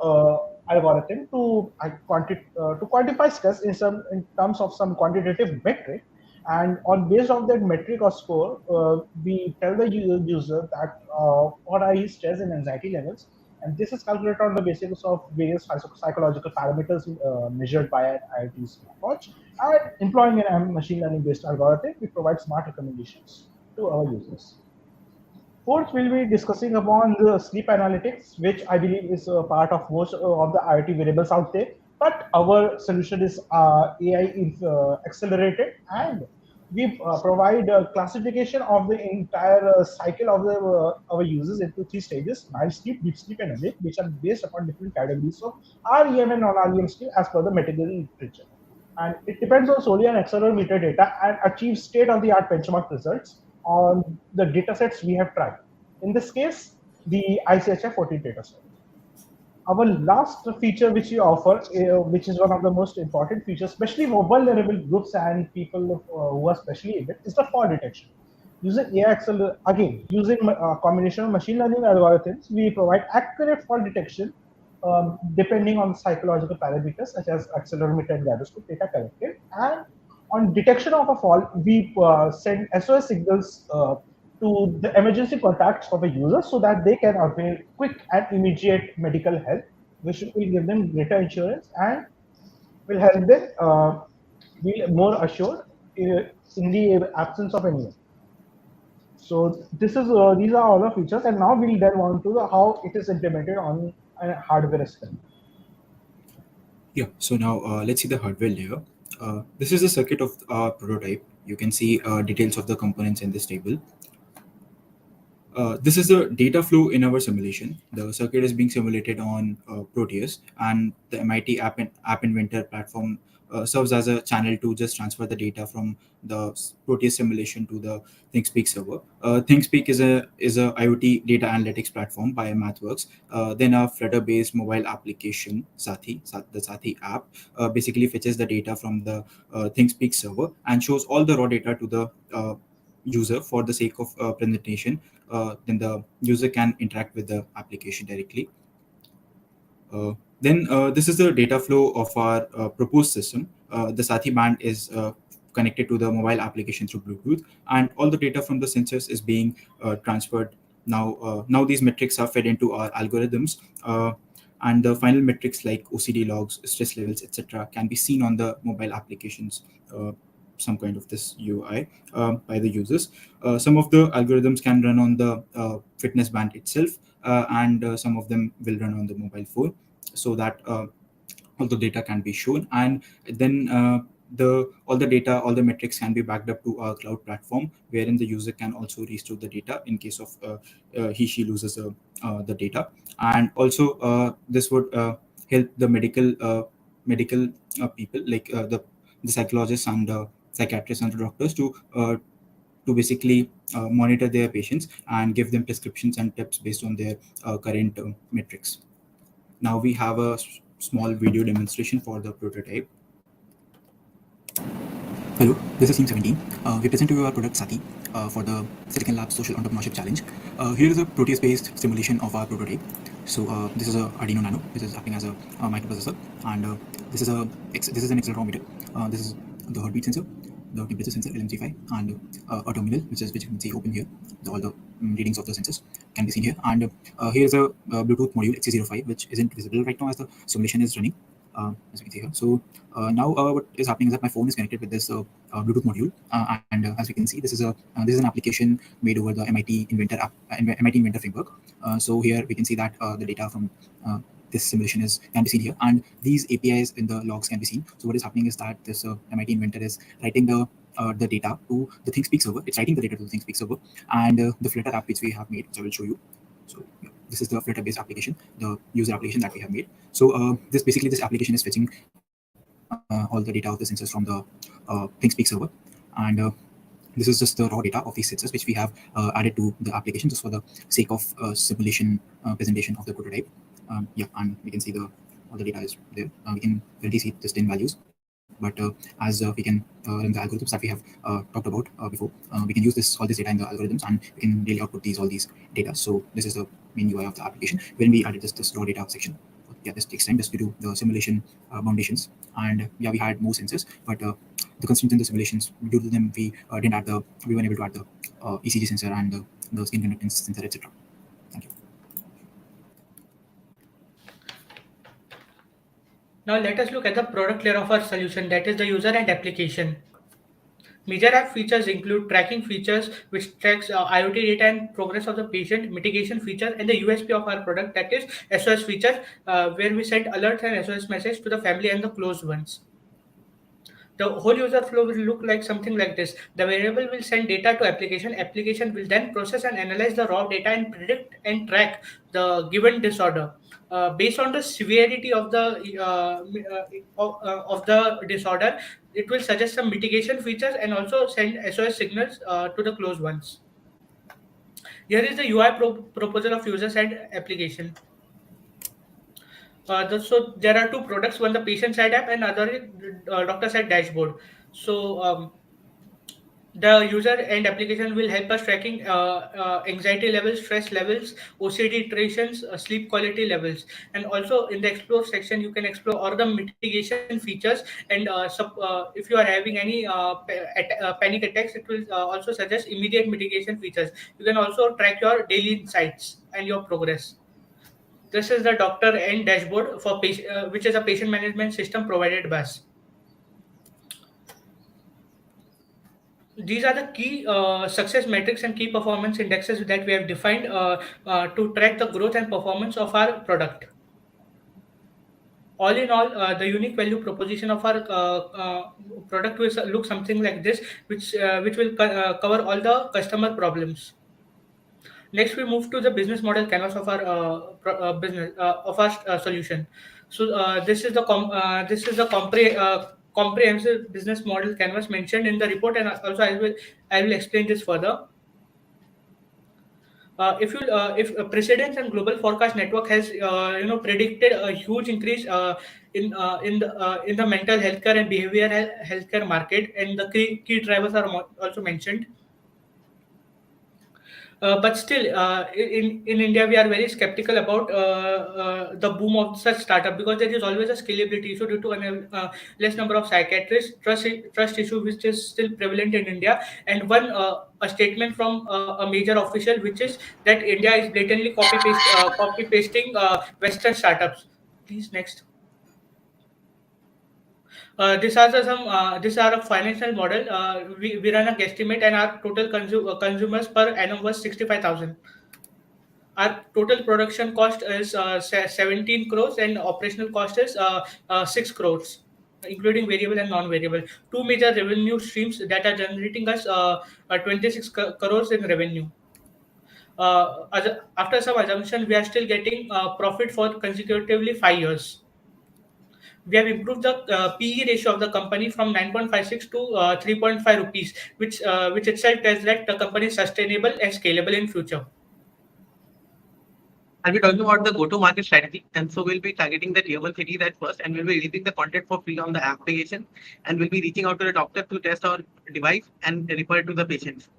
algorithm to quantify stress in terms of some quantitative metric, and on based on that metric or score, we tell the user that what are his stress and anxiety levels, and this is calculated on the basis of various psychological parameters measured by an IoT smartwatch. And employing a machine learning based algorithm, we provide smart recommendations to our users. Fourth, we'll be discussing upon the sleep analytics, which I believe is a part of most of the IoT variables out there. But our solution is AI accelerated, and we provide a classification of the entire cycle of our users into three stages: mild sleep, deep sleep, and awake, which are based upon different categories of REM and non-REM sleep as per the medical literature. And it depends on solely on accelerometer data and achieves state-of-the-art benchmark results on the datasets we have tried. In this case, the ICHF 14 dataset. Our last feature which we offer, which is one of the most important features, especially for vulnerable groups and people who are specially able, is the fall detection. Using AXL, again, using a combination of machine learning algorithms, we provide accurate fall detection depending on psychological parameters such as accelerometer and gyroscope data collected, and On detection of a fall, we send SOS signals to the emergency contacts of a user so that they can avail quick and immediate medical help, which will give them greater insurance and will help them be more assured uh, in the absence of anyone. So this is these are all the features, and now we'll delve on to how it is implemented on a hardware system. Yeah, so now let's see the hardware layer. This is the circuit of our prototype. You can see details of the components in this table. This is the data flow in our simulation. The circuit is being simulated on Proteus, and the MIT App Inventor platform serves as a channel to just transfer the data from the Proteus simulation to the ThinkSpeak server. ThinkSpeak is a IoT data analytics platform by MathWorks. Then a Flutter-based mobile application, the Sathi app, basically fetches the data from the ThinkSpeak server and shows all the raw data to the user for the sake of presentation. Then the user can interact with the application directly. Then this is the data flow of our proposed system. The Sathi band is connected to the mobile application through Bluetooth, and all the data from the sensors is being transferred. Now these metrics are fed into our algorithms, and the final metrics like OCD logs, stress levels, etc., can be seen on the mobile applications. Some kind of this UI by the users. Some of the algorithms can run on the fitness band itself, and some of them will run on the mobile phone, so that all the data can be shown, and then the all the data, all the metrics can be backed up to our cloud platform, wherein the user can also restore the data in case of he she loses the data. And also this would help the medical people, like the psychologists and psychiatrists and the doctors to basically monitor their patients and give them prescriptions and tips based on their current metrics. Now we have a small video demonstration for the prototype. Hello, this is Team 17. We present to you our product Sati for the Silicon Labs Social Entrepreneurship Challenge. Here is a Proteus-based simulation of our prototype. So this is a Arduino Nano, which is acting as a microprocessor, and this is an accelerometer. This is the heartbeat sensor, the temperature sensor LM35, and a terminal, which you can see open here. All the readings of the sensors can be seen here. And here is a Bluetooth module XC05, which isn't visible right now as the simulation is running. As you can see here. So now what is happening is that my phone is connected with this Bluetooth module, and as we can see, this is an application made over the MIT Inventor app, MIT Inventor framework. So here we can see that the data from this simulation can be seen here, and these APIs in the logs can be seen. So what is happening is that this MIT Inventor is writing the data to the ThinkSpeak server. It's writing the data to the ThinkSpeak server, and the Flutter app which we have made, which I will show you. So yeah, this is the Flutter-based application, the user application that we have made. So this application is fetching all the data of the sensors from the ThinkSpeak server, and this is just the raw data of these sensors which we have added to the application just for the sake of simulation presentation of the prototype. Yeah, and we can see all the data is there. We can clearly see the 10 values, but as we can run the algorithms that we have talked about before, we can use all this data in the algorithms, and we can really output all these data. So this is the main UI of the application. When we added this raw data section, yeah, this takes time just to do the simulation foundations. And yeah, we had more sensors, but the constraints in the simulations, due to them, we weren't able to add the ECG sensor and the skin conductance sensor, etc. Thank you. Now let us look at the product layer of our solution, that is the user and application. Major app features include tracking features, which tracks IoT data and progress of the patient, mitigation feature, and the USP of our product, that is SOS feature, where we send alerts and SOS message to the family and the close ones. The whole user flow will look like something like this. The variable will send data to application. Application will then process and analyze the raw data and predict and track the given disorder. Based on the severity of the disorder, it will suggest some mitigation features and also send SOS signals to the close ones. Here is the UI proposal of user side application. So there are two products, one the patient side app and other doctor side dashboard. So The user and application will help us tracking anxiety levels, stress levels, OCD iterations, sleep quality levels. And also in the explore section, you can explore all the mitigation features. And if you are having any panic attacks, it will also suggest immediate mitigation features. You can also track your daily insights and your progress. This is the doctor and dashboard for patient, which is a patient management system provided by us. These are the key success metrics and key performance indexes that we have defined to track the growth and performance of our product. All in all, the unique value proposition of our product will look something like this, which will cover all the customer problems. Next, we move to the business model canvas of our business of our solution. So this is the comprehensive business model canvas mentioned in the report, and also I will explain this further. If precedence and global forecast network has predicted a huge increase in the mental healthcare and behavioral healthcare market, and the key drivers are also mentioned. But still, in India, we are very skeptical about the boom of such startup, because there is always a scalability issue due to less number of psychiatrists, trust issue which is still prevalent in India, and one a statement from a major official, which is that India is blatantly copy pasting Western startups. Please next. These are a financial model. We run a guesstimate, and our total consumers per annum was 65,000. Our total production cost is 17 crores, and operational cost is 6 crores, including variable and non-variable. Two major revenue streams that are generating us 26 crores in revenue. After some assumption, we are still getting profit for consecutively 5 years. We have improved the PE ratio of the company from 9.56 to 3.5 rupees, which itself tells that the company is sustainable and scalable in future. I'll be talking about the go-to-market strategy. And so we'll be targeting the tier 1 cities at first, and we'll be releasing the content for free on the application. And we'll be reaching out to the doctor to test our device and refer it to the patients.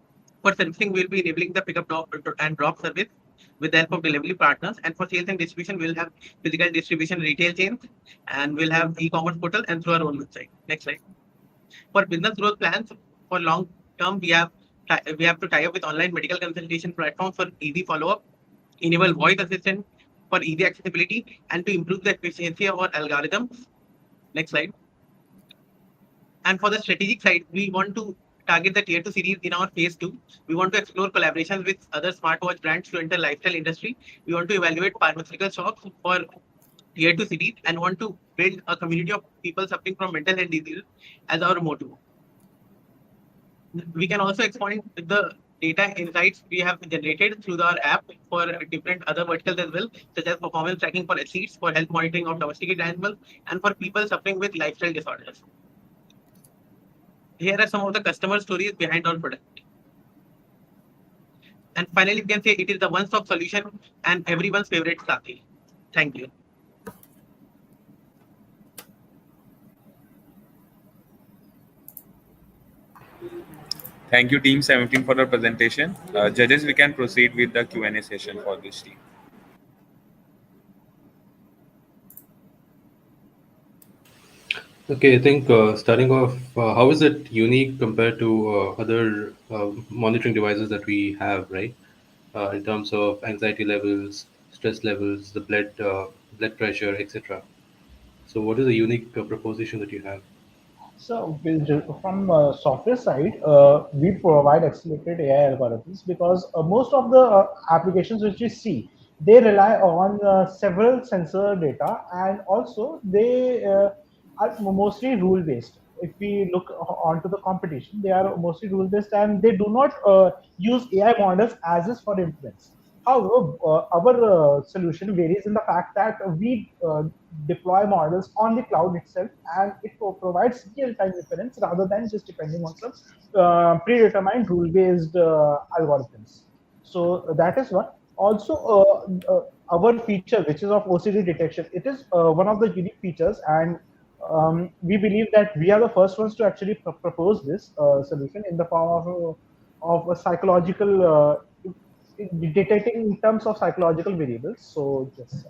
For servicing, we'll be enabling the pickup and drop service with the help of delivery partners. And for sales and distribution, we'll have physical distribution retail chains, and we'll have e-commerce portal and through our own website. Next slide. For business growth plans, for long term, we have to tie up with online medical consultation platforms for easy follow-up, enable voice assistant for easy accessibility, and to improve the efficiency of our algorithms. Next slide. And for the strategic side, we want to target the tier 2 cities in our phase 2. We want to explore collaborations with other smartwatch brands to enter lifestyle industry. We want to evaluate pharmaceutical shops for tier 2 cities, and want to build a community of people suffering from mental health diseases as our motto. We can also exploit the data insights we have generated through our app for different other verticals as well, such as performance tracking for athletes, for health monitoring of domesticated animals, and for people suffering with lifestyle disorders. Here are some of the customer stories behind our product. And finally, we can say it is the one-stop solution and everyone's favorite Sati. Thank you. Thank you, Team 17, for the presentation. Judges, we can proceed with the Q&A session for this team. Okay, I think starting off, how is it unique compared to other monitoring devices that we have, right? In terms of anxiety levels, stress levels, the blood pressure, etc. So, what is the unique proposition that you have? So from software side, we provide accelerated AI algorithms because most of the applications which we see, they rely on several sensor data, and also they are mostly rule based. If we look onto the competition, they are mostly rule based, and they do not use AI models as is for inference. However, our solution varies in the fact that we deploy models on the cloud itself, and it provides real-time inference rather than just depending on some predetermined rule-based algorithms. So that is one. Also, our feature, which is of OCD detection, it is one of the unique features, and we believe that we are the first ones to actually propose this solution in the form of a psychological detecting in terms of psychological variables. So just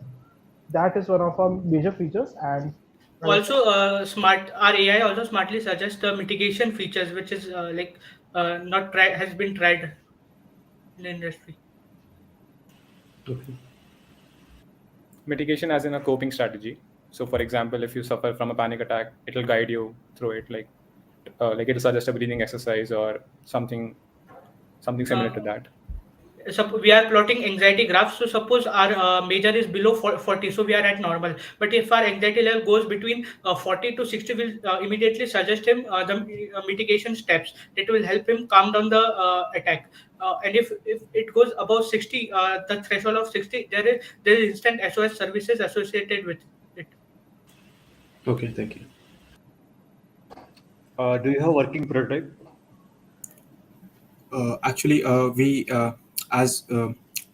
that is one of our major features. And Also, smart our AI also smartly suggests the mitigation features, which is not try has been tried in the industry. Okay. Mitigation as in a coping strategy. So, for example, if you suffer from a panic attack, it'll guide you through it, like it'll suggest a breathing exercise or something similar to Uh, that. we are plotting anxiety graphs. So suppose our major is below 40, so we are at normal. But if our anxiety level goes between 40 to 60, we'll immediately suggest him the mitigation steps that will help him calm down the attack. And if it goes above 60, the threshold of 60, there is instant SOS services associated with it. Okay, thank you. Do you have working prototype? Actually, as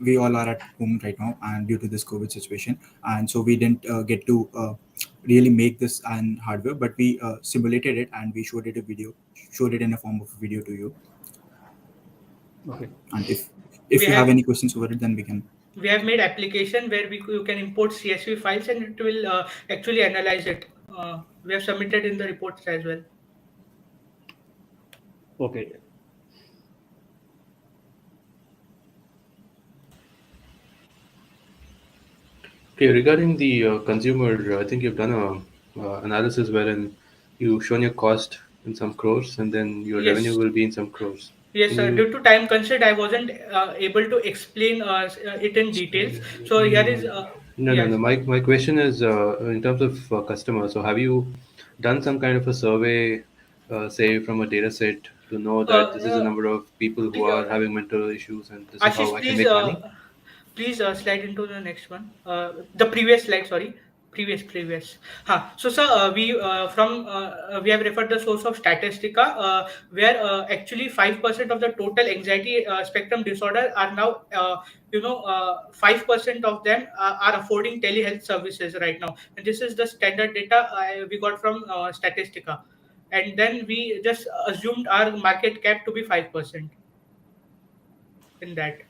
we all are at home right now, and due to this COVID situation, and so we didn't get to really make this and hardware, but we simulated it and we showed it in a form of a video to you. Okay. And We if you have have any questions over it, then we can. we have made application where you can import CSV files and it will actually analyze it. We have submitted in the reports as well. Okay. Okay, regarding the consumer, I think you've done a analysis wherein you've shown your cost in some crores and then your revenue Yes. will be in some crores. Yes, Can sir. you? Due to time constraint, I wasn't able to explain it in details. So here is No, no, yes. no. My question is in terms of customers. So have you done some kind of a survey, say from a data set, to know Uh, that this is the uh, number of people who are having mental issues and this is how Ashish, I can make money? please slide into the next one. The previous slide, sorry. Previous. So, sir, we have referred the source of Statistica, where actually 5% of the total anxiety spectrum disorder are now, 5% of them are affording telehealth services right now, and this is the standard data we got from Statistica, and then we just assumed our market cap to be 5% in that.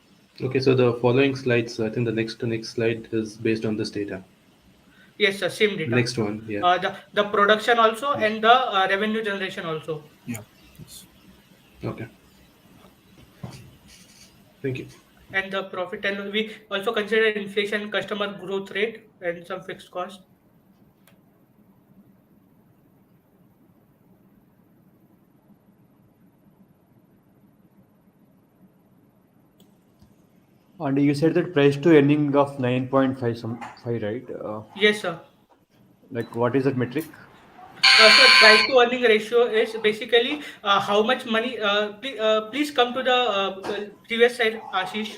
Okay, so the following slides, I think the next slide is based on this data. Yes, sir, same The data. next one, yeah. The production also and the revenue generation also, Yeah. Yes. Okay. Thank you. and the profit. And we also consider inflation, customer growth rate, and some fixed cost. And you said that price to earning of 9.5 some 5, right? Yes, sir. Like what is that metric? So price to earning ratio is basically how much money. Please come to the previous slide, Ashish.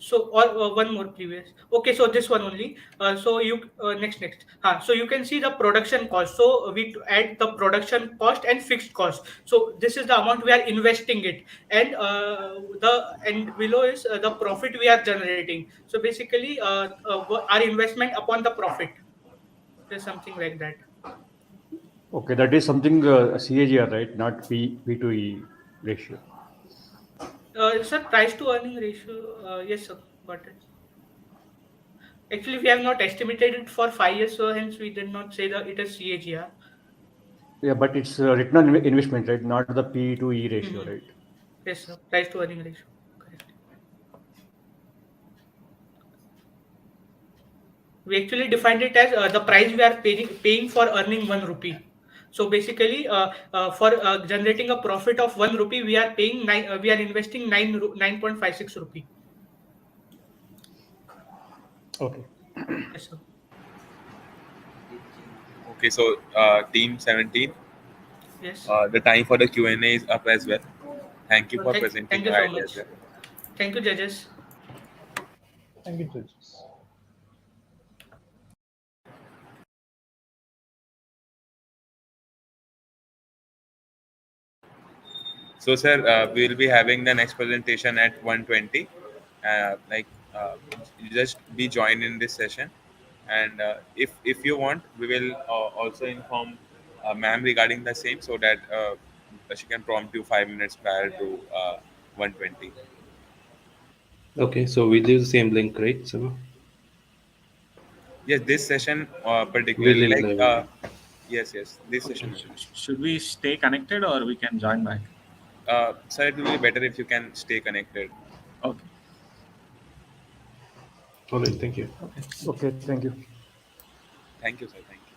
So or one more previous. Okay, so this one only. So you next. So you can see the production cost. So we add the production cost and fixed cost. So this is the amount we are investing it, and and below is the profit we are generating. So basically, our investment upon the profit. There's something like that. Okay, that is something CAGR, right? Not P to E ratio. Sir, price to earning ratio. Yes, sir. Got it. Actually, we have not estimated it for 5 years, so hence we did not say that it is CAGR. Yeah, but it's return on investment, right? Not the P to E ratio, Mhm. right? Yes, sir. Price to earning ratio. Correct. We actually defined it as the price we are paying for earning 1 rupee. So basically, for generating a profit of 1 rupee, we are paying we are investing 9.56 rupee. Okay. Yes, sir. Okay, so team 17, Yes. the time for the Q&A is up as well. Thank you for Thank presenting you your so ideas much. there. Thank you, judges. thank you, judges. So, sir, we will be having the next presentation at 1:20. Like, you just be joined in this session, And if you want, we will also inform ma'am regarding the same, so that she can prompt you 5 minutes prior to 1:20. Okay, so we'll use the same link, right? So Yes, this session we'll particularly, link like live. yes, this Okay. session only. Should we stay connected or we can join back? So it will be better if you can stay connected. Okay. All right, thank you. Okay. Okay, thank you. Thank you, sir. Thank you.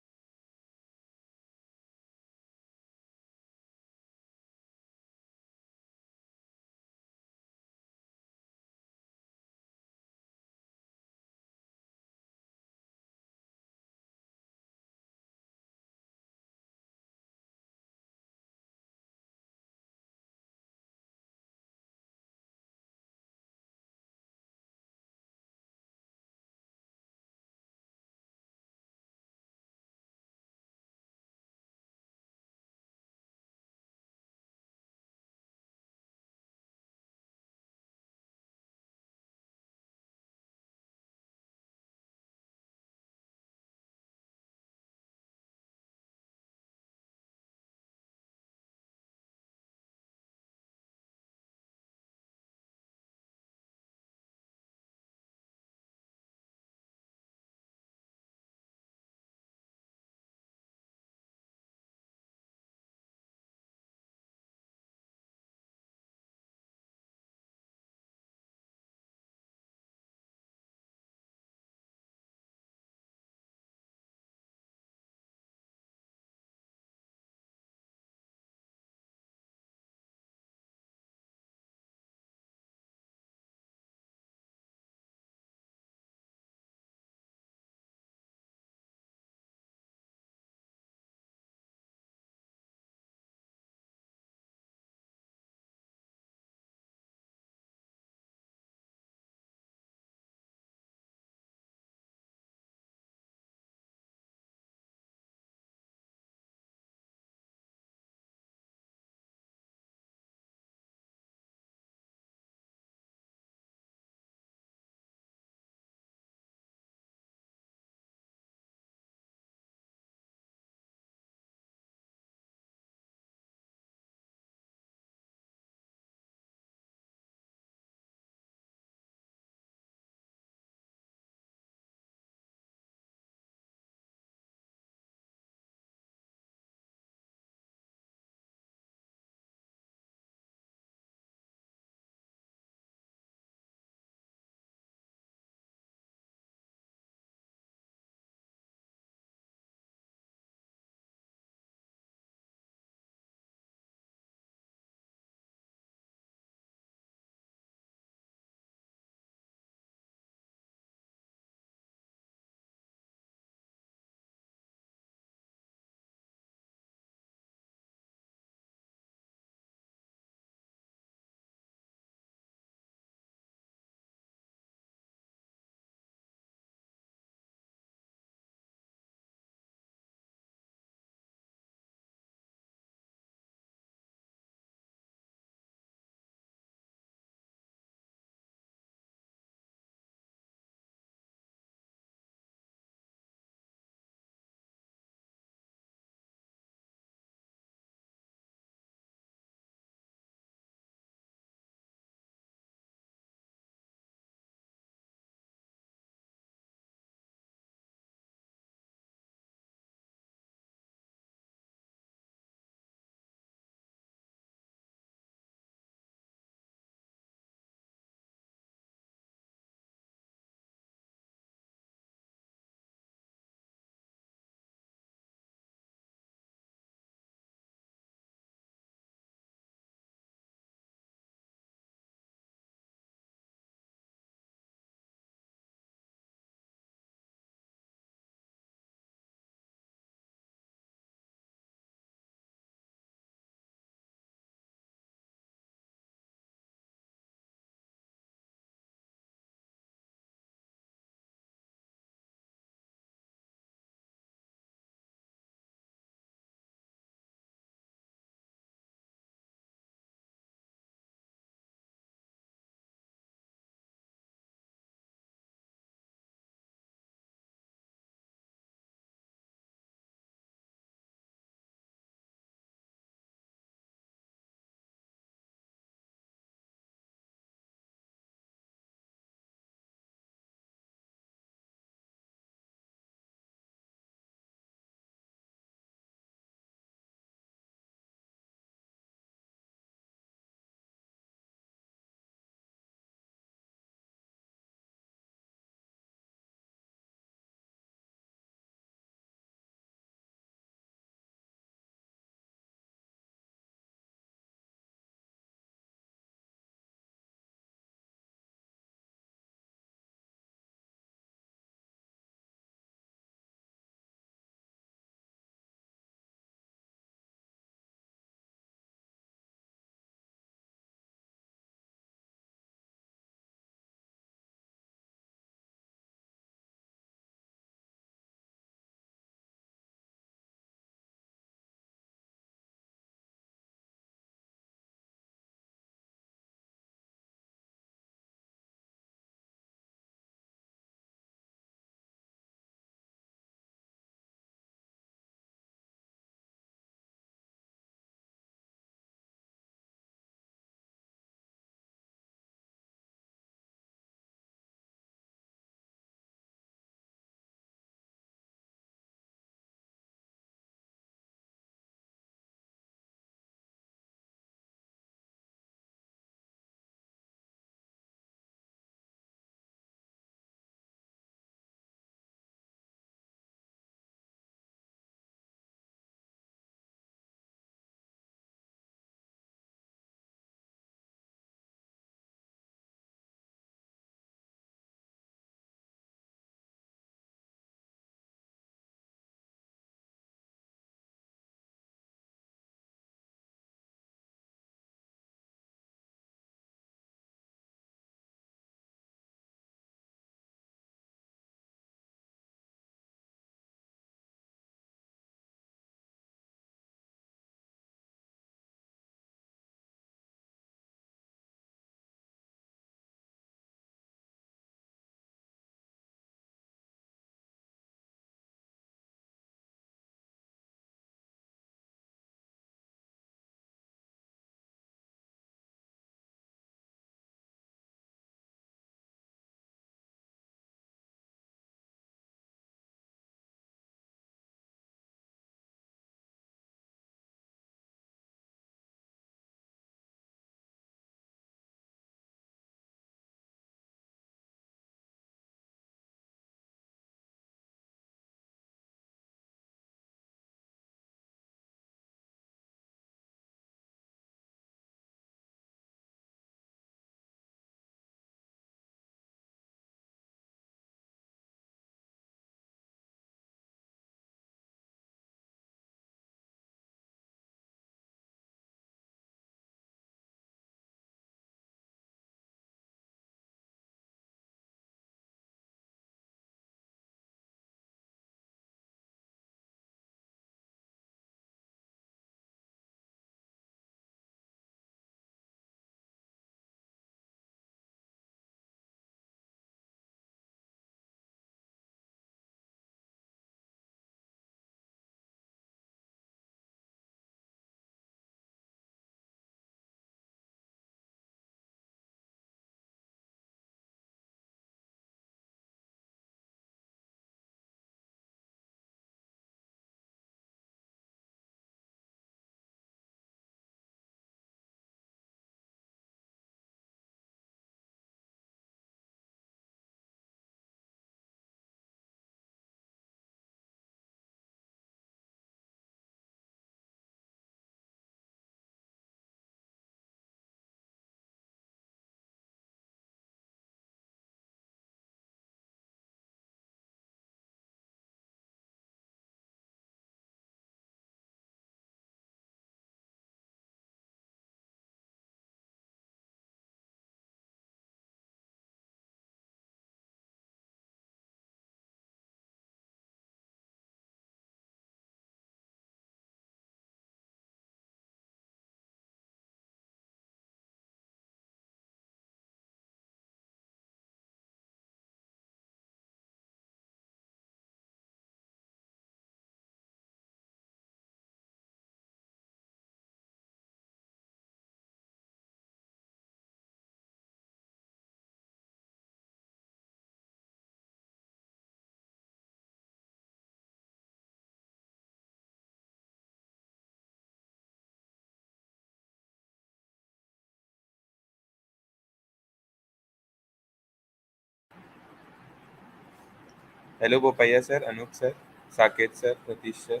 Hello, Bopaya sir, Anup sir, Saket sir, Pratish sir.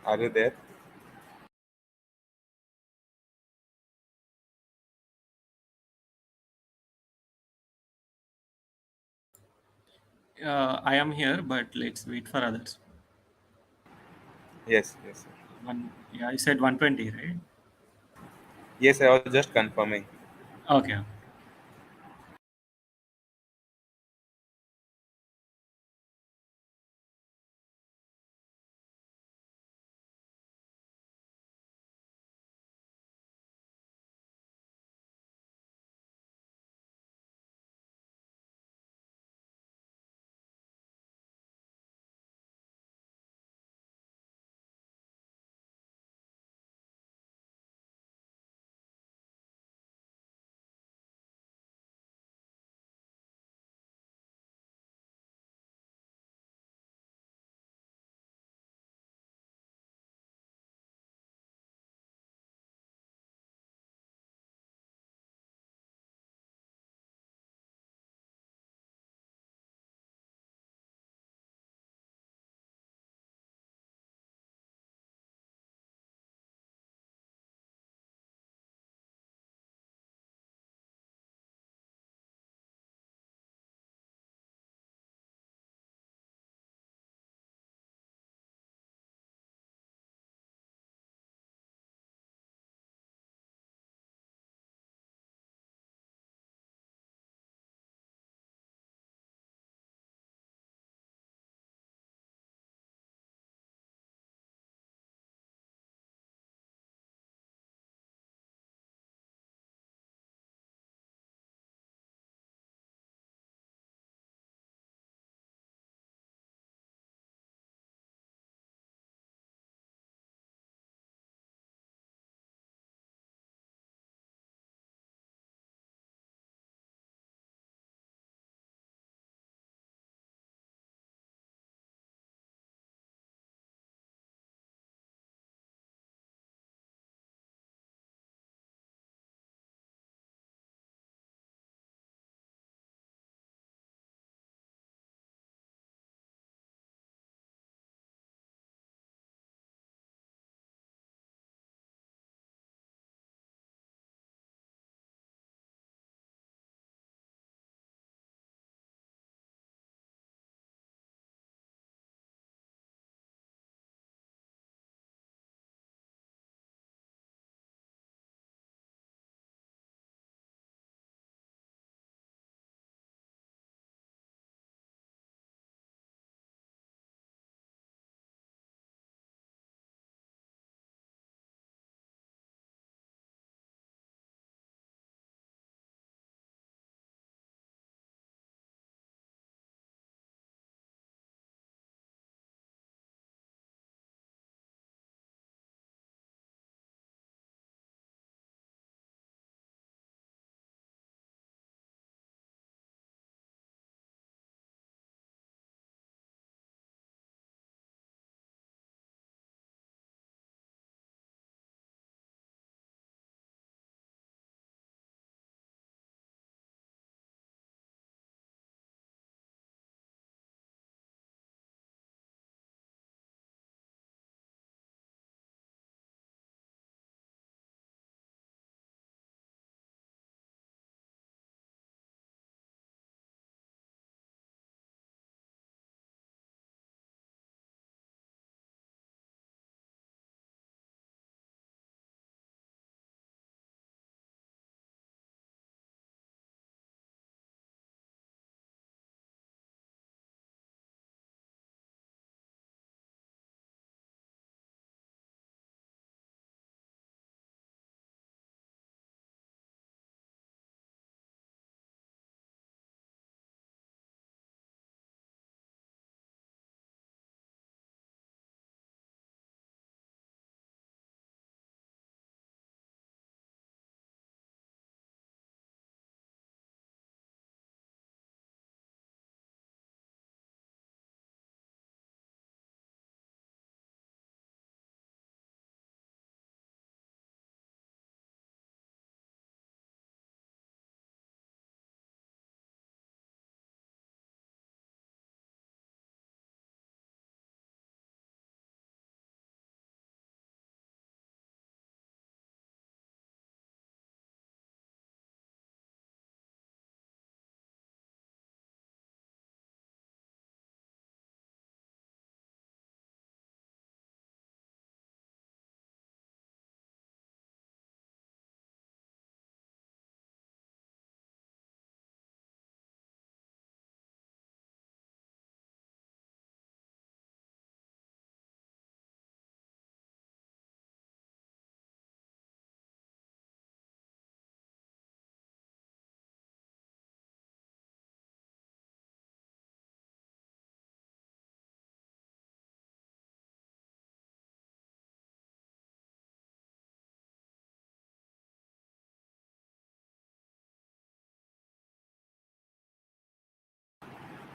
Are you there? I am here, but let's wait for others. Yes, yes, sir. Yeah, I said 120, right? Yes, I was just confirming. Okay.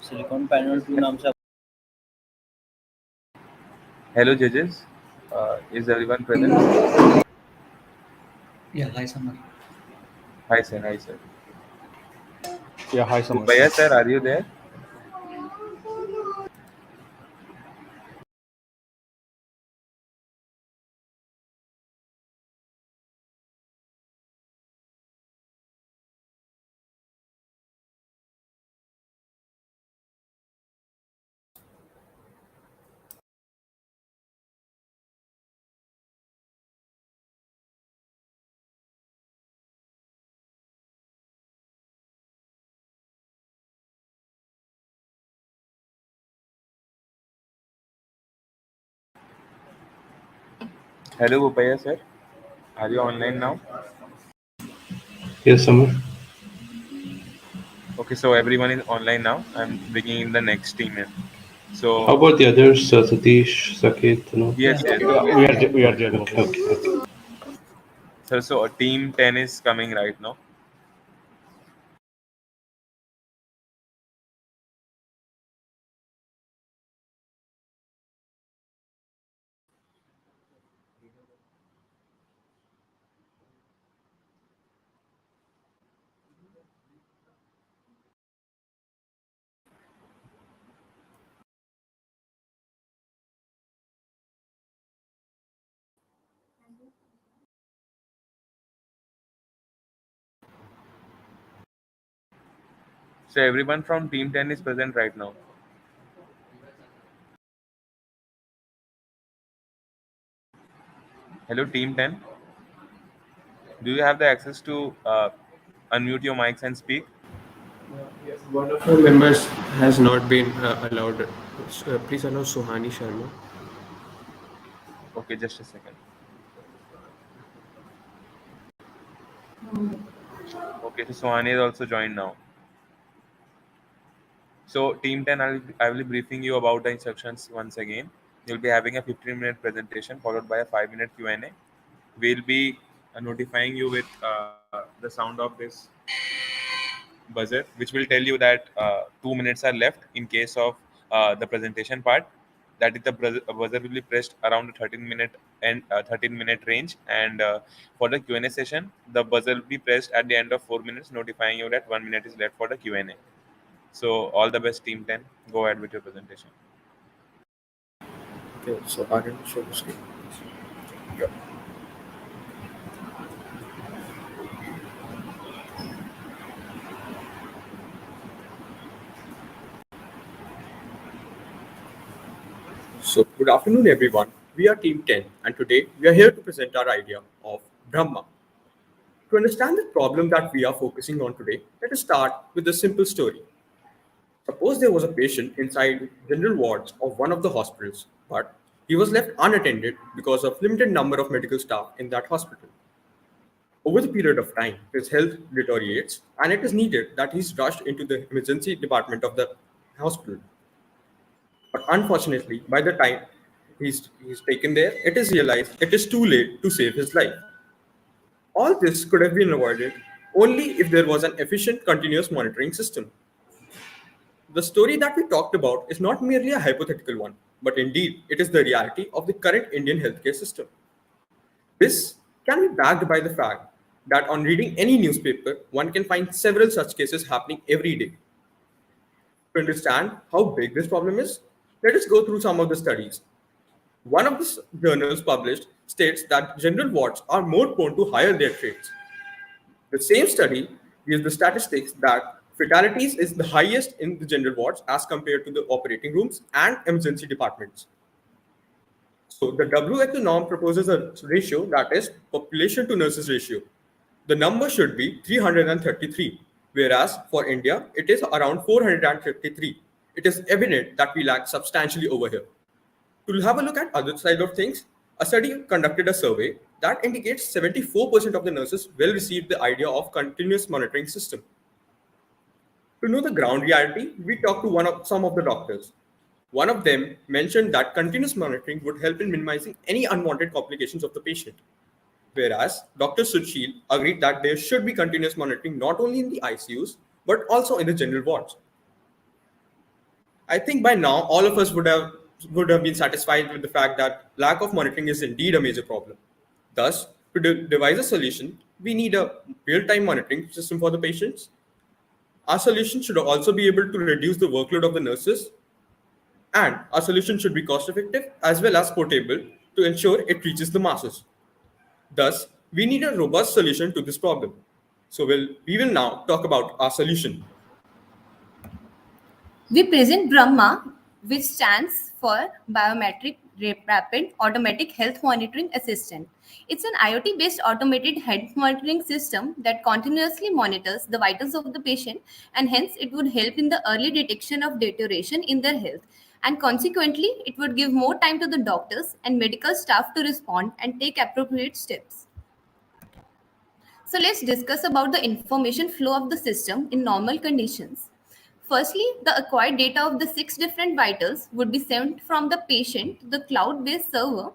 Silicon panel 2 नाम से Hello, judges. Is everyone present? Yeah, hi Samar. Hi, sir. Hi, sir. Yeah, hi, Samar. Upaya, sir, are you there? Hello, Upaya, sir. Are you online now? Yes, Samar. Okay, so everyone is online now. I'm bringing in the next team in. How So, about the others, Satish, Saket, no? yes, yes. We are there. Okay, okay, okay. So team 10 is coming right now. So everyone from team 10 is present right now. Hello, team 10. Do you have the access to unmute your mics and speak? Yes, one of our members has not been allowed. Please allow Suhani Sharma. Okay, just a second. Okay, so Sohani is also joined now. So team 10, I will be briefing you about the instructions once again. You'll be having a 15-minute presentation followed by a 5-minute Q&A. We'll be notifying you with the sound of this buzzer, which will tell you that 2 minutes are left in case of the presentation part. That is, the buzzer will be pressed around the 13-minute and 13-minute range. And for the Q&A session, the buzzer will be pressed at the end of 4 minutes, notifying you that 1 minute is left for the Q&A. So all the best, team 10. Go ahead with your presentation. Okay, so I can show the screen. Yeah. So, good afternoon, everyone. We are Team 10, and today we are here to present our idea of Brahma. To understand the problem that we are focusing on today, let us start with a simple story. Suppose there was a patient inside general wards of one of the hospitals, but he was left unattended because of limited number of medical staff in that hospital. Over the period of time, his health deteriorates, and it is needed that he's rushed into the emergency department of the hospital. But unfortunately, by the time he's taken there, it is realized it is too late to save his life. All this could have been avoided only if there was an efficient continuous monitoring system. The story that we talked about is not merely a hypothetical one, but indeed it is the reality of the current Indian healthcare system. This can be backed by the fact that on reading any newspaper, one can find several such cases happening every day. To understand how big this problem is, let us go through some of the studies. One of the journals published states that general wards are more prone to higher death rates. The same study gives the statistics that fatalities is the highest in the general wards as compared to the operating rooms and emergency departments. So the WHO norm proposes a ratio that is population to nurses ratio. The number should be 333, whereas for India it is around 453. It is evident that we lag substantially over here. To have a look at other side of things, a study conducted a survey that indicates 74% of the nurses will receive the idea of continuous monitoring system. To know the ground reality, we talked to some of the doctors. One of them mentioned that continuous monitoring would help in minimizing any unwanted complications of the patient. Whereas Dr. Sushil agreed that there should be continuous monitoring not only in the ICUs but also in the general wards. I think by now all of us would have been satisfied with the fact that lack of monitoring is indeed a major problem. Thus, to devise a solution, we need a real-time monitoring system for the patients. Our solution should also be able to reduce the workload of the nurses, and our solution should be cost-effective as well as portable to ensure it reaches the masses. Thus, we need a robust solution to this problem. So we will now talk about our solution. We present Brahma, which stands for Biometric Rapid Automatic Health Monitoring Assistant. It's an IoT based automated health monitoring system that continuously monitors the vitals of the patient, and hence it would help in the early detection of deterioration in their health. And consequently, it would give more time to the doctors and medical staff to respond and take appropriate steps. So let's discuss about the information flow of the system in normal conditions. Firstly, the acquired data of the 6 different vitals would be sent from the patient to the cloud-based server,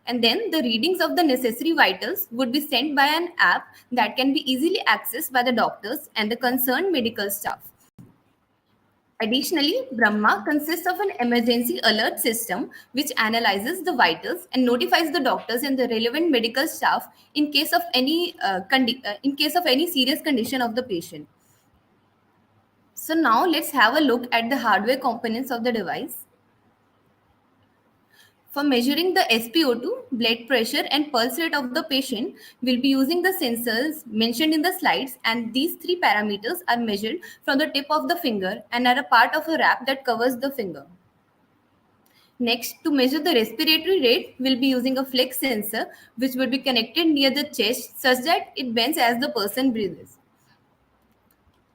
and then the readings of the necessary vitals would be sent by an app that can be easily accessed by the doctors and the concerned medical staff. Additionally, Brahma consists of an emergency alert system which analyzes the vitals and notifies the doctors and the relevant medical staff in case of any serious condition of the patient. So now let's have a look at the hardware components of the device. For measuring the SpO2, blood pressure and pulse rate of the patient, we'll be using the sensors mentioned in the slides, and these 3 parameters are measured from the tip of the finger and are a part of a wrap that covers the finger. Next, to measure the respiratory rate, we'll be using a flex sensor which will be connected near the chest such that it bends as the person breathes.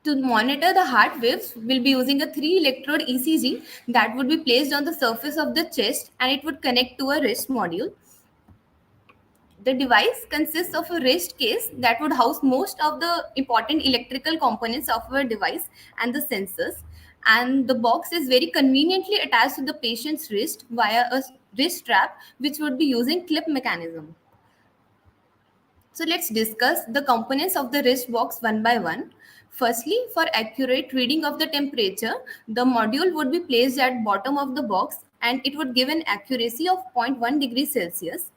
To monitor the heart waves, we'll be using a 3-electrode ECG that would be placed on the surface of the chest, and it would connect to a wrist module. The device consists of a wrist case that would house most of the important electrical components of our device and the sensors. And the box is very conveniently attached to the patient's wrist via a wrist strap, which would be using clip mechanism. So let's discuss the components of the wrist box one by one. Firstly, for accurate reading of the temperature, the module would be placed at bottom of the box and it would give an accuracy of 0.1 degrees Celsius.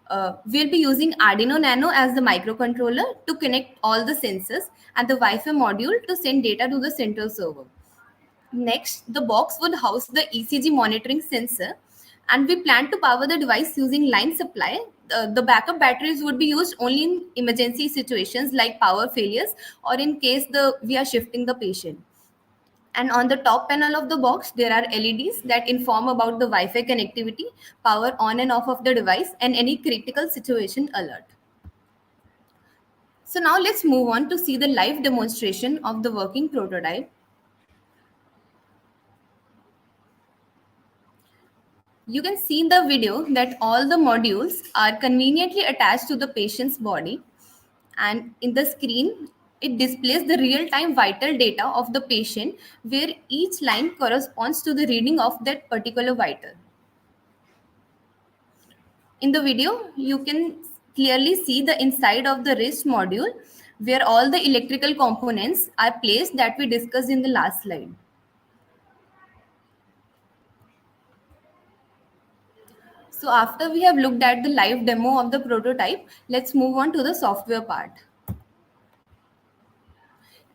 We'll be using Arduino Nano as the microcontroller to connect all the sensors and the Wi-Fi module to send data to the central server. Next, the box would house the ECG monitoring sensor, and we plan to power the device using line supply. The backup batteries would be used only in emergency situations like power failures or in case we are shifting the patient. And on the top panel of the box, there are LEDs that inform about the Wi-Fi connectivity, power on and off of the device, and any critical situation alert. So now let's move on to see the live demonstration of the working prototype. You can see in the video that all the modules are conveniently attached to the patient's body, and in the screen it displays the real-time vital data of the patient where each line corresponds to the reading of that particular vital. In the video, you can clearly see the inside of the wrist module where all the electrical components are placed that we discussed in the last slide. So after we have looked at the live demo of the prototype, let's move on to the software part.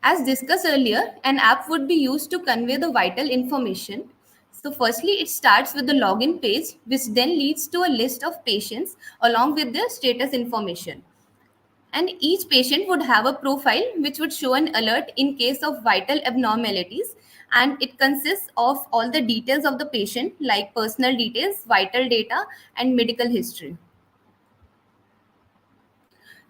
As discussed earlier, an app would be used to convey the vital information. So firstly, it starts with the login page, which then leads to a list of patients along with their status information. And each patient would have a profile which would show an alert in case of vital abnormalities. And it consists of all the details of the patient like personal details, vital data, and medical history.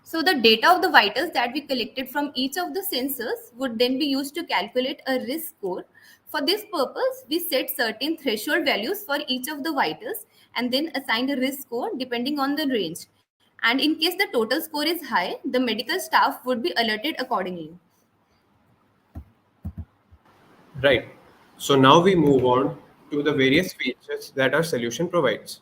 So the data of the vitals that we collected from each of the sensors would then be used to calculate a risk score. For this purpose, we set certain threshold values for each of the vitals and then assign a risk score depending on the range. And in case the total score is high, the medical staff would be alerted accordingly. Right. So now we move on to the various features that our solution provides.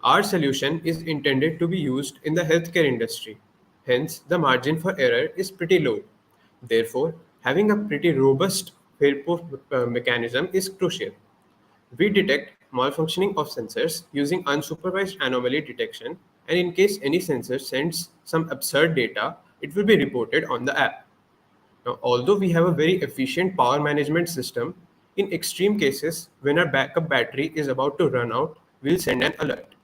Our solution is intended to be used in the healthcare industry. Hence, the margin for error is pretty low. Therefore, having a pretty robust fail-proof mechanism is crucial. We detect malfunctioning of sensors using unsupervised anomaly detection, and in case any sensor sends some absurd data, it will be reported on the app. Now, although we have a very efficient power management system, in extreme cases, when our backup battery is about to run out, we'll send an alert.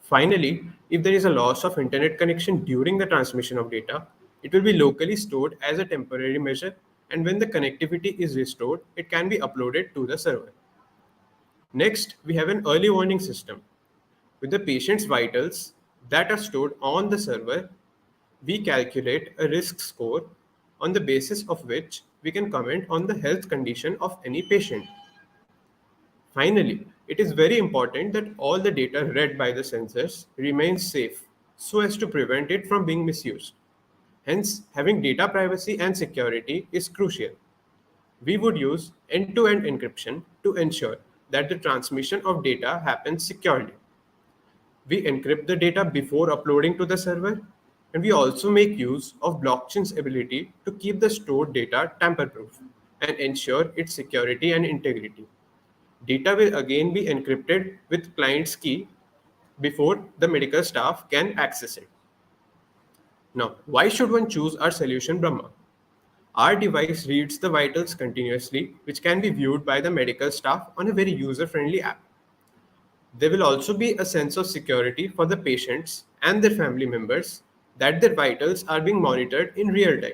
Finally, if there is a loss of internet connection during the transmission of data, it will be locally stored as a temporary measure, and when the connectivity is restored, it can be uploaded to the server. Next, we have an early warning system. With the patient's vitals that are stored on the server, we calculate a risk score on the basis of which we can comment on the health condition of any patient. Finally, it is very important that all the data read by the sensors remains safe so as to prevent it from being misused. Hence, having data privacy and security is crucial. We would use end-to-end encryption to ensure that the transmission of data happens securely. We encrypt the data before uploading to the server, and we also make use of blockchain's ability to keep the stored data tamper-proof and ensure its security and integrity. Data will again be encrypted with client's key before the medical staff can access it. Now, why should one choose our solution Brahma? Our device reads the vitals continuously, which can be viewed by the medical staff on a very user friendly app. There will also be a sense of security for the patients and their family members that their vitals are being monitored in real time.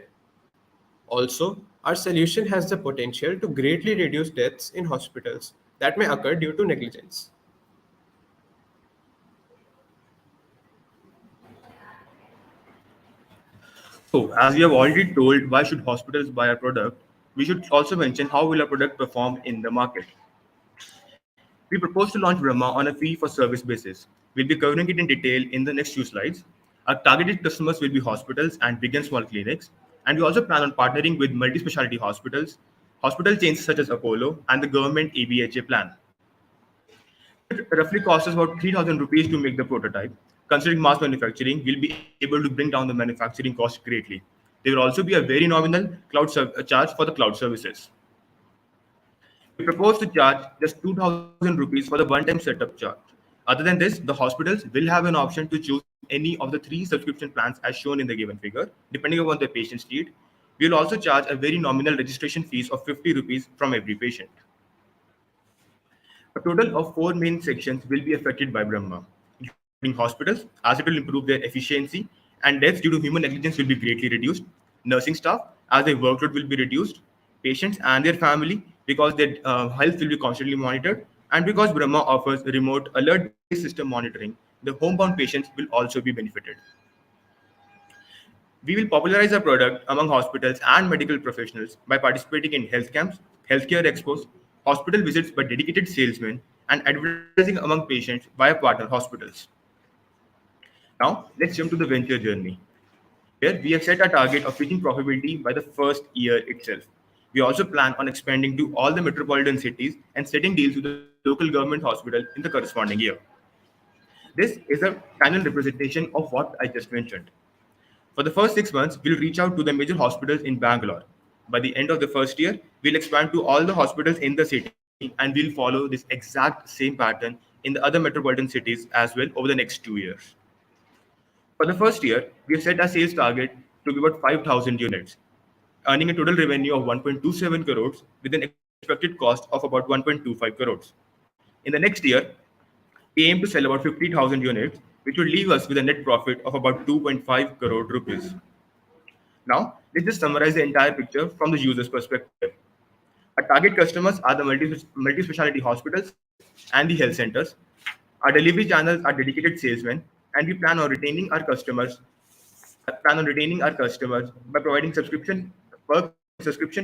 Also, our solution has the potential to greatly reduce deaths in hospitals that may occur due to negligence. So, as we have already told why should hospitals buy our product, we should also mention how will our product perform in the market. We propose to launch Brahma on a fee-for-service basis. We'll be covering it in detail in the next few slides. Our targeted customers will be hospitals and big and small clinics, and we also plan on partnering with multi-specialty hospitals, hospital chains such as Apollo, and the government ABHA plan. It roughly costs us about 3,000 rupees to make the prototype. Considering mass manufacturing, we'll be able to bring down the manufacturing cost greatly. There will also be a very nominal charge for the cloud services. We propose to charge just 2,000 rupees for the one-time setup charge. Other than this, the hospitals will have an option to choose any of the three subscription plans as shown in the given figure, depending upon their patient's need. We will also charge a very nominal registration fees of 50 rupees from every patient. A total of four main sections will be affected by Brahma, including hospitals, as it will improve their efficiency, and deaths due to human negligence will be greatly reduced, nursing staff, as their workload will be reduced, patients and their family, because their health will be constantly monitored, and because Brahma offers remote alert-based system monitoring, the homebound patients will also be benefited. We will popularize our product among hospitals and medical professionals by participating in health camps, healthcare expos, hospital visits by dedicated salesmen, and advertising among patients via partner hospitals. Now, let's jump to the venture journey. Here, we have set a target of reaching profitability by the first year itself. We also plan on expanding to all the metropolitan cities and setting deals with the local government hospital in the corresponding year. This is a final representation of what I just mentioned. For the first 6 months, we'll reach out to the major hospitals in Bangalore. By the end of the first year, we'll expand to all the hospitals in the city and we'll follow this exact same pattern in the other metropolitan cities as well over the next 2 years. For the first year, we have set our sales target to be about 5,000 units, earning a total revenue of 1.27 crores with an expected cost of about 1.25 crores. In the next year, we aim to sell about 50,000 units, which would leave us with a net profit of about 2.5 crore rupees. Now, let's just summarize the entire picture from the user's perspective. Our target customers are the multi-specialty hospitals and the health centers. Our delivery channels are dedicated salesmen, and we plan on retaining our customers by providing subscription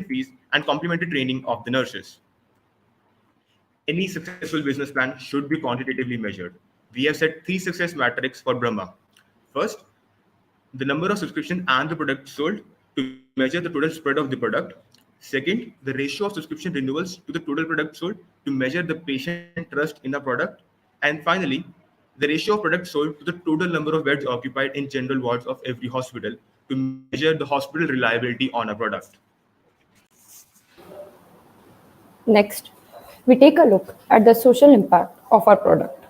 fees and complimentary training of the nurses. Any successful business plan should be quantitatively measured. We have set three success metrics for Brahma. First, the number of subscriptions and the product sold to measure the total spread of the product. Second, the ratio of subscription renewals to the total product sold to measure the patient trust in the product. And finally, the ratio of products sold to the total number of beds occupied in general wards of every hospital to measure the hospital reliability on a product. Next. We take a look at the social impact of our product.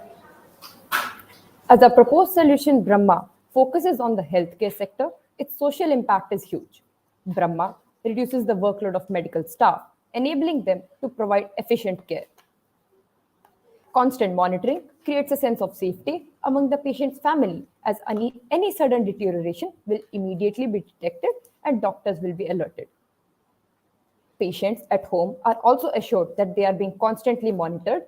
As a proposed solution, Brahma focuses on the healthcare sector. Its social impact is huge. Brahma reduces the workload of medical staff, enabling them to provide efficient care. Constant monitoring creates a sense of safety among the patient's family, as any sudden deterioration will immediately be detected and doctors will be alerted. Patients at home are also assured that they are being constantly monitored,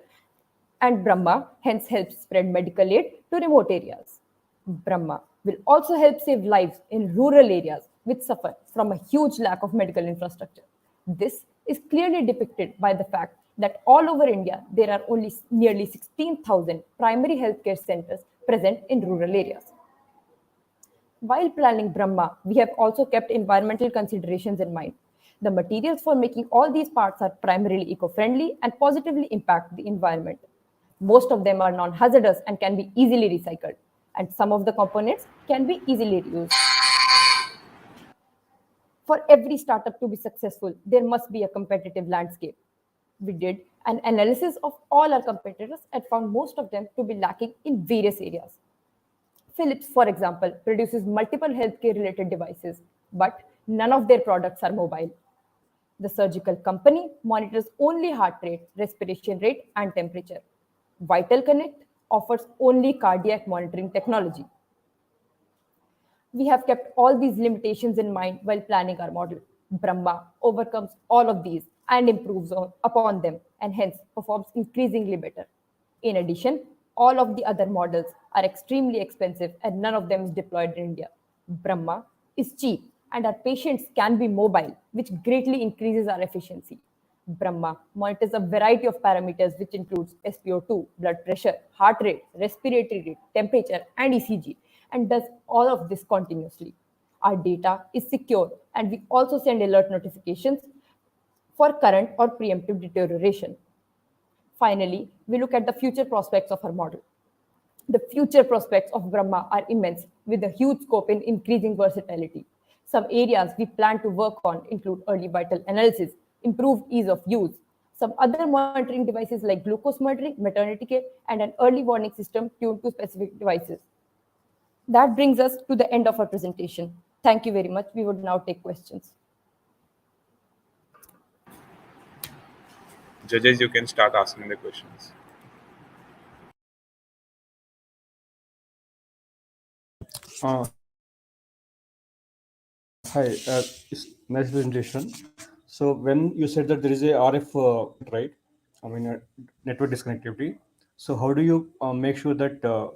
and Brahma hence helps spread medical aid to remote areas. Brahma will also help save lives in rural areas which suffer from a huge lack of medical infrastructure. This is clearly depicted by the fact that all over India there are only nearly 16,000 primary healthcare centers present in rural areas. While planning Brahma, we have also kept environmental considerations in mind. The materials for making all these parts are primarily eco-friendly and positively impact the environment. Most of them are non-hazardous and can be easily recycled, and some of the components can be easily reused. For every startup to be successful, there must be a competitive landscape. We did an analysis of all our competitors and found most of them to be lacking in various areas. Philips, for example, produces multiple healthcare related devices, but none of their products are mobile. The surgical company monitors only heart rate, respiration rate, and temperature. Vital Connect offers only cardiac monitoring technology. We have kept all these limitations in mind while planning our model. Brahma overcomes all of these and improves upon them, and hence performs increasingly better. In addition, all of the other models are extremely expensive and none of them is deployed in India. Brahma is cheap and our patients can be mobile, which greatly increases our efficiency. Brahma monitors a variety of parameters, which includes SpO2, blood pressure, heart rate, respiratory rate, temperature, and ECG, and does all of this continuously. Our data is secure, and we also send alert notifications for current or preemptive deterioration. Finally, we look at the future prospects of our model. The future prospects of Brahma are immense, with a huge scope in increasing versatility. Some areas we plan to work on include early vital analysis, improved ease of use, some other monitoring devices like glucose monitoring, maternity care, and an early warning system tuned to specific devices. That brings us to the end of our presentation. Thank you very much. We would now take questions. Judges, you can start asking the questions. Hi, it's nice presentation. So when you said that there is a RF, right? I mean, network disconnectivity. So how do you make sure that the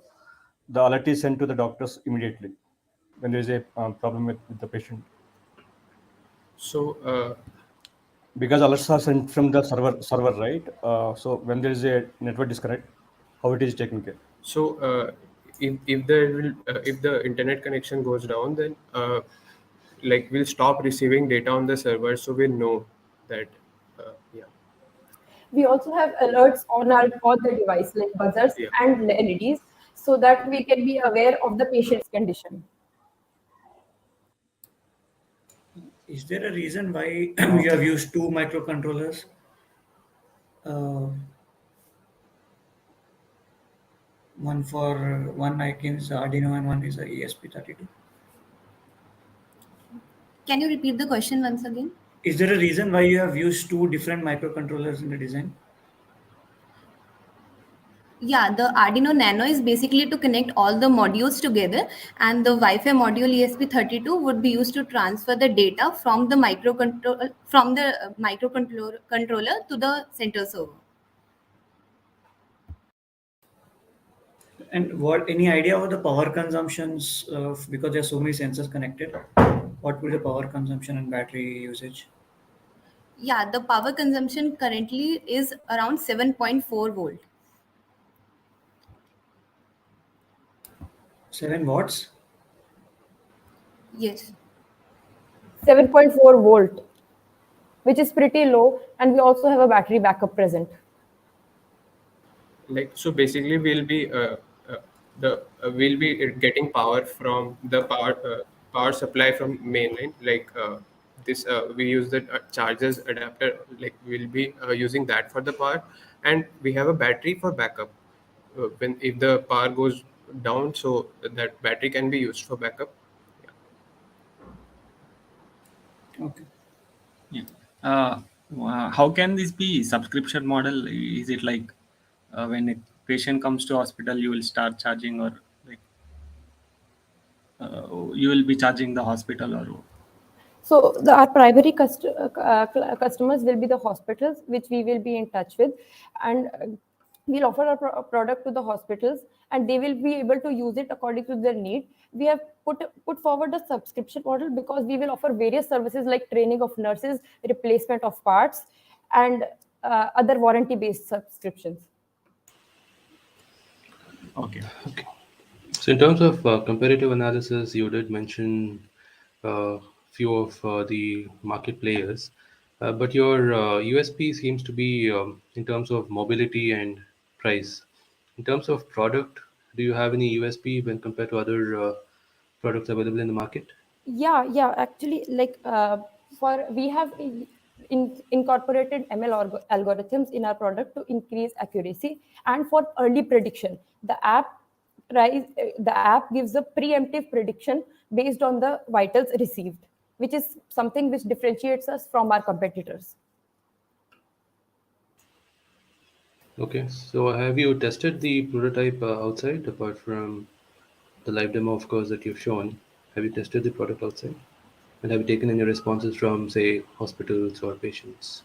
alert is sent to the doctors immediately when there is a problem with the patient? So Because alerts are sent from the server, right? So when there is a network disconnect, how it is taken care? So if there will if the internet connection goes down, then like we'll stop receiving data on the server, so we'll know that yeah. We also have alerts on our on the device like buzzers Yeah. and LEDs so that we can be aware of the patient's condition. Is there a reason why you have used two microcontrollers? One for one I think is Arduino and one is a ESP32. Can you repeat the question once again? Is there a reason why you have used two different microcontrollers in the design? Yeah, the Arduino Nano is basically to connect all the modules together, and the Wi-Fi module ESP32 would be used to transfer the data from the microcontroller controller to the center server. And what any idea about the power consumptions of, because there are so many sensors connected? What will the power consumption and battery usage? Yeah, the power consumption currently is around 7.4 volt. 7 watts? Yes. 7.4 volt, which is pretty low, and we also have a battery backup present. Like so basically we'll be getting power from the power supply from mainline, like this we use the chargers adapter, like we'll be using that for the power, and we have a battery for backup. When if the power goes down, so that battery can be used for backup. Okay. Yeah. Uh, how can this be subscription model? Is it like when a patient comes to hospital, you will start charging, or like you will be charging the hospital, or So our primary customers will be the hospitals, which we will be in touch with, and we'll offer our product to the hospitals, and they will be able to use it according to their need. We have put forward a subscription model because we will offer various services like training of nurses, replacement of parts, and other warranty-based subscriptions. okay. So, in terms of comparative analysis, you did mention few of the market players, but your USP seems to be in terms of mobility and price. In terms of product, do you have any USP when compared to other products available in the market? Yeah, actually, like for we have incorporated ML algorithms in our product to increase accuracy and for early prediction. The app gives a preemptive prediction based on the vitals received, which is something which differentiates us from our competitors. Okay, so have you tested the prototype outside, apart from the live demo, of course, that you've shown? Have you tested the product outside? And have you taken any responses from, say, hospitals or patients?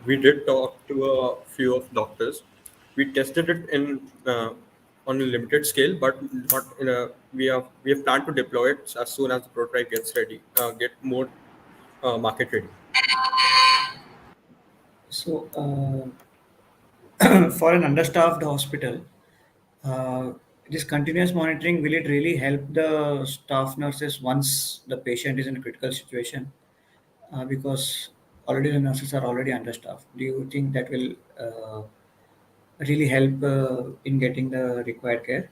We did talk to a few of doctors. We tested it in on a limited scale, but not in a. We have planned to deploy it as soon as the prototype gets ready, get more market ready. So, for an understaffed hospital, this continuous monitoring, will it really help the staff nurses once the patient is in a critical situation? Because already the nurses are already understaffed. Do you think that will really help in getting the required care?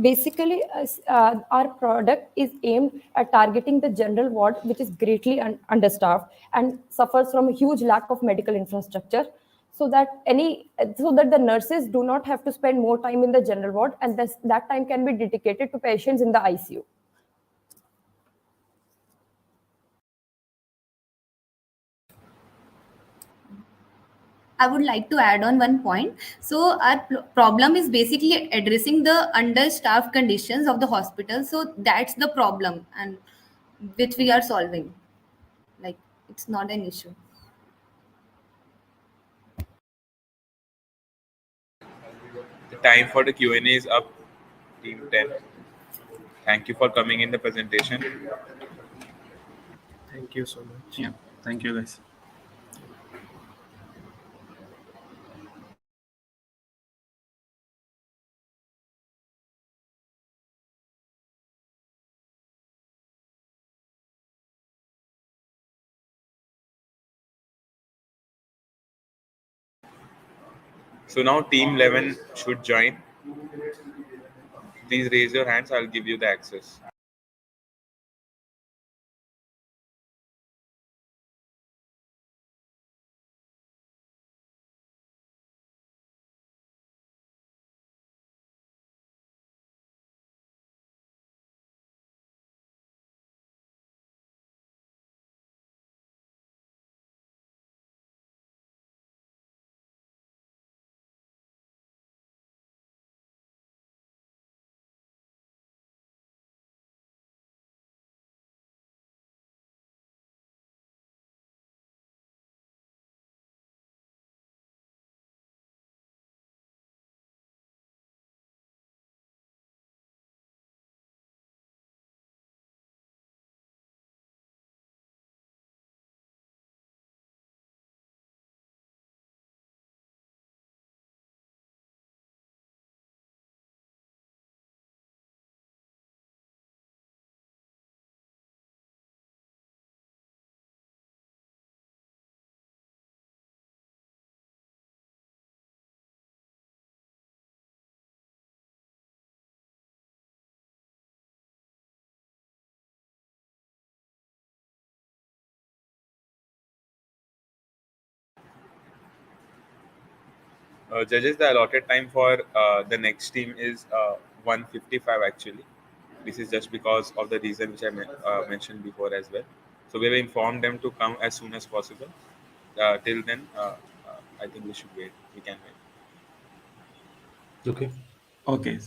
Basically, our product is aimed at targeting the general ward, which is greatly understaffed and suffers from a huge lack of medical infrastructure, so that the nurses do not have to spend more time in the general ward, and that time can be dedicated to patients in the ICU. I would like to add on one point. So our problem is basically addressing the understaffed conditions of the hospital. So that's the problem, and which we are solving. Like, it's not an issue. The time for the Q&A is up, Team 10. Thank you for coming in the presentation. Thank you so much. Yeah, thank you, guys. So now Team 11 should join. Please raise your hands. I'll give you the access. Judges, the allotted time for the next team is 1:55 actually. This is just because of the reason which I mentioned before as well. So we have informed them to come as soon as possible. Till then, I think we should wait. We can wait. Okay. Okay.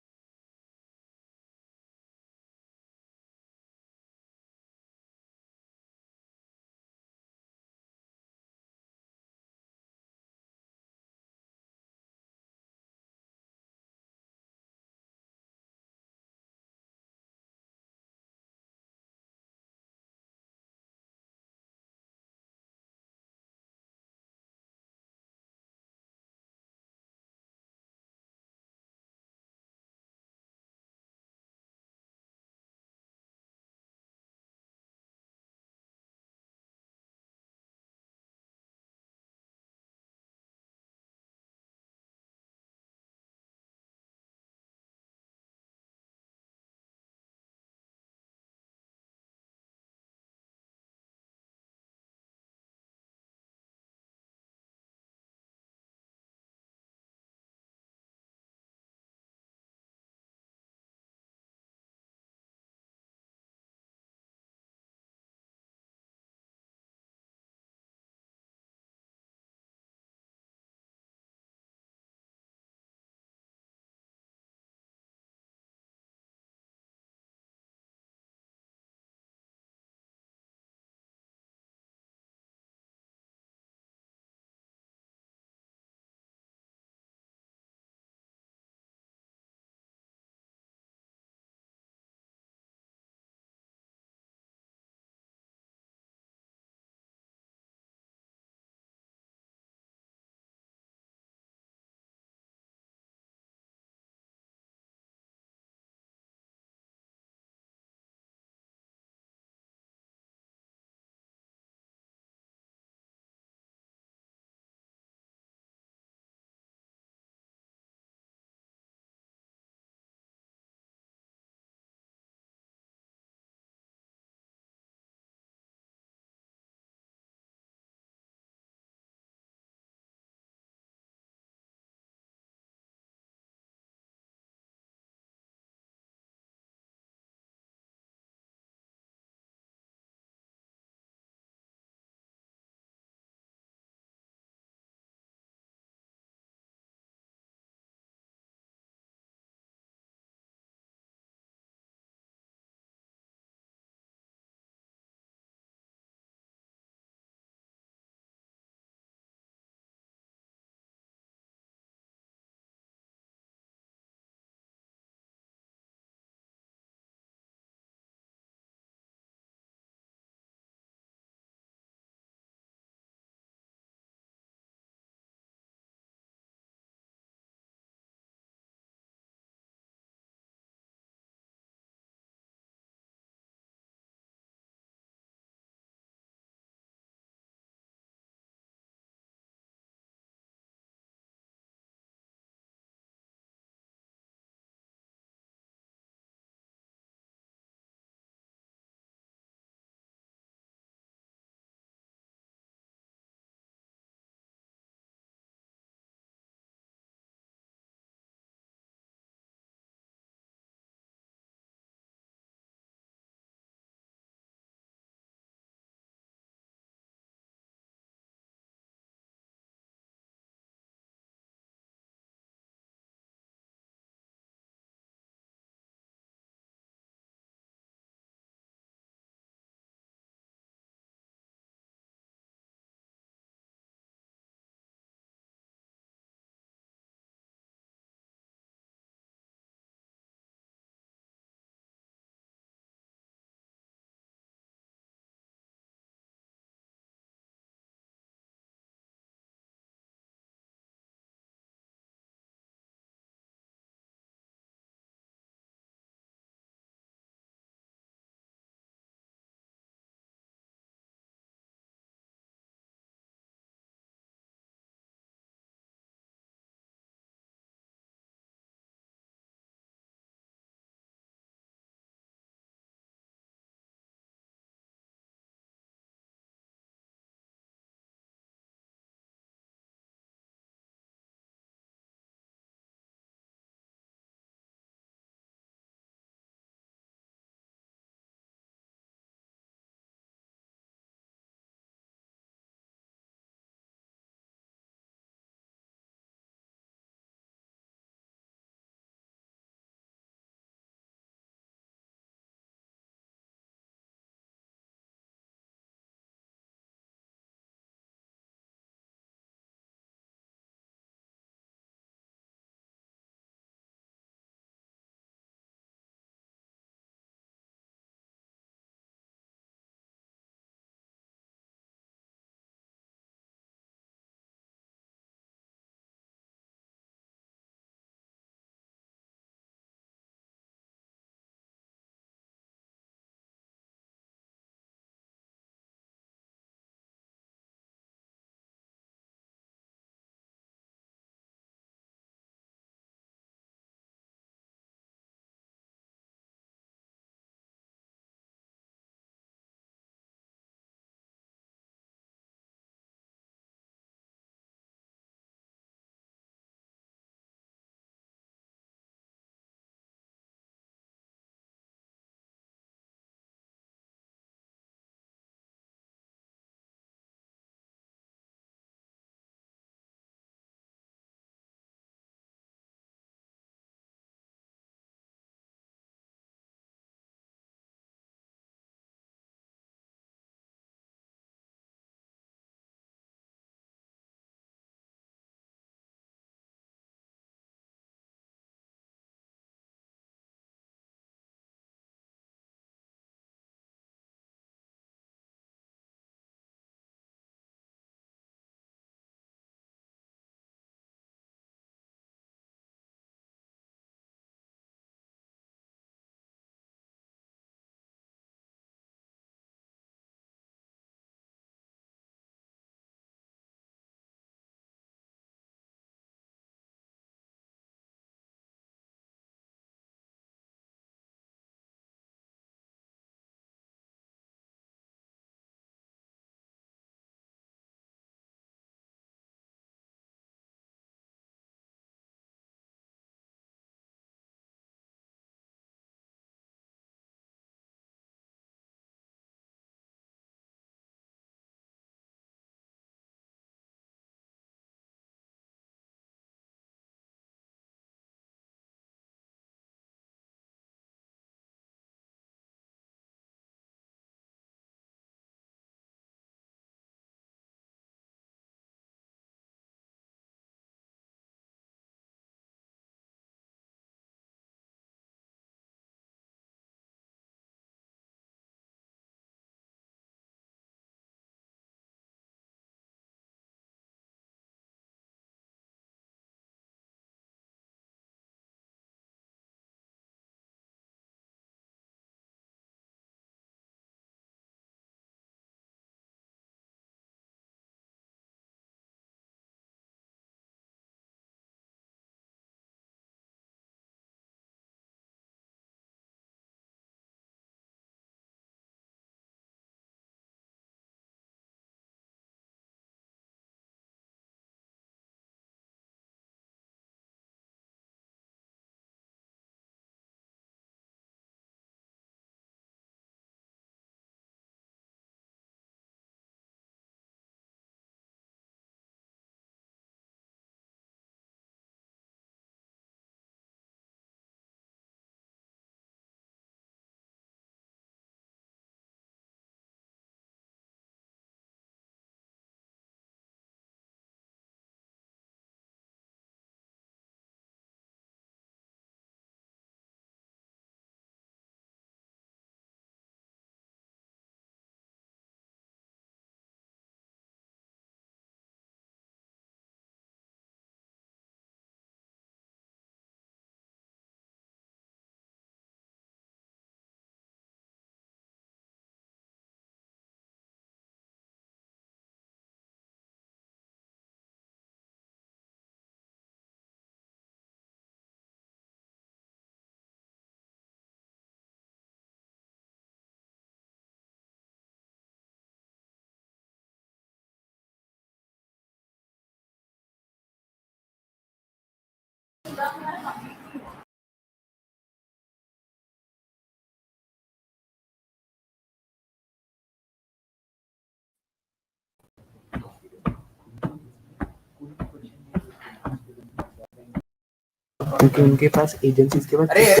क्योंकि उनके पास agencies के पास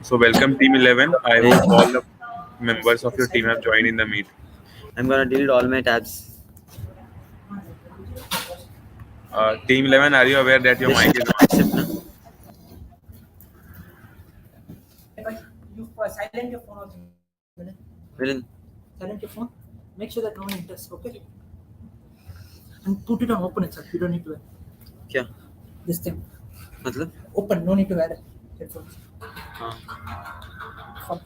So welcome Team 11. I hope all the members of your team have joined in the meet. I'm gonna delete all my tabs. Team 11, are you aware that your mic is on? You silent your phone also. Villain. Silent your phone. Make sure that no one enters. Okay. And put it on open itself. You don't need to wear. क्या? This thing. मतलब? Open. No need to wear headphones. हाँ. Fine.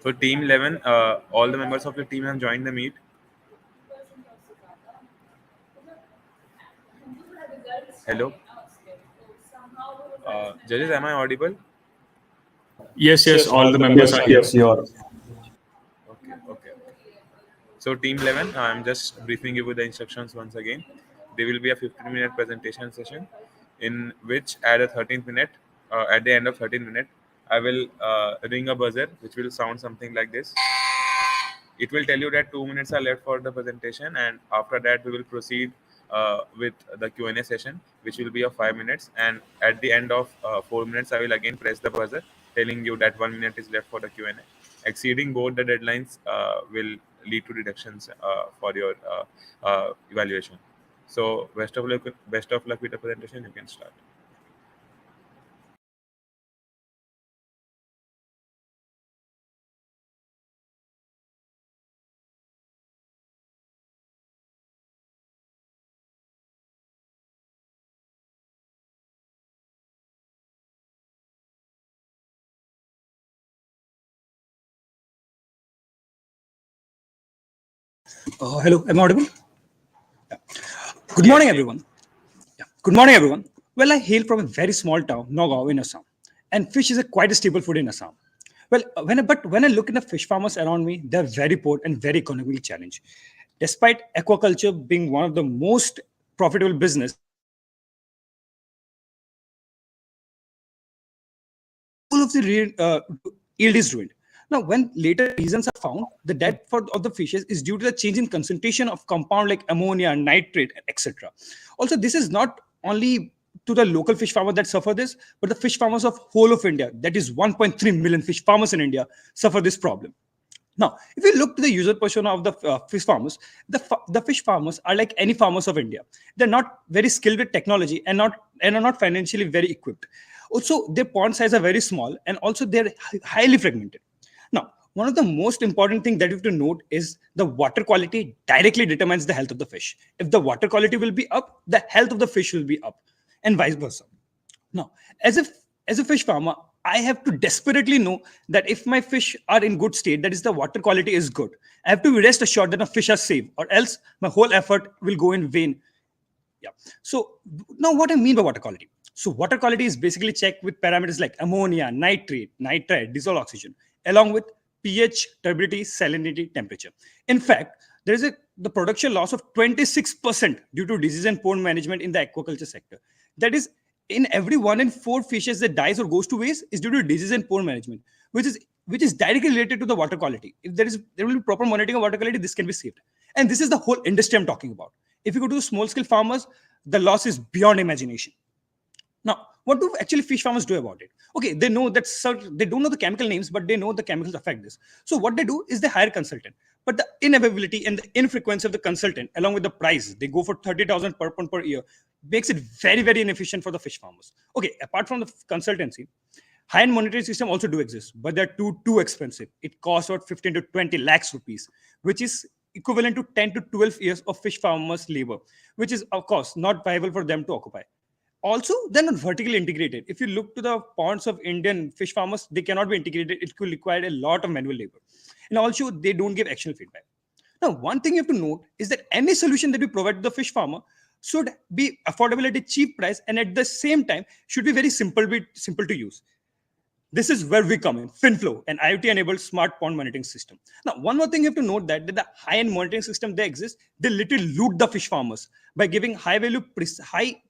So Team 11, all the members of your team have joined the meet. Hello. Judges, am I audible? Yes, all the members are here. Yes, you are. Okay. So Team 11, I'm just briefing you with the instructions once again. There will be a 15-minute presentation session in which at at the end of 13 minutes, I will ring a buzzer which will sound something like this. It will tell you that 2 minutes are left for the presentation, and after that we will proceed with the Q&A session, which will be of 5 minutes. And at the end of 4 minutes, I will again press the buzzer, telling you that 1 minute is left for the Q&A. Exceeding both the deadlines will lead to deductions for your evaluation. So best of luck with the presentation. You can start. Hello, am I audible? Yeah. Good morning, everyone. Good morning, everyone. Well, I hail from a very small town, Nagaon, in Assam, and fish is a quite a staple food in Assam. Well, when I look at the fish farmers around me, they're very poor and very economically challenged. Despite aquaculture being one of the most profitable business, all of the yield is ruined. Now, when later reasons are found, the death of the fishes is due to the change in concentration of compound like ammonia, nitrate, etc. Also, this is not only to the local fish farmer that suffer this, but the fish farmers of whole of India, that is 1.3 million fish farmers in India, suffer this problem. Now, if you look to the user persona of the fish farmers, the fish farmers are like any farmers of India. They're not very skilled with technology and are not financially very equipped. Also, their pond size are very small, and also they're highly fragmented. Now, one of the most important things that you have to note is the water quality directly determines the health of the fish. If the water quality will be up, the health of the fish will be up, and vice versa. Now, as a fish farmer, I have to desperately know that if my fish are in good state, that is the water quality is good. I have to be rest assured that my fish are safe, or else my whole effort will go in vain. Yeah. So now what I mean by water quality. So water quality is basically checked with parameters like ammonia, nitrate, nitrite, dissolved oxygen, along with pH, turbidity, salinity, temperature. In fact, there is the production loss of 26% due to disease and poor management in the aquaculture sector. That is, in every 1 in 4 fishes that dies or goes to waste is due to disease and poor management, which is directly related to the water quality. If there will be proper monitoring of water quality, this can be saved. And this is the whole industry I'm talking about. If you go to small scale farmers, the loss is beyond imagination. Now, what do actually fish farmers do about it? Okay, they know that they don't know the chemical names, but they know the chemicals affect this. So what they do is they hire a consultant. But the inavailability and the infrequency of the consultant, along with the price, they go for 30,000 per pound per year, makes it very, very inefficient for the fish farmers. Okay, apart from the consultancy, high-end monetary system also do exist, but they're too expensive. It costs about 15 to 20 lakhs rupees, which is equivalent to 10 to 12 years of fish farmers' labor, which is, of course, not viable for them to occupy. Also, they're not vertically integrated. If you look to the ponds of Indian fish farmers, they cannot be integrated. It could require a lot of manual labor. And also, they don't give actionable feedback. Now, one thing you have to note is that any solution that we provide to the fish farmer should be affordable at a cheap price, and at the same time should be very simple to use. This is where we come in. FinFlow, an IoT-enabled smart pond monitoring system. Now, one more thing you have to note that the high-end monitoring system they exist, they literally loot the fish farmers by giving high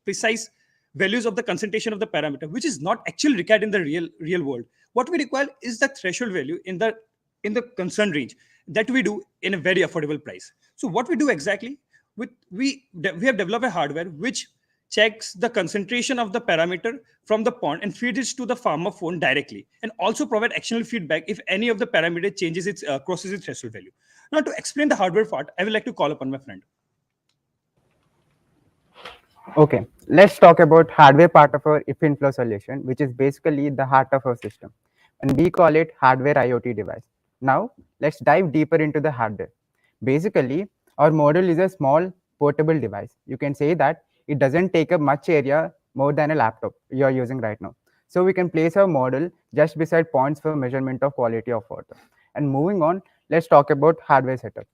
precise values of the concentration of the parameter, which is not actually required in the real world. What we require is the threshold value in the concern range that we do in a very affordable price. So what we do exactly, we have developed a hardware which checks the concentration of the parameter from the pond and feeds it to the farmer phone directly, and also provide actionable feedback if any of the parameter changes its crosses its threshold value. Now, to explain the hardware part, I would like to call upon my friend. Okay, let's talk about hardware part of our if inflow solution, which is basically the heart of our system, and we call it hardware IoT device. Now, let's dive deeper into the hardware. Basically, our model is a small portable device. You can say that it doesn't take up much area more than a laptop you are using right now. So we can place our model just beside points for measurement of quality of water. And moving on, let's talk about hardware setup.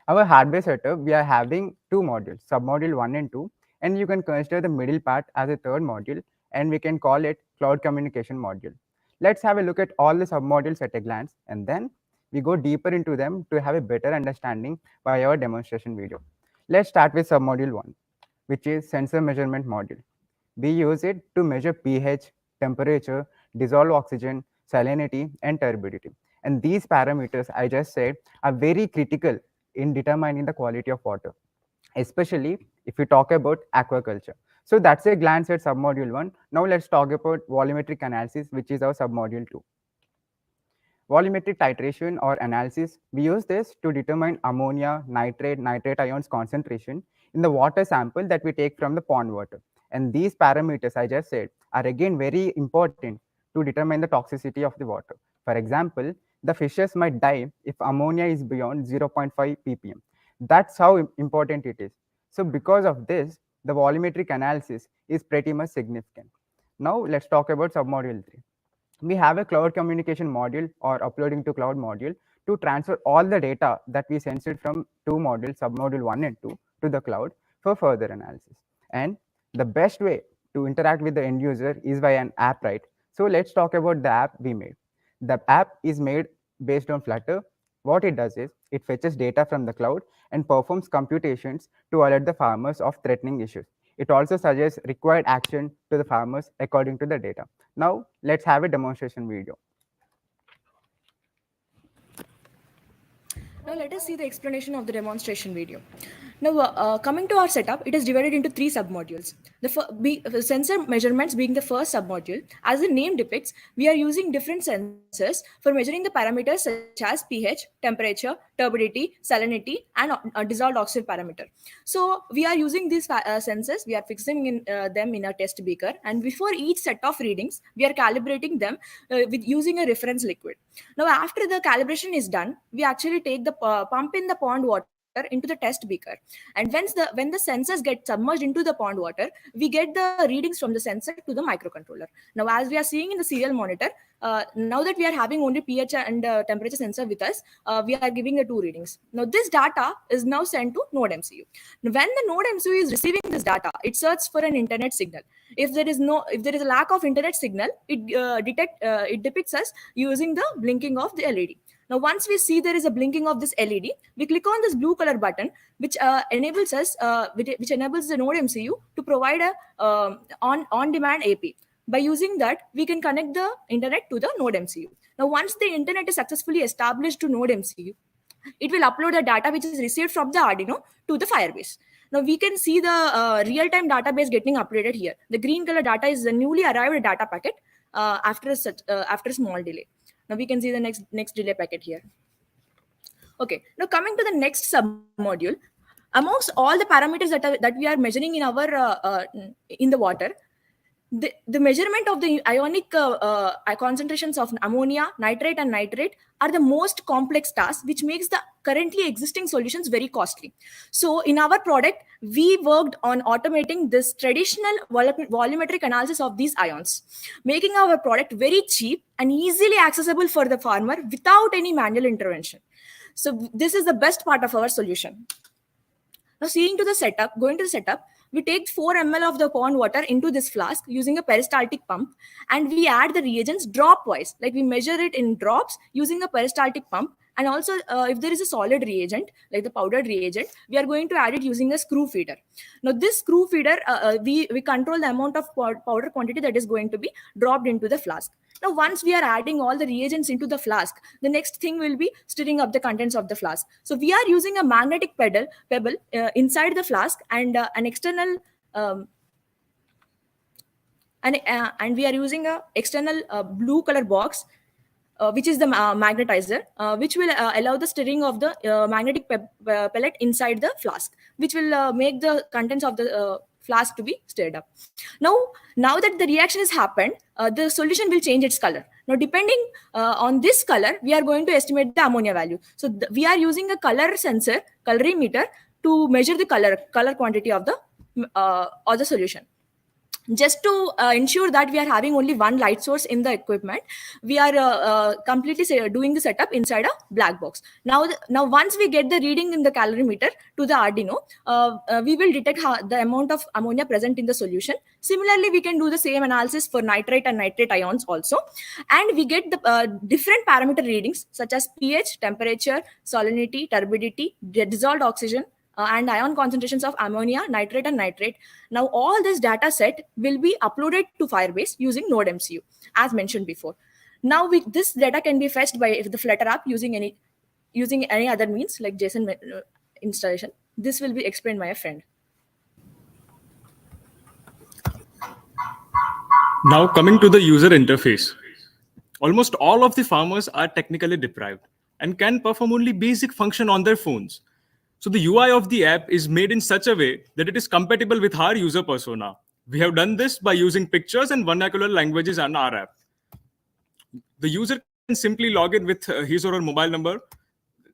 Our hardware setup, we are having two modules, submodule 1 and 2, and you can consider the middle part as a third module, and we can call it cloud communication module. Let's have a look at all the submodules at a glance, and then we go deeper into them to have a better understanding by our demonstration video. Let's start with submodule 1, which is sensor measurement module. We use it to measure pH, temperature, dissolved oxygen, salinity, and turbidity. And these parameters I just said are very critical in determining the quality of water, especially if we talk about aquaculture. So that's a glance at submodule 1. Now let's talk about volumetric analysis, which is our submodule 2. Volumetric titration or analysis, we use this to determine ammonia, nitrate ions concentration in the water sample that we take from the pond water. And these parameters I just said are again very important to determine the toxicity of the water. For example, the fishes might die if ammonia is beyond 0.5 ppm. That's how important it is. So because of this, the volumetric analysis is pretty much significant. Now let's talk about submodule 3. We have a cloud communication module or uploading to cloud module to transfer all the data that we sensed from two modules, submodule 1 and 2, to the cloud for further analysis. And the best way to interact with the end user is via an app, right? So let's talk about the app we made. The app is made based on Flutter. What it does is it fetches data from the cloud and performs computations to alert the farmers of threatening issues. It also suggests required action to the farmers according to the data. Now, let's have a demonstration video. Now let us see the explanation of the demonstration video. Now coming to our setup, it is divided into three submodules. The sensor measurements being the first submodule. As the name depicts, we are using different sensors for measuring the parameters such as pH, temperature, turbidity, salinity, and dissolved oxygen parameter. So we are using these sensors, we are fixing them in a test beaker, and before each set of readings, we are calibrating them with using a reference liquid. Now after the calibration is done, we actually take the pump in the pond water into the test beaker, and when the sensors get submerged into the pond water, we get the readings from the sensor to the microcontroller. Now as we are seeing in the serial monitor, now that we are having only pH and temperature sensor with us, we are giving the two readings. Now this data is now sent to node MCU. Now, when the node MCU is receiving this data, it searches for an internet signal. If there is a lack of internet signal, it depicts us using the blinking of the LED. Now, once we see there is a blinking of this LED, we click on this blue color button, which enables the node MCU to provide a on-demand AP. By using that, we can connect the internet to the node MCU. Now, once the internet is successfully established to node MCU, it will upload the data which is received from the Arduino to the Firebase. Now we can see the real-time database getting updated here. The green color data is the newly arrived data packet after a small delay. Now we can see the next delay packet here. Okay, now coming to the next submodule, amongst all the parameters that we are measuring in our in the water, the measurement of the ionic concentrations of ammonia, nitrate, and nitrate are the most complex task, which makes the currently existing solutions very costly. So in our product, we worked on automating this traditional volumetric analysis of these ions, making our product very cheap and easily accessible for the farmer without any manual intervention. So this is the best part of our solution. Now going to the setup, We take 4 ml of the pond water into this flask using a peristaltic pump, and we add the reagents drop wise, like we measure it in drops using a peristaltic pump. And also, if there is a solid reagent, like the powdered reagent, we are going to add it using a screw feeder. Now, this screw feeder, we control the amount of powder quantity that is going to be dropped into the flask. Now, once we are adding all the reagents into the flask, the next thing will be stirring up the contents of the flask. So we are using a magnetic pebble inside the flask, and an external and we are using a external blue color box, which is the magnetizer, which will allow the stirring of the magnetic pellet inside the flask, which will make the contents of the flask to be stirred up. Now that the reaction has happened, the solution will change its color. Now, depending on this color, we are going to estimate the ammonia value. So we are using a color sensor, colorimeter, to measure the color quantity of the solution. Just to ensure that we are having only one light source in the equipment, we are completely doing the setup inside a black box. Now once we get the reading in the calorimeter to the Arduino, we will detect the amount of ammonia present in the solution. Similarly, we can do the same analysis for nitrate and nitrate ions also, and we get the different parameter readings such as pH, temperature, salinity, turbidity, dissolved oxygen, and ion concentrations of ammonia, nitrate, and nitrate. Now, all this data set will be uploaded to Firebase using NodeMCU, as mentioned before. Now, this data can be fetched by the Flutter app using any other means like JSON installation. This will be explained by a friend. Now, coming to the user interface. Almost all of the farmers are technically deprived and can perform only basic function on their phones. So the UI of the app is made in such a way that it is compatible with our user persona. We have done this by using pictures and vernacular languages on our app. The user can simply log in with his or her mobile number.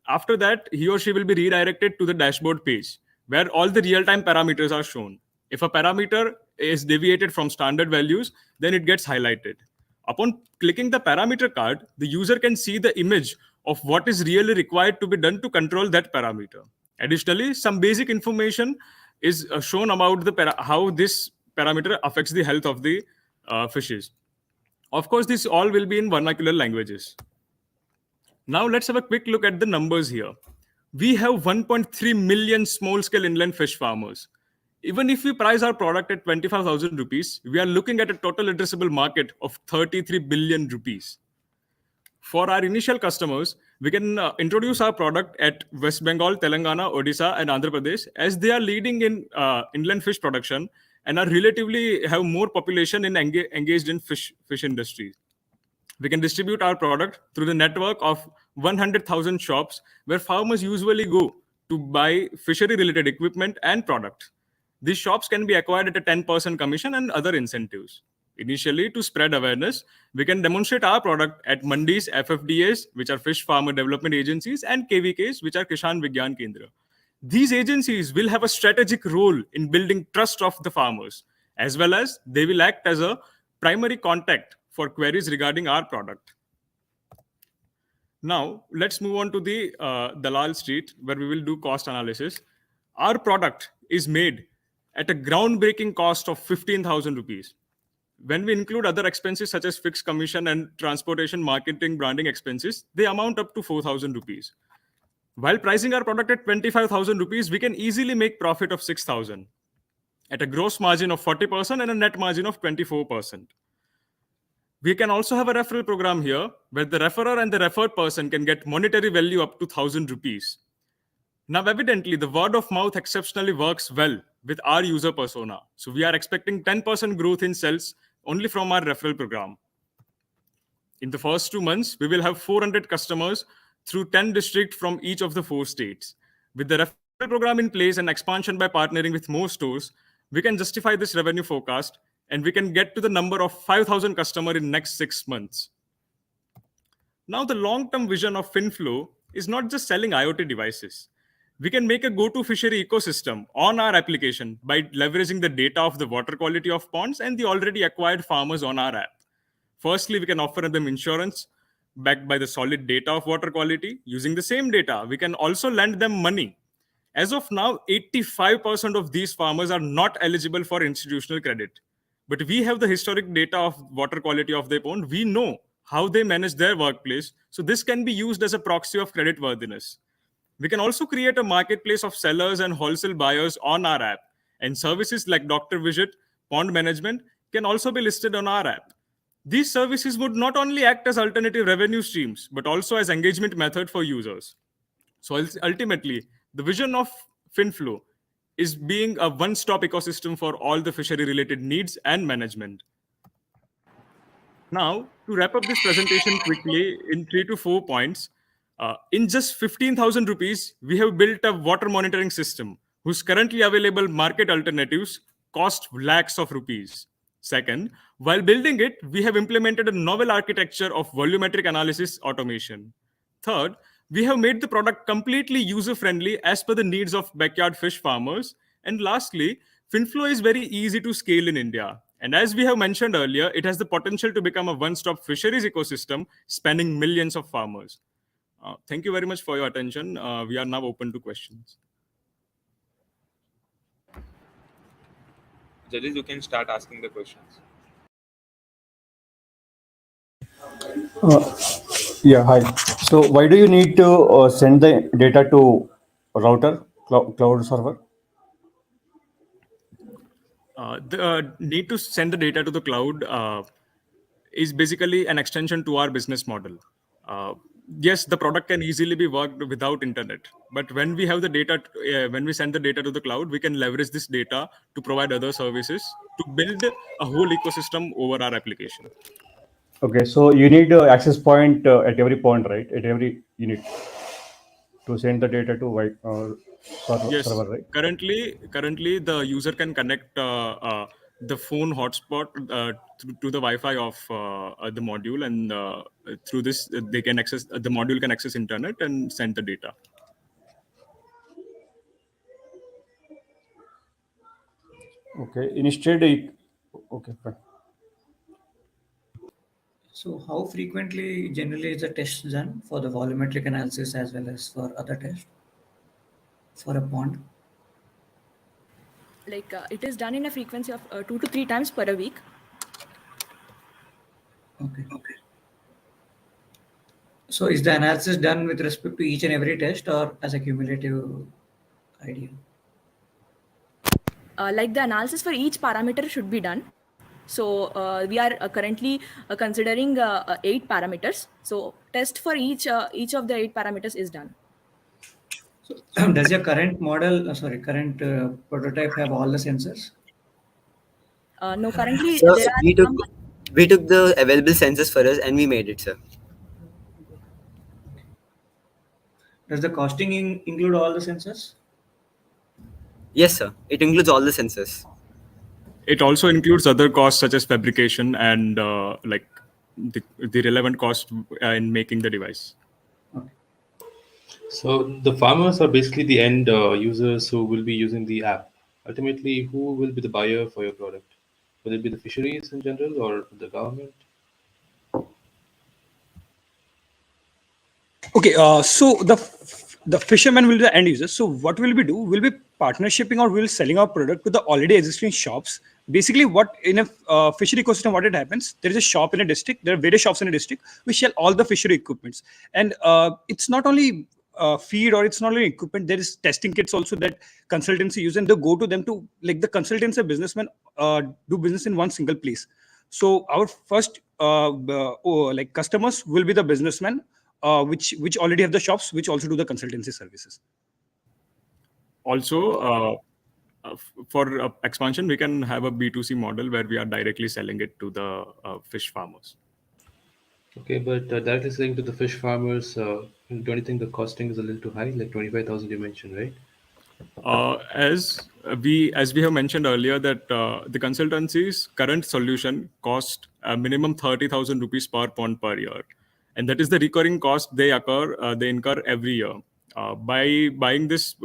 After that, he or she will be redirected to the dashboard page where all the real-time parameters are shown. If a parameter is deviated from standard values, then it gets highlighted. Upon clicking the parameter card, the user can see the image of what is really required to be done to control that parameter. Additionally, some basic information is shown about how this parameter affects the health of the fishes. Of course, this all will be in vernacular languages. Now let's have a quick look at the numbers here. We have 1.3 million small-scale inland fish farmers. Even if we price our product at 25,000 rupees, we are looking at a total addressable market of 33 billion rupees. For our initial customers, we can introduce our product at West Bengal, Telangana, Odisha, and Andhra Pradesh, as they are leading in inland fish production and are relatively have more population engaged in fish industry. We can distribute our product through the network of 100,000 shops where farmers usually go to buy fishery-related equipment and products. These shops can be acquired at a 10% commission and other incentives. Initially, to spread awareness, we can demonstrate our product at Mandis, FFDAs, which are Fish Farmer Development Agencies, and KVKs, which are Kishan Vigyan Kendra. These agencies will have a strategic role in building trust of the farmers, as well as they will act as a primary contact for queries regarding our product. Now, let's move on to the Dalal Street, where we will do cost analysis. Our product is made at a groundbreaking cost of 15,000 rupees. When we include other expenses such as fixed commission and transportation, marketing, branding expenses, they amount up to 4,000 rupees. While pricing our product at 25,000 rupees, we can easily make profit of 6,000 at a gross margin of 40% and a net margin of 24%. We can also have a referral program here where the referrer and the referred person can get monetary value up to 1,000 rupees. Now, evidently, the word of mouth exceptionally works well with our user persona. So we are expecting 10% growth in sales only from our referral program. In the first 2 months, we will have 400 customers through 10 districts from each of the 4 states. With the referral program in place and expansion by partnering with more stores, we can justify this revenue forecast and we can get to the number of 5,000 customers in next 6 months. Now, the long-term vision of FinFlow is not just selling IoT devices. We can make a go-to fishery ecosystem on our application by leveraging the data of the water quality of ponds and the already acquired farmers on our app. Firstly, we can offer them insurance backed by the solid data of water quality. Using the same data, we can also lend them money As of now, 85% of these farmers are not eligible for institutional credit. But we have the historic data of water quality of their pond. We know how they manage their workplace. So this can be used as a proxy of credit worthiness. We can also create a marketplace of sellers and wholesale buyers on our app. And services like doctor visit, pond management can also be listed on our app. These services would not only act as alternative revenue streams, but also as engagement method for users. So ultimately, the vision of FinFlow is being a one-stop ecosystem for all the fishery-related needs and management. Now, to wrap up this presentation quickly in 3 to 4 points, in just 15,000 rupees, we have built a water monitoring system whose currently available market alternatives cost lakhs of rupees. Second, while building it, we have implemented a novel architecture of volumetric analysis automation. Third, we have made the product completely user-friendly as per the needs of backyard fish farmers. And lastly, FinFlow is very easy to scale in India. And as we have mentioned earlier, it has the potential to become a one-stop fisheries ecosystem spanning millions of farmers. Thank you very much for your attention. We are now open to questions. Judges, you can start asking the questions. Yeah, hi. So why do you need to send the data to router, cloud server? The need to send the data to the cloud is basically an extension to our business model. Yes, the product can easily be worked without internet, but when we have the data, when we send the data to the cloud, we can leverage this data to provide other services to build a whole ecosystem over our application. Okay, so you need access point at every point, right? At every unit to send the data to Yes, server, right? currently the user can connect the phone hotspot to the Wi-Fi of the module, and through this they can access the module can access internet and send the data. Okay, instead, okay, fine. So how frequently generally is the test done for the volumetric analysis as well as for other tests for a pond? Like it is done in a frequency of 2 to 3 times per a week. Okay. So is the analysis done with respect to each and every test or as a cumulative idea? Like the analysis for each parameter should be done. So we are currently considering 8 parameters. So test for each of the 8 parameters is done. So does your current model, current prototype have all the sensors? No, currently So there are some. we took the available sensors for us and we made it, sir. Does the costing include all the sensors? Yes, sir. It includes all the sensors. It also includes other costs such as fabrication and like the relevant cost in making the device. So the farmers are basically the end users who will be using the app. Ultimately, who will be the buyer for your product? Will it be the fisheries in general or the government? Okay, so the fisherman will be the end user. So what will we do? We'll be partnershiping or we'll selling our product to the already existing shops. Basically, what in a fishery ecosystem, what it happens, there is a shop in a district. There are various shops in a district. We sell all the fishery equipments, and it's not only feed or it's not only equipment. There is testing kits also that consultancy use, and they go to them to like the consultants and businessmen do business in one single place. So our first like customers will be the businessmen which already have the shops, which also do the consultancy services. Also, for expansion, we can have a B2C model where we are directly selling it to the fish farmers. Okay, but directly selling to the fish farmers, don't you think the costing is a little too high? Like 25,000 you mentioned, right? As we have mentioned earlier, that the consultancy's current solution cost a minimum 30,000 rupees per pond per year, and that is the recurring cost they incur every year. By buying this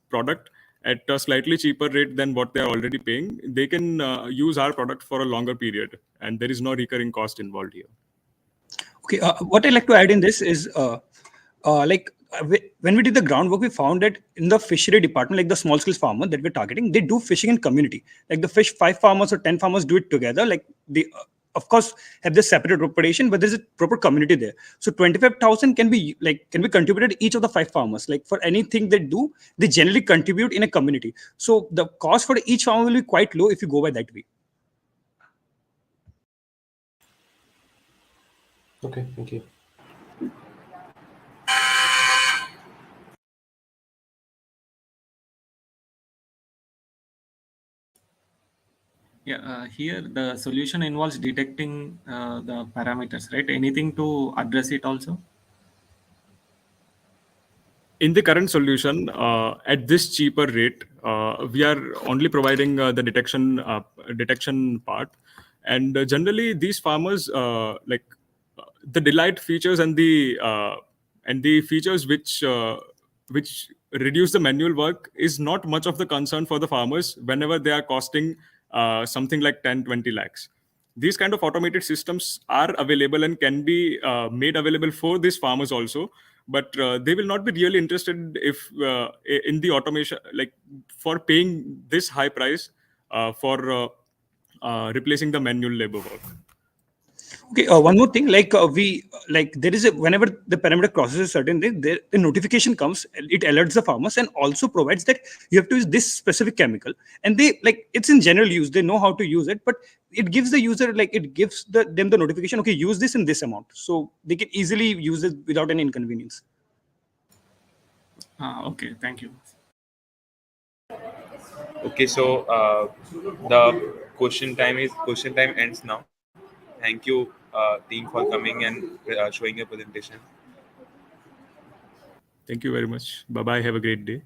product at a slightly cheaper rate than what they are already paying, they can use our product for a longer period, and there is no recurring cost involved here. Okay, what I'd like to add in this is when we did the groundwork, we found that in the fishery department, like the small scale farmer that we're targeting, they do fishing in community. Like the fish, 5 farmers or 10 farmers do it together. Like they, of course, have this separate operation, but there's a proper community there. So 25,000 can be contributed each of the 5 farmers. Like for anything they do, they generally contribute in a community. So the cost for each farmer will be quite low if you go by that way. Okay, thank you. Yeah, here the solution involves detecting the parameters, right? Anything to address it also? In the current solution, at this cheaper rate, we are only providing the detection part, and generally these farmers the delight features and the features which reduce the manual work is not much of the concern for the farmers whenever they are costing something like 10-20 lakhs. These kind of automated systems are available and can be made available for these farmers also, but they will not be really interested if in the automation, like for paying this high price for replacing the manual labor work. Okay, one more thing, there is a whenever the parameter crosses a certain thing, the notification comes, it alerts the farmers and also provides that you have to use this specific chemical, and they like it's in general use, they know how to use it, but it gives the user them the notification, okay, use this in this amount, so they can easily use it without any inconvenience. Okay, thank you. Okay, so the question time ends now. Thank you, team, for coming and showing your presentation. Thank you very much. Bye bye. Have a great day.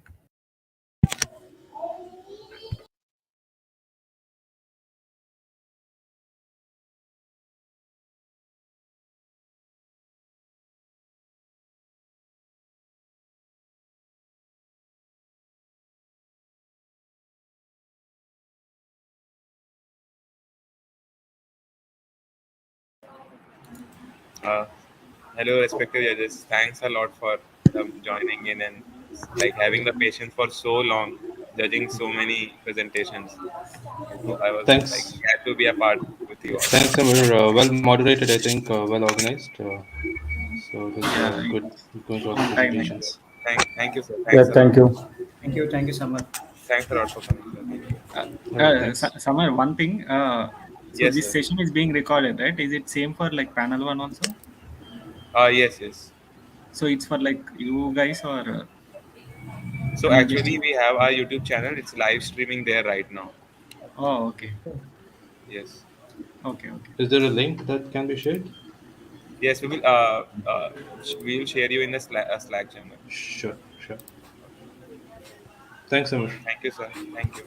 Uh, Hello, respected judges. Thanks a lot for joining in and like having the patience for so long, judging so many presentations. I was like Thanks. glad to be a part with you all. Thanks, Amir. Well moderated, I think, well organized. So it was Yeah, good going through all the on time. presentations. Thank you, sir. Yeah, Thanks a lot. thank you. Thank you, Samar. Thanks a lot for coming, sir. Thank you. Thanks. Samar, one thing. So Yes, this sir. session is being recorded, right? Is it same for like panel one also? Yes. So it's for like you guys or So you just? actually, we have our YouTube channel. It's live streaming there right now. Oh, okay. Yes. Okay. Is there a link that can be shared? Yes, we will share you in the Slack channel. Sure. Thanks, Amir. Thank you, sir. Thank you.